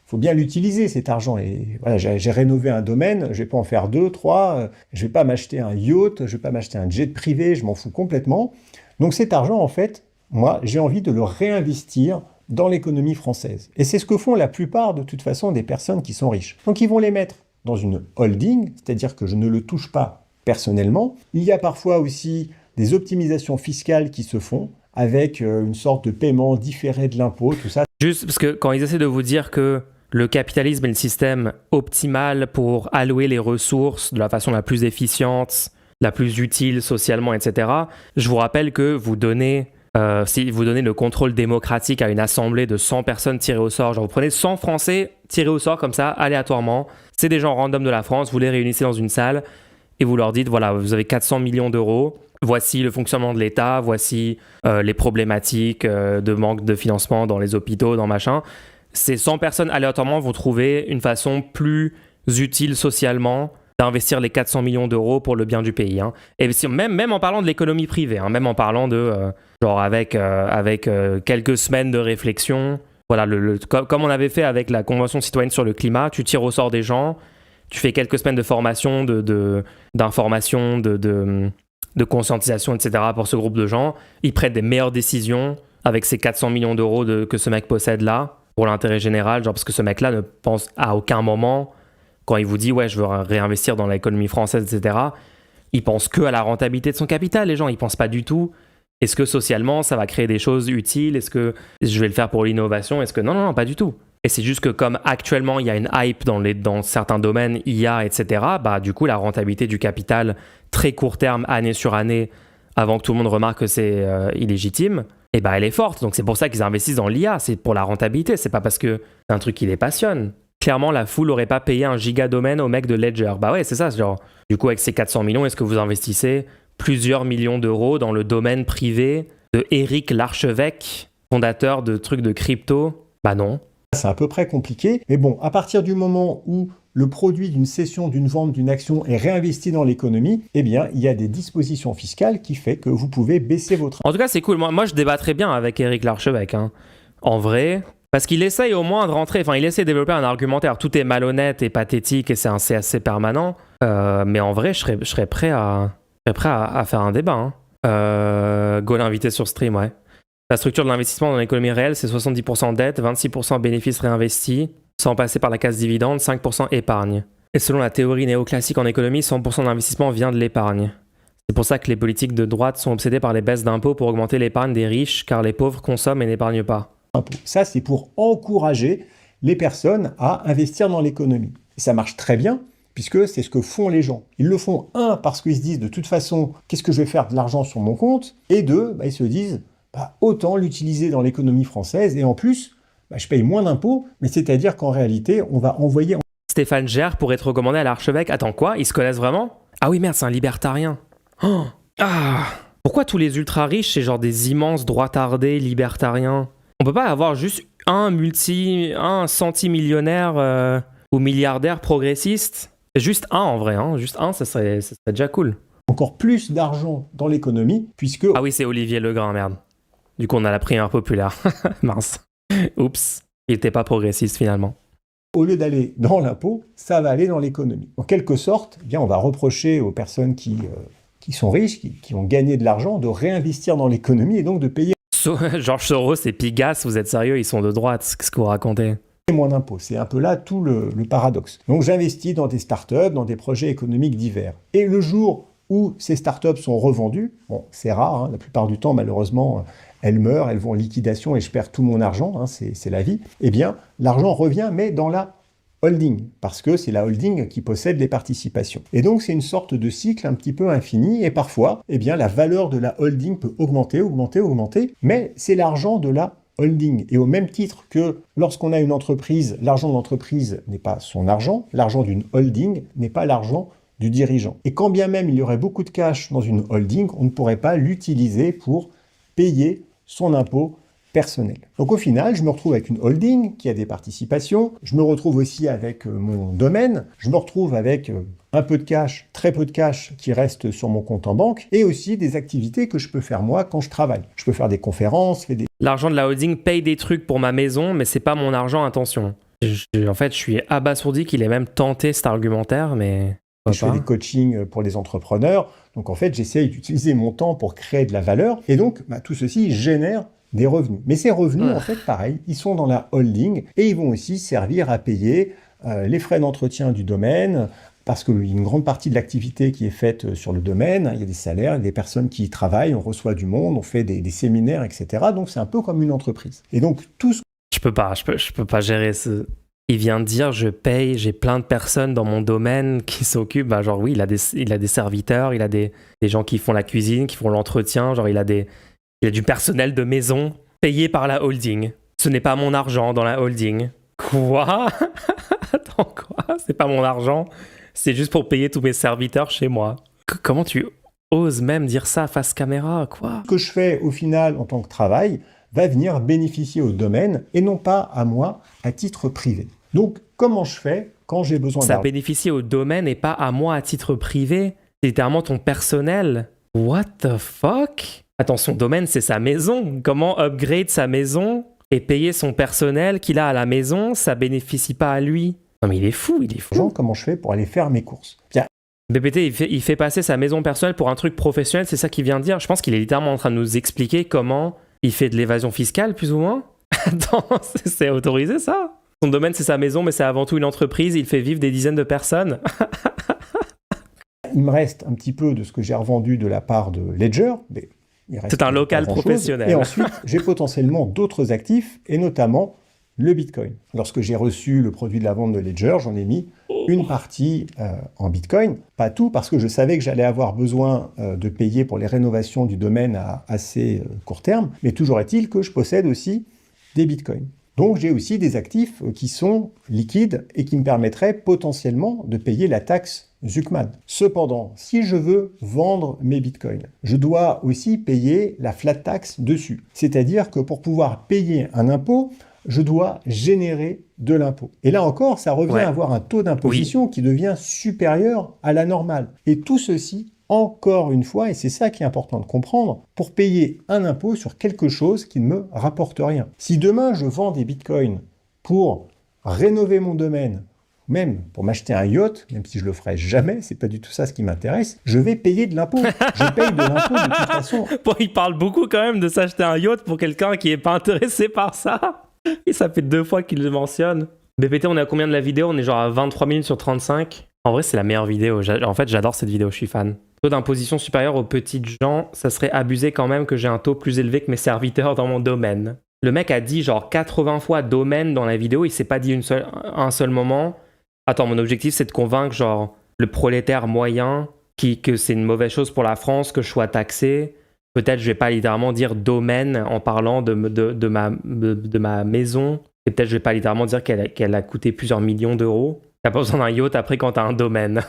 faut bien l'utiliser, cet argent. Et voilà, j'ai rénové un domaine, je vais pas en faire 2, 3, je vais pas m'acheter un yacht, je vais pas m'acheter un jet privé, je m'en fous complètement. Donc cet argent, en fait, moi, j'ai envie de le réinvestir dans l'économie française. Et c'est ce que font la plupart, de toute façon, des personnes qui sont riches. Donc ils vont les mettre dans une holding, c'est-à-dire que je ne le touche pas personnellement. Il y a parfois aussi des optimisations fiscales qui se font avec une sorte de paiement différé de l'impôt, tout ça. Juste parce que quand ils essaient de vous dire que le capitalisme est le système optimal pour allouer les ressources de la façon la plus efficiente, la plus utile socialement, etc., je vous rappelle que si vous donnez le contrôle démocratique à une assemblée de 100 personnes tirées au sort, genre vous prenez 100 Français tirés au sort comme ça, aléatoirement, c'est des gens random de la France, vous les réunissez dans une salle et vous leur dites, voilà, vous avez 400 millions d'euros, voici le fonctionnement de l'État, voici les problématiques de manque de financement dans les hôpitaux, dans machin. Ces 100 personnes aléatoirement vont trouver une façon plus utile socialement d'investir les 400 millions d'euros pour le bien du pays. Hein. Et même en parlant de l'économie privée, hein, même en parlant de, avec quelques semaines de réflexion, voilà, comme on avait fait avec la Convention citoyenne sur le climat, tu tires au sort des gens, tu fais quelques semaines de formation, d'information, de conscientisation, etc. pour ce groupe de gens, ils prennent des meilleures décisions avec ces 400 millions d'euros que ce mec possède là, pour l'intérêt général, genre parce que ce mec-là ne pense à aucun moment, quand il vous dit « ouais, je veux réinvestir dans l'économie française, etc. », il pense que à la rentabilité de son capital, les gens, ils pensent pas du tout. Est-ce que socialement, ça va créer des choses utiles? Est-ce que je vais le faire pour l'innovation? Est-ce que... Non, pas du tout. Et c'est juste que comme actuellement, il y a une hype dans certains domaines, IA, etc., bah, du coup, la rentabilité du capital, très court terme, année sur année, avant que tout le monde remarque que c'est illégitime, et ben elle est forte. Donc c'est pour ça qu'ils investissent dans l'IA, c'est pour la rentabilité, c'est pas parce que c'est un truc qui les passionne. Clairement, la foule aurait pas payé un giga domaine au mec de Ledger. Bah ouais, c'est ça, genre. Du coup, avec ces 400 millions, est-ce que vous investissez plusieurs millions d'euros dans le domaine privé de Éric Larchevêque, fondateur de trucs de crypto? Bah non. C'est à peu près compliqué, mais bon, à partir du moment où le produit d'une cession, d'une vente, d'une action est réinvesti dans l'économie, eh bien, il y a des dispositions fiscales qui fait que vous pouvez baisser votre... En tout cas, c'est cool. Moi je débattrais bien avec Éric Larchevêque, hein. En vrai, parce qu'il essaye au moins de rentrer, enfin, il essaie de développer un argumentaire. Tout est malhonnête et pathétique et c'est un CAC permanent. Mais en vrai, je serais prêt à faire un débat, hein. Go l'inviter sur stream, ouais. La structure de l'investissement dans l'économie réelle, c'est 70% dette, 26% bénéfices réinvestis, sans passer par la case dividende, 5% épargne. Et selon la théorie néoclassique en économie, 100% d'investissement vient de l'épargne. C'est pour ça que les politiques de droite sont obsédées par les baisses d'impôts pour augmenter l'épargne des riches, car les pauvres consomment et n'épargnent pas. Ça, c'est pour encourager les personnes à investir dans l'économie. Et ça marche très bien, puisque c'est ce que font les gens. Ils le font, un, parce qu'ils se disent, de toute façon, qu'est-ce que je vais faire de l'argent sur mon compte? Et deux, ils se disent, autant l'utiliser dans l'économie française, et en plus, je paye moins d'impôts, mais c'est-à-dire qu'en réalité, on va envoyer... Stéphane Gère pourrait être recommandé à l'archevêque. Attends, quoi? Ils se connaissent vraiment? Ah oui, merde, c'est un libertarien. Oh. Ah. Pourquoi tous les ultra-riches, c'est genre des immenses droitardés libertariens? On peut pas avoir juste un centimillionnaire ou milliardaire progressiste? C'est juste un en vrai, hein. Juste un, ça serait déjà cool. Encore plus d'argent dans l'économie, puisque... Ah oui, c'est Olivier Legrain, merde. Du coup, on a la primaire populaire. Mince. Oups. Il était pas progressiste finalement. Au lieu d'aller dans l'impôt, ça va aller dans l'économie. En quelque sorte, on va reprocher aux personnes qui sont riches, qui ont gagné de l'argent, de réinvestir dans l'économie et donc de payer... Georges Soros et Pigasse, vous êtes sérieux, ils sont de droite, qu'est-ce que vous racontez? Moins d'impôts. C'est un peu là tout le paradoxe. Donc j'investis dans des startups, dans des projets économiques divers. Et le jour où ces startups sont revendues, bon, c'est rare, hein, la plupart du temps, malheureusement, elles meurent, elles vont en liquidation et je perds tout mon argent, hein, c'est la vie, eh bien, l'argent revient, mais dans la holding, parce que c'est la holding qui possède les participations. Et donc, c'est une sorte de cycle un petit peu infini, et parfois, eh bien, la valeur de la holding peut augmenter, mais c'est l'argent de la holding. Et au même titre que lorsqu'on a une entreprise, l'argent de l'entreprise n'est pas son argent, l'argent d'une holding n'est pas l'argent du dirigeant. Et quand bien même il y aurait beaucoup de cash dans une holding, on ne pourrait pas l'utiliser pour payer son impôt personnel. Donc au final, je me retrouve avec une holding qui a des participations, je me retrouve aussi avec mon domaine, je me retrouve avec un peu de cash, très peu de cash qui reste sur mon compte en banque, et aussi des activités que je peux faire moi quand je travaille. Je peux faire des conférences, L'argent de la holding paye des trucs pour ma maison, mais c'est pas mon argent, attention. En fait, je suis abasourdi qu'il ait même tenté cet argumentaire, mais... Je fais des coachings pour les entrepreneurs, donc en fait j'essaye d'utiliser mon temps pour créer de la valeur, et donc tout ceci génère des revenus. Mais ces revenus, en fait, pareil, ils sont dans la holding, et ils vont aussi servir à payer les frais d'entretien du domaine, parce qu'il y a une grande partie de l'activité qui est faite sur le domaine, il y a des salaires, il y a des personnes qui y travaillent, on reçoit du monde, on fait des séminaires, etc. Donc c'est un peu comme une entreprise. Et donc tout ce... Je peux pas gérer ce... Il vient de dire, je paye, j'ai plein de personnes dans mon domaine qui s'occupent. Genre oui, il a des serviteurs, il a des gens qui font la cuisine, qui font l'entretien. Genre il a du personnel de maison payé par la holding. Ce n'est pas mon argent dans la holding. Quoi? Attends, quoi? C'est pas mon argent? C'est juste pour payer tous mes serviteurs chez moi. Comment tu oses même dire ça face caméra, quoi? Ce que je fais au final en tant que travail va venir bénéficier au domaine et non pas à moi à titre privé. Donc, comment je fais quand j'ai besoin d'argent? Ça bénéficie au domaine et pas à moi à titre privé. C'est littéralement ton personnel. What the fuck? Attends, son domaine, c'est sa maison. Comment upgrade sa maison et payer son personnel qu'il a à la maison, ça bénéficie pas à lui? Non mais il est fou. Comment je fais pour aller faire mes courses? BPT, il fait passer sa maison personnelle pour un truc professionnel, c'est ça qu'il vient de dire. Je pense qu'il est littéralement en train de nous expliquer comment il fait de l'évasion fiscale, plus ou moins. Attends, c'est autorisé ça? Son domaine, c'est sa maison, mais c'est avant tout une entreprise. Il fait vivre des dizaines de personnes. Il me reste un petit peu de ce que j'ai revendu de la part de Ledger. Mais c'est un local professionnel. Et ensuite, j'ai potentiellement d'autres actifs, et notamment le Bitcoin. Lorsque j'ai reçu le produit de la vente de Ledger, j'en ai mis une partie en Bitcoin, pas tout, parce que je savais que j'allais avoir besoin de payer pour les rénovations du domaine à assez court terme, mais toujours est-il que je possède aussi des Bitcoins. Donc j'ai aussi des actifs qui sont liquides et qui me permettraient potentiellement de payer la taxe Zuckman. Cependant, si je veux vendre mes bitcoins, je dois aussi payer la flat tax dessus. C'est-à-dire que pour pouvoir payer un impôt, je dois générer de l'impôt. Et là encore, ça revient à avoir un taux d'imposition qui devient supérieur à la normale. Et tout ceci, encore une fois, et c'est ça qui est important de comprendre, pour payer un impôt sur quelque chose qui ne me rapporte rien. Si demain je vends des bitcoins pour rénover mon domaine, même pour m'acheter un yacht, même si je le ferai jamais, c'est pas du tout ça ce qui m'intéresse, je vais payer de l'impôt. Je paye de l'impôt de toute façon. Bon, il parle beaucoup quand même de s'acheter un yacht pour quelqu'un qui est pas intéressé par ça. Et ça fait 2 fois qu'il le mentionne. BPT, on est à combien de la vidéo? On est genre à 23 minutes sur 35. En vrai, c'est la meilleure vidéo. En fait, j'adore cette vidéo, je suis fan. Taux d'imposition supérieur aux petites gens, ça serait abusé quand même que j'ai un taux plus élevé que mes serviteurs dans mon domaine. Le mec a dit genre 80 fois domaine dans la vidéo, il s'est pas dit un seul moment. Attends, mon objectif c'est de convaincre genre le prolétaire moyen que c'est une mauvaise chose pour la France que je sois taxé. Peut-être je vais pas littéralement dire domaine en parlant de ma maison. Et peut-être je vais pas littéralement dire qu'elle a coûté plusieurs millions d'euros. T'as pas besoin d'un yacht après quand t'as un domaine.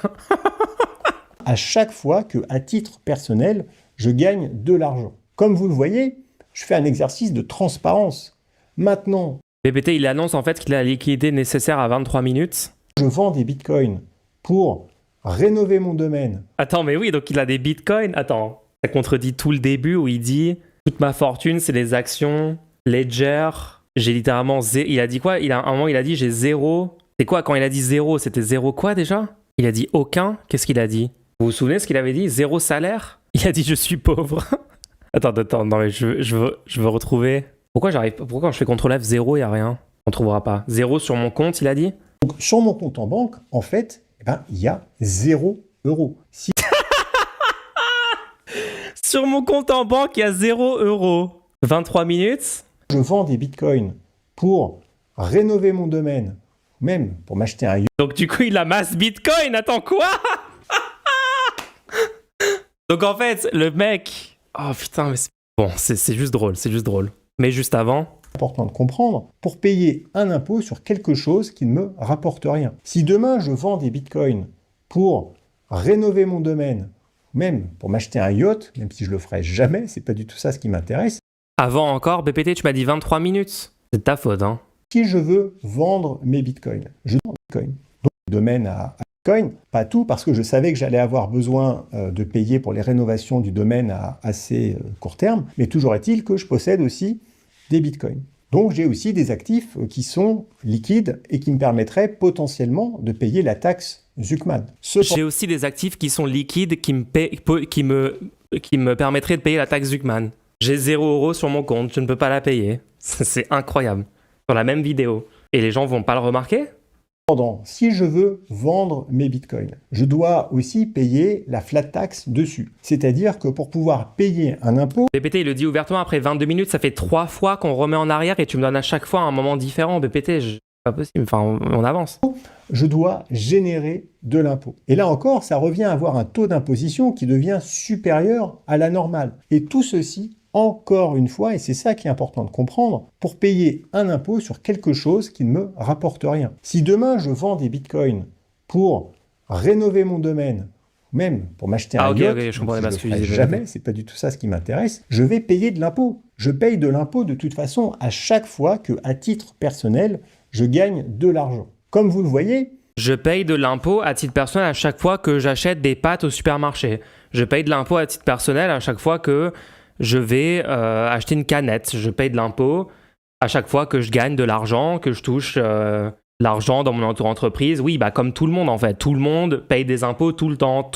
À chaque fois que, à titre personnel, je gagne de l'argent. Comme vous le voyez, je fais un exercice de transparence. Maintenant, BPT, il annonce en fait qu'il a la liquidité nécessaire à 23 minutes. Je vends des bitcoins pour rénover mon domaine. Attends, mais oui, donc il a des bitcoins. Attends, ça contredit tout le début où il dit toute ma fortune, c'est les actions, Ledger. J'ai littéralement il a dit quoi? À un moment, il a dit j'ai zéro. C'est quoi quand il a dit zéro? C'était zéro quoi déjà? Il a dit aucun. Qu'est-ce qu'il a dit? Vous vous souvenez ce qu'il avait dit? Zéro salaire? Il a dit je suis pauvre. Attends, non mais je veux retrouver. Pourquoi quand je fais CTRL F, 0, il n'y a rien? On trouvera pas. Zéro sur mon compte, il a dit? Donc, sur mon compte en banque, en fait, il y a 0 €. Si... Sur mon compte en banque, il y a 0 €. 23 minutes. Je vends des bitcoins pour rénover mon domaine, même pour m'acheter un yacht. Donc du coup, il amasse bitcoin. Attends, quoi? Donc en fait, le mec... Oh putain, mais c'est... Bon, c'est juste drôle, Mais juste avant... Important de comprendre, pour payer un impôt sur quelque chose qui ne me rapporte rien. Si demain je vends des bitcoins pour rénover mon domaine, même pour m'acheter un yacht, même si je le ferai jamais, c'est pas du tout ça ce qui m'intéresse. Avant encore, BPT, tu m'as dit 23 minutes. C'est ta faute, hein. Si je veux vendre mes bitcoins, je vends bitcoin. Donc le domaine à bitcoin, pas tout, parce que je savais que j'allais avoir besoin de payer pour les rénovations du domaine à assez court terme, mais toujours est-il que je possède aussi des bitcoins. Donc j'ai aussi des actifs qui sont liquides et qui me permettraient potentiellement de payer la taxe Zuckman. J'ai aussi des actifs qui sont liquides qui me permettraient de payer la taxe Zuckman. J'ai 0 € sur mon compte, je ne peux pas la payer. C'est incroyable. Sur la même vidéo. Et les gens vont pas le remarquer? Cependant, si je veux vendre mes bitcoins, je dois aussi payer la flat tax dessus. C'est-à-dire que pour pouvoir payer un impôt... BPT, il le dit ouvertement, après 22 minutes, ça fait 3 fois qu'on remet en arrière et tu me donnes à chaque fois un moment différent. BPT, c'est pas possible, enfin on avance. Je dois générer de l'impôt. Et là encore, ça revient à avoir un taux d'imposition qui devient supérieur à la normale. Et tout ceci, encore une fois, et c'est ça qui est important de comprendre, pour payer un impôt sur quelque chose qui ne me rapporte rien. Si demain je vends des bitcoins pour rénover mon domaine, même pour m'acheter un yacht, je comprends je ferai jamais, c'est pas du tout ça ce qui m'intéresse, je vais payer de l'impôt. Je paye de l'impôt de toute façon à chaque fois que, à titre personnel, je gagne de l'argent. Comme vous le voyez, je paye de l'impôt à titre personnel à chaque fois que j'achète des pâtes au supermarché. Je paye de l'impôt à titre personnel à chaque fois que je vais acheter une canette. Je paye de l'impôt à chaque fois que je gagne de l'argent, que je touche l'argent dans mon entreprise. Oui, bah comme tout le monde en fait. Tout le monde paye des impôts tout le temps.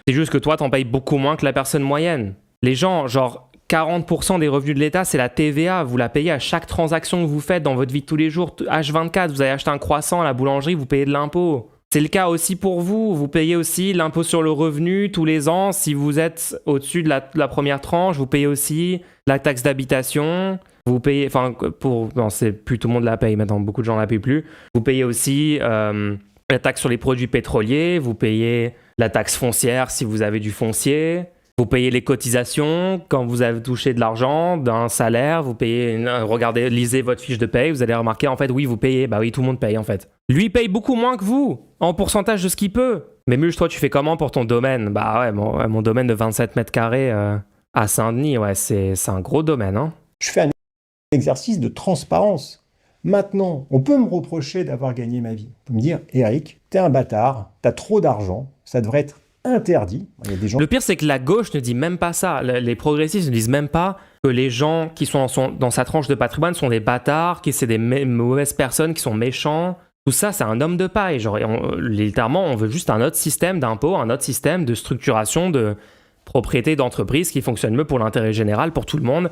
C'est juste que toi, t'en payes beaucoup moins que la personne moyenne. Les gens, genre 40% des revenus de l'État, c'est la TVA. Vous la payez à chaque transaction que vous faites dans votre vie de tous les jours. H24, vous allez acheter un croissant à la boulangerie, vous payez de l'impôt. C'est le cas aussi pour vous. Vous payez aussi l'impôt sur le revenu tous les ans. Si vous êtes au-dessus de la première tranche, vous payez aussi la taxe d'habitation. Vous payez, non, c'est plus tout le monde la paye maintenant. Beaucoup de gens la payent plus. Vous payez aussi la taxe sur les produits pétroliers, vous payez la taxe foncière si vous avez du foncier, vous payez les cotisations quand vous avez touché de l'argent, d'un salaire, vous payez, regardez, lisez votre fiche de paye, vous allez remarquer, en fait, oui, vous payez, bah oui, tout le monde paye, en fait. Lui, il paye beaucoup moins que vous, en pourcentage de ce qu'il peut. Mais Mulch, toi, tu fais comment pour ton domaine? Bah ouais, mon domaine de 27 mètres carrés à Saint-Denis, ouais, c'est un gros domaine, hein. Je fais un exercice de transparence. Maintenant, on peut me reprocher d'avoir gagné ma vie. On peut me dire, Eric, t'es un bâtard, t'as trop d'argent, ça devrait être interdit. Il y a des gens... Le pire, c'est que la gauche ne dit même pas ça. Les progressistes ne disent même pas que les gens qui sont dans sa tranche de patrimoine sont des bâtards, que c'est des mauvaises personnes, qui sont méchants. Tout ça, c'est un homme de paille. Genre, littéralement, on veut juste un autre système d'impôt, un autre système de structuration de propriété d'entreprise qui fonctionne mieux pour l'intérêt général, pour tout le monde.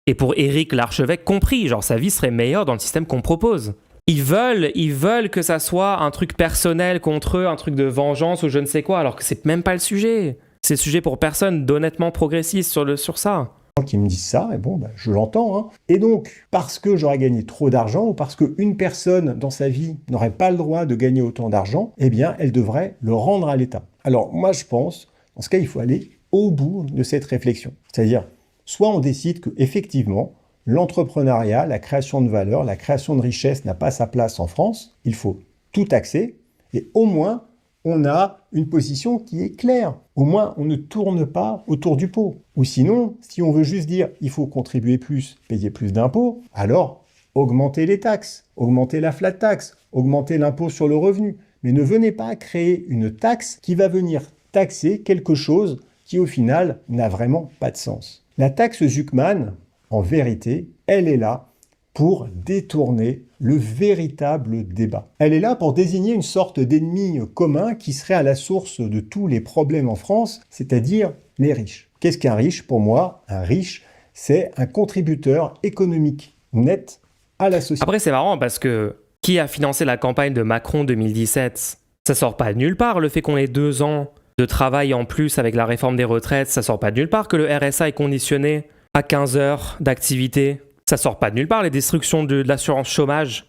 Et pour Éric Larchevêque compris, genre sa vie serait meilleure dans le système qu'on propose. Ils veulent que ça soit un truc personnel contre eux, un truc de vengeance ou je ne sais quoi, alors que c'est même pas le sujet. C'est le sujet pour personne d'honnêtement progressiste sur ça. Qui me disent ça, et bon, bah, je l'entends. Hein. Et donc, parce que j'aurais gagné trop d'argent, ou parce qu'une personne dans sa vie n'aurait pas le droit de gagner autant d'argent, eh bien, elle devrait le rendre à l'État. Alors, moi, je pense, dans ce cas, il faut aller au bout de cette réflexion. C'est-à-dire, soit on décide qu'effectivement, l'entrepreneuriat, la création de valeur, la création de richesse n'a pas sa place en France, il faut tout taxer, et au moins, on a une position qui est claire. Au moins, on ne tourne pas autour du pot. Ou sinon, si on veut juste dire il faut contribuer plus, payer plus d'impôts, alors augmentez les taxes, augmentez la flat tax, augmentez l'impôt sur le revenu. Mais ne venez pas créer une taxe qui va venir taxer quelque chose qui, au final, n'a vraiment pas de sens. La taxe Zuckman, en vérité, elle est là pour détourner le véritable débat. Elle est là pour désigner une sorte d'ennemi commun qui serait à la source de tous les problèmes en France, c'est-à-dire les riches. Qu'est-ce qu'un riche? Pour moi, un riche, c'est un contributeur économique net à la société. Après, c'est marrant parce que qui a financé la campagne de Macron 2017? Ça sort pas de nulle part, le fait qu'on ait 2 ans de travail en plus avec la réforme des retraites, ça sort pas de nulle part que le RSA est conditionné à 15 heures d'activité. Ça sort pas de nulle part, les destructions de l'assurance chômage,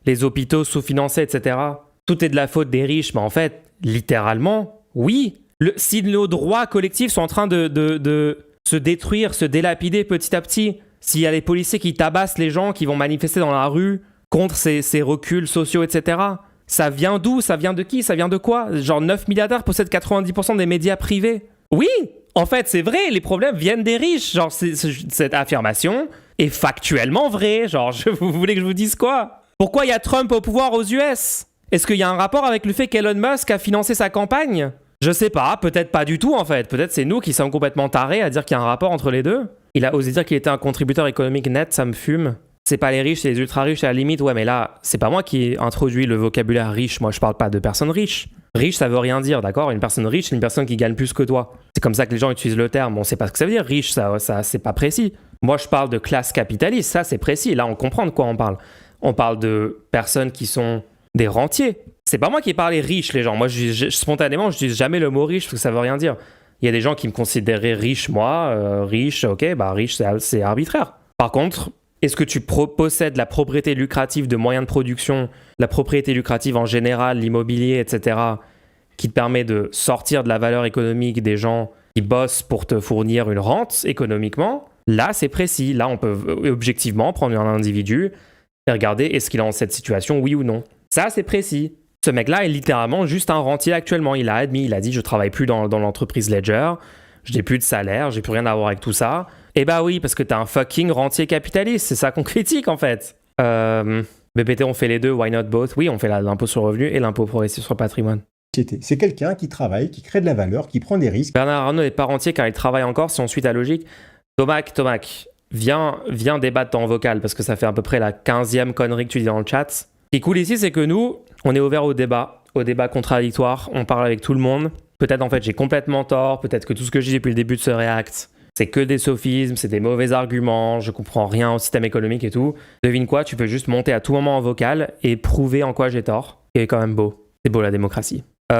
les hôpitaux sous-financés, etc. Tout est de la faute des riches, mais en fait, littéralement, oui. Si nos droits collectifs sont en train de se détruire, se délapider petit à petit, s'il y a des policiers qui tabassent les gens qui vont manifester dans la rue contre ces reculs sociaux, etc., ça vient d'où? Ça vient de qui? Ça vient de quoi? Genre 9 milliardaires possèdent 90% des médias privés. Oui, en fait, c'est vrai, les problèmes viennent des riches. Genre, cette affirmation est factuellement vraie. Genre, vous voulez que je vous dise quoi? Pourquoi il y a Trump au pouvoir aux US? Est-ce qu'il y a un rapport avec le fait qu'Elon Musk a financé sa campagne? Je sais pas, peut-être pas du tout en fait. Peut-être c'est nous qui sommes complètement tarés à dire qu'il y a un rapport entre les deux. Il a osé dire qu'il était un contributeur économique net, ça me fume. C'est pas les riches, c'est les ultra riches à la limite. Ouais, mais là, c'est pas moi qui ai introduit le vocabulaire riche. Moi, je parle pas de personnes riches. Riche, ça veut rien dire, d'accord? Une personne riche, c'est une personne qui gagne plus que toi. C'est comme ça que les gens utilisent le terme. On sait pas ce que ça veut dire. Riche, ça c'est pas précis. Moi, je parle de classe capitaliste. Ça, c'est précis. Là, on comprend de quoi on parle. On parle de personnes qui sont des rentiers. C'est pas moi qui ai parlé riche, les gens. Moi, spontanément, je dis jamais le mot riche parce que ça veut rien dire. Il y a des gens qui me considéraient riche, moi. Riche, ok, bah riche, c'est arbitraire. Par contre, est-ce que tu possèdes la propriété lucrative de moyens de production, la propriété lucrative en général, l'immobilier, etc., qui te permet de sortir de la valeur économique des gens qui bossent pour te fournir une rente économiquement? Là, c'est précis. Là, on peut objectivement prendre un individu et regarder est-ce qu'il est dans cette situation, oui ou non. Ça, c'est précis. Ce mec-là est littéralement juste un rentier actuellement. Il a admis, il a dit « je travaille plus dans l'entreprise Ledger, je n'ai plus de salaire, j'ai plus rien à voir avec tout ça ». Eh bah oui, parce que t'es un fucking rentier capitaliste, c'est ça qu'on critique en fait. BPT, on fait les deux, why not both? Oui, on fait l'impôt sur le revenu et l'impôt progressif sur le patrimoine. C'est quelqu'un qui travaille, qui crée de la valeur, qui prend des risques. Bernard Arnault n'est pas rentier car il travaille encore, si on suit ta logique. Tomac, viens débattre en vocal parce que ça fait à peu près la 15e connerie que tu dis dans le chat. Ce qui est cool ici, c'est que nous, on est ouvert au débat contradictoire, on parle avec tout le monde. Peut-être en fait j'ai complètement tort, peut-être que tout ce que je dis depuis le début de ce React, c'est que des sophismes, c'est des mauvais arguments, je comprends rien au système économique et tout. Devine quoi, tu peux juste monter à tout moment en vocal et prouver en quoi j'ai tort. C'est quand même beau. C'est beau la démocratie. Y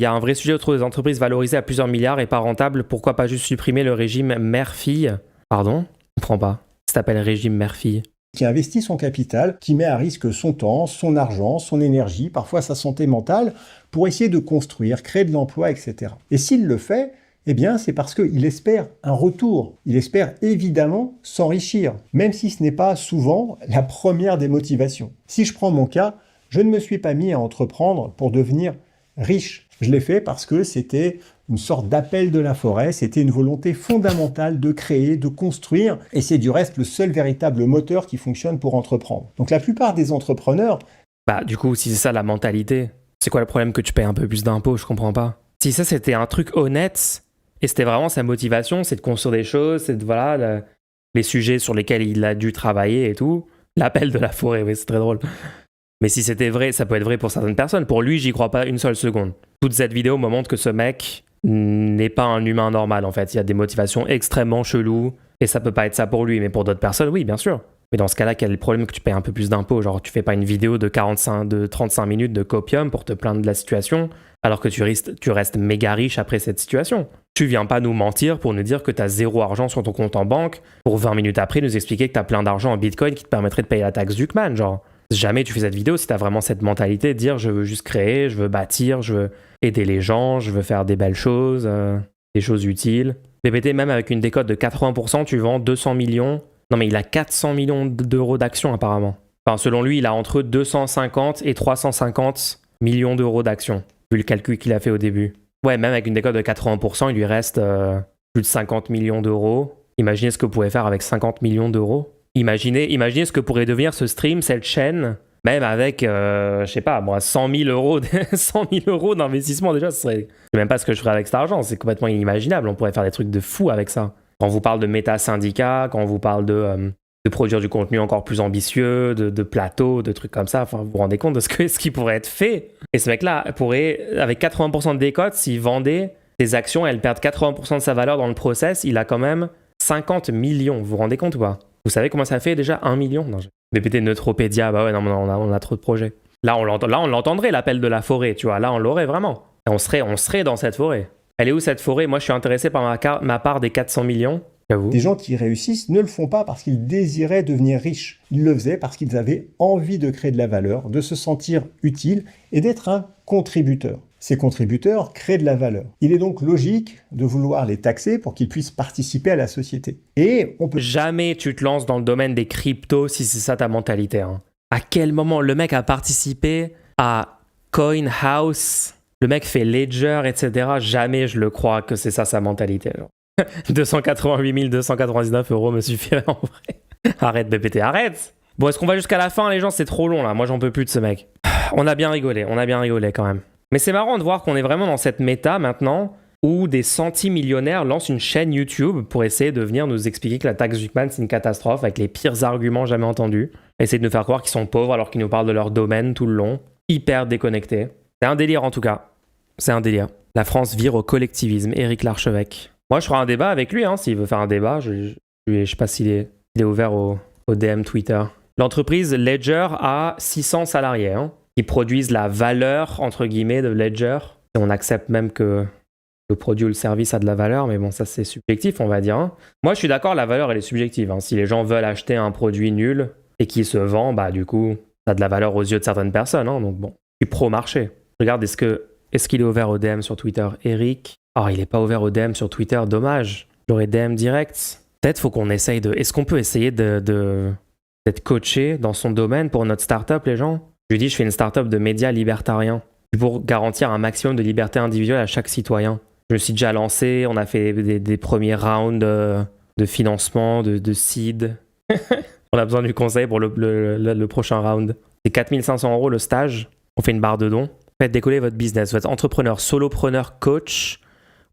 a un vrai sujet autour des entreprises valorisées à plusieurs milliards et pas rentables. Pourquoi pas juste supprimer le régime mère-fille? Pardon? Je comprends pas. Ça s'appelle régime mère-fille. qui investit son capital, qui met à risque son temps, son argent, son énergie, parfois sa santé mentale, pour essayer de construire, créer de l'emploi, etc. Et s'il le fait, eh bien, c'est parce qu'il espère un retour. Il espère évidemment s'enrichir, même si ce n'est pas souvent la première des motivations. Si je prends mon cas, je ne me suis pas mis à entreprendre pour devenir riche. Je l'ai fait parce que c'était une sorte d'appel de la forêt, c'était une volonté fondamentale de créer, de construire, et c'est du reste le seul véritable moteur qui fonctionne pour entreprendre. Donc la plupart des entrepreneurs... Bah du coup, si c'est ça la mentalité, c'est quoi le problème que tu payes un peu plus d'impôts? Je comprends pas. Si ça c'était un truc honnête, et c'était vraiment sa motivation, c'est de construire des choses, c'est de, voilà, les sujets sur lesquels il a dû travailler et tout, l'appel de la forêt, oui, c'est très drôle. Mais si c'était vrai, ça peut être vrai pour certaines personnes. Pour lui, j'y crois pas une seule seconde. Toute cette vidéo me montre que ce mec n'est pas un humain normal, en fait. Il y a des motivations extrêmement cheloues, et ça peut pas être ça pour lui. Mais pour d'autres personnes, oui, bien sûr. Mais dans ce cas-là, quel est le problème que tu payes un peu plus d'impôts? Genre, tu fais pas une vidéo de 35 minutes de copium pour te plaindre de la situation, alors que tu restes méga riche après cette situation. Tu viens pas nous mentir pour nous dire que tu as zéro argent sur ton compte en banque, pour 20 minutes après nous expliquer que tu as plein d'argent en Bitcoin qui te permettrait de payer la taxe Zuckman, genre. Jamais tu fais cette vidéo si tu as vraiment cette mentalité de dire je veux juste créer, je veux bâtir, je veux aider les gens, je veux faire des belles choses, des choses utiles. BPT, même avec une décote de 80%, tu vends 200 millions. Non mais il a 400 millions d'euros d'actions apparemment. Enfin selon lui, il a entre 250 et 350 millions d'euros d'actions, vu le calcul qu'il a fait au début. Ouais, même avec une décote de 80%, il lui reste plus de 50 millions d'euros. Imaginez ce que vous pouvez faire avec 50 millions d'euros. Imaginez ce que pourrait devenir ce stream, cette chaîne, même avec, je sais pas, moi, 100 000 euros, 100 000 euros d'investissement déjà, je sais même pas ce que je ferais avec cet argent, c'est complètement inimaginable, on pourrait faire des trucs de fou avec ça. Quand on vous parle de méta-syndicat, quand on vous parle de produire du contenu encore plus ambitieux, de plateaux, de trucs comme ça, enfin, vous vous rendez compte de ce qui pourrait être fait. Et ce mec-là pourrait, avec 80% de décote, s'il vendait des actions, elles perdent 80% de sa valeur dans le process, il a quand même 50 millions, vous vous rendez compte ou pas? Vous savez comment ça fait déjà 1 million? Non, BPT Neutropédia, bah ouais, non, on a trop de projets. Là, on l'entendrait, l'appel de la forêt, tu vois. Là, on l'aurait vraiment. Et on serait dans cette forêt. Elle est où cette forêt? Moi, je suis intéressé par ma part des 400 millions. J'avoue. Des gens qui réussissent ne le font pas parce qu'ils désiraient devenir riches. Ils le faisaient parce qu'ils avaient envie de créer de la valeur, de se sentir utiles et d'être un contributeur. Ces contributeurs créent de la valeur. Il est donc logique de vouloir les taxer pour qu'ils puissent participer à la société. Et on peut... Jamais tu te lances dans le domaine des cryptos si c'est ça ta mentalité. Hein. À quel moment le mec a participé à CoinHouse? Le mec fait Ledger, etc. Jamais je le crois que c'est ça sa mentalité. Genre. 288 299 € me suffirait en vrai. Arrête BPT, arrête! Bon, est-ce qu'on va jusqu'à la fin les gens? C'est trop long là, moi j'en peux plus de ce mec. On a bien rigolé quand même. Mais c'est marrant de voir qu'on est vraiment dans cette méta maintenant où des centimillionnaires lancent une chaîne YouTube pour essayer de venir nous expliquer que la taxe Zuckman c'est une catastrophe avec les pires arguments jamais entendus. Essayer de nous faire croire qu'ils sont pauvres alors qu'ils nous parlent de leur domaine tout le long. Hyper déconnectés. C'est un délire en tout cas. C'est un délire. La France vire au collectivisme. Éric Larchevêque. Moi je ferai un débat avec lui, hein, s'il veut faire un débat. Je sais pas s'il est ouvert au DM Twitter. L'entreprise Ledger a 600 salariés. Hein. Qui produisent la valeur, entre guillemets, de Ledger. Et on accepte même que le produit ou le service a de la valeur, mais bon, ça c'est subjectif, on va dire. Hein. Moi, je suis d'accord, la valeur, elle est subjective. Hein. Si les gens veulent acheter un produit nul et qui se vend, bah du coup, ça a de la valeur aux yeux de certaines personnes. Hein. Donc bon, je suis pro-marché. Regarde, est-ce qu'il est ouvert au DM sur Twitter? Eric? Oh, il n'est pas ouvert au DM sur Twitter, dommage. J'aurais DM direct. Peut-être faut qu'on essaye de... Est-ce qu'on peut essayer d'être coaché dans son domaine pour notre startup, les gens? Je lui dis, je fais une startup de médias libertariens pour garantir un maximum de liberté individuelle à chaque citoyen. Je me suis déjà lancé, on a fait des premiers rounds de financement, de seed. On a besoin du conseil pour le prochain round. C'est 4 500 € le stage. On fait une barre de dons. Faites décoller votre business. Vous êtes entrepreneur, solopreneur, coach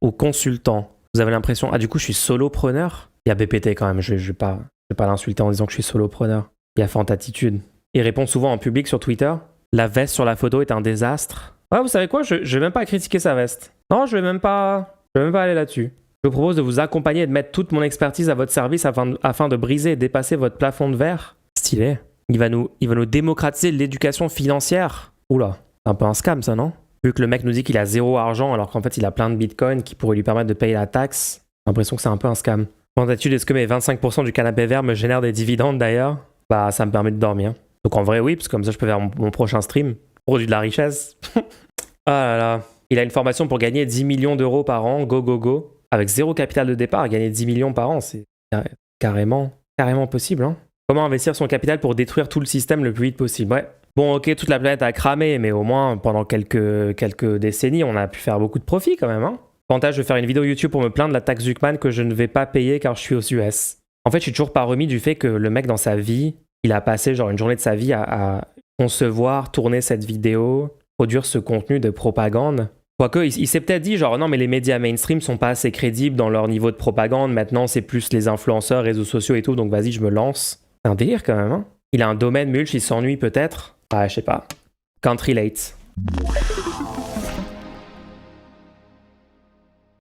ou consultant. Vous avez l'impression, ah du coup je suis solopreneur? Il y a BPT quand même, je vais pas l'insulter en disant que je suis solopreneur. Il a fait en attitude. Il répond souvent en public sur Twitter. La veste sur la photo est un désastre. Ouais, vous savez quoi? Je vais même pas critiquer sa veste. Non, je vais même pas aller là-dessus. Je vous propose de vous accompagner et de mettre toute mon expertise à votre service afin de briser et dépasser votre plafond de verre. Stylé. Il va nous démocratiser l'éducation financière. Oula, c'est un peu un scam ça, non? Vu que le mec nous dit qu'il a zéro argent alors qu'en fait il a plein de bitcoins qui pourraient lui permettre de payer la taxe. J'ai l'impression que c'est un peu un scam. Bon, d'habitude, est-ce que mes 25% du canapé vert me génèrent des dividendes d'ailleurs? Bah, ça me permet de dormir. Donc en vrai, oui, parce que comme ça, je peux faire mon prochain stream. Produit de la richesse. Ah là là. Il a une formation pour gagner 10 millions d'euros par an, go go go. Avec zéro capital de départ, gagner 10 millions par an, c'est carrément possible. Hein. Comment investir son capital pour détruire tout le système le plus vite possible? Ouais. Bon, ok, toute la planète a cramé, mais au moins, pendant quelques décennies, on a pu faire beaucoup de profit quand même. Hein. Avantage de faire une vidéo YouTube pour me plaindre de la taxe Zuckman que je ne vais pas payer car je suis aux US. En fait, je suis toujours pas remis du fait que le mec, dans sa vie, il a passé genre une journée de sa vie à concevoir, tourner cette vidéo, produire ce contenu de propagande. Quoique, il s'est peut-être dit genre non, mais les médias mainstream sont pas assez crédibles dans leur niveau de propagande. Maintenant, c'est plus les influenceurs, réseaux sociaux et tout, donc vas-y, je me lance. C'est un délire quand même. Hein. Il a un domaine mulch, il s'ennuie peut-être. Ah, je sais pas. Can't relate.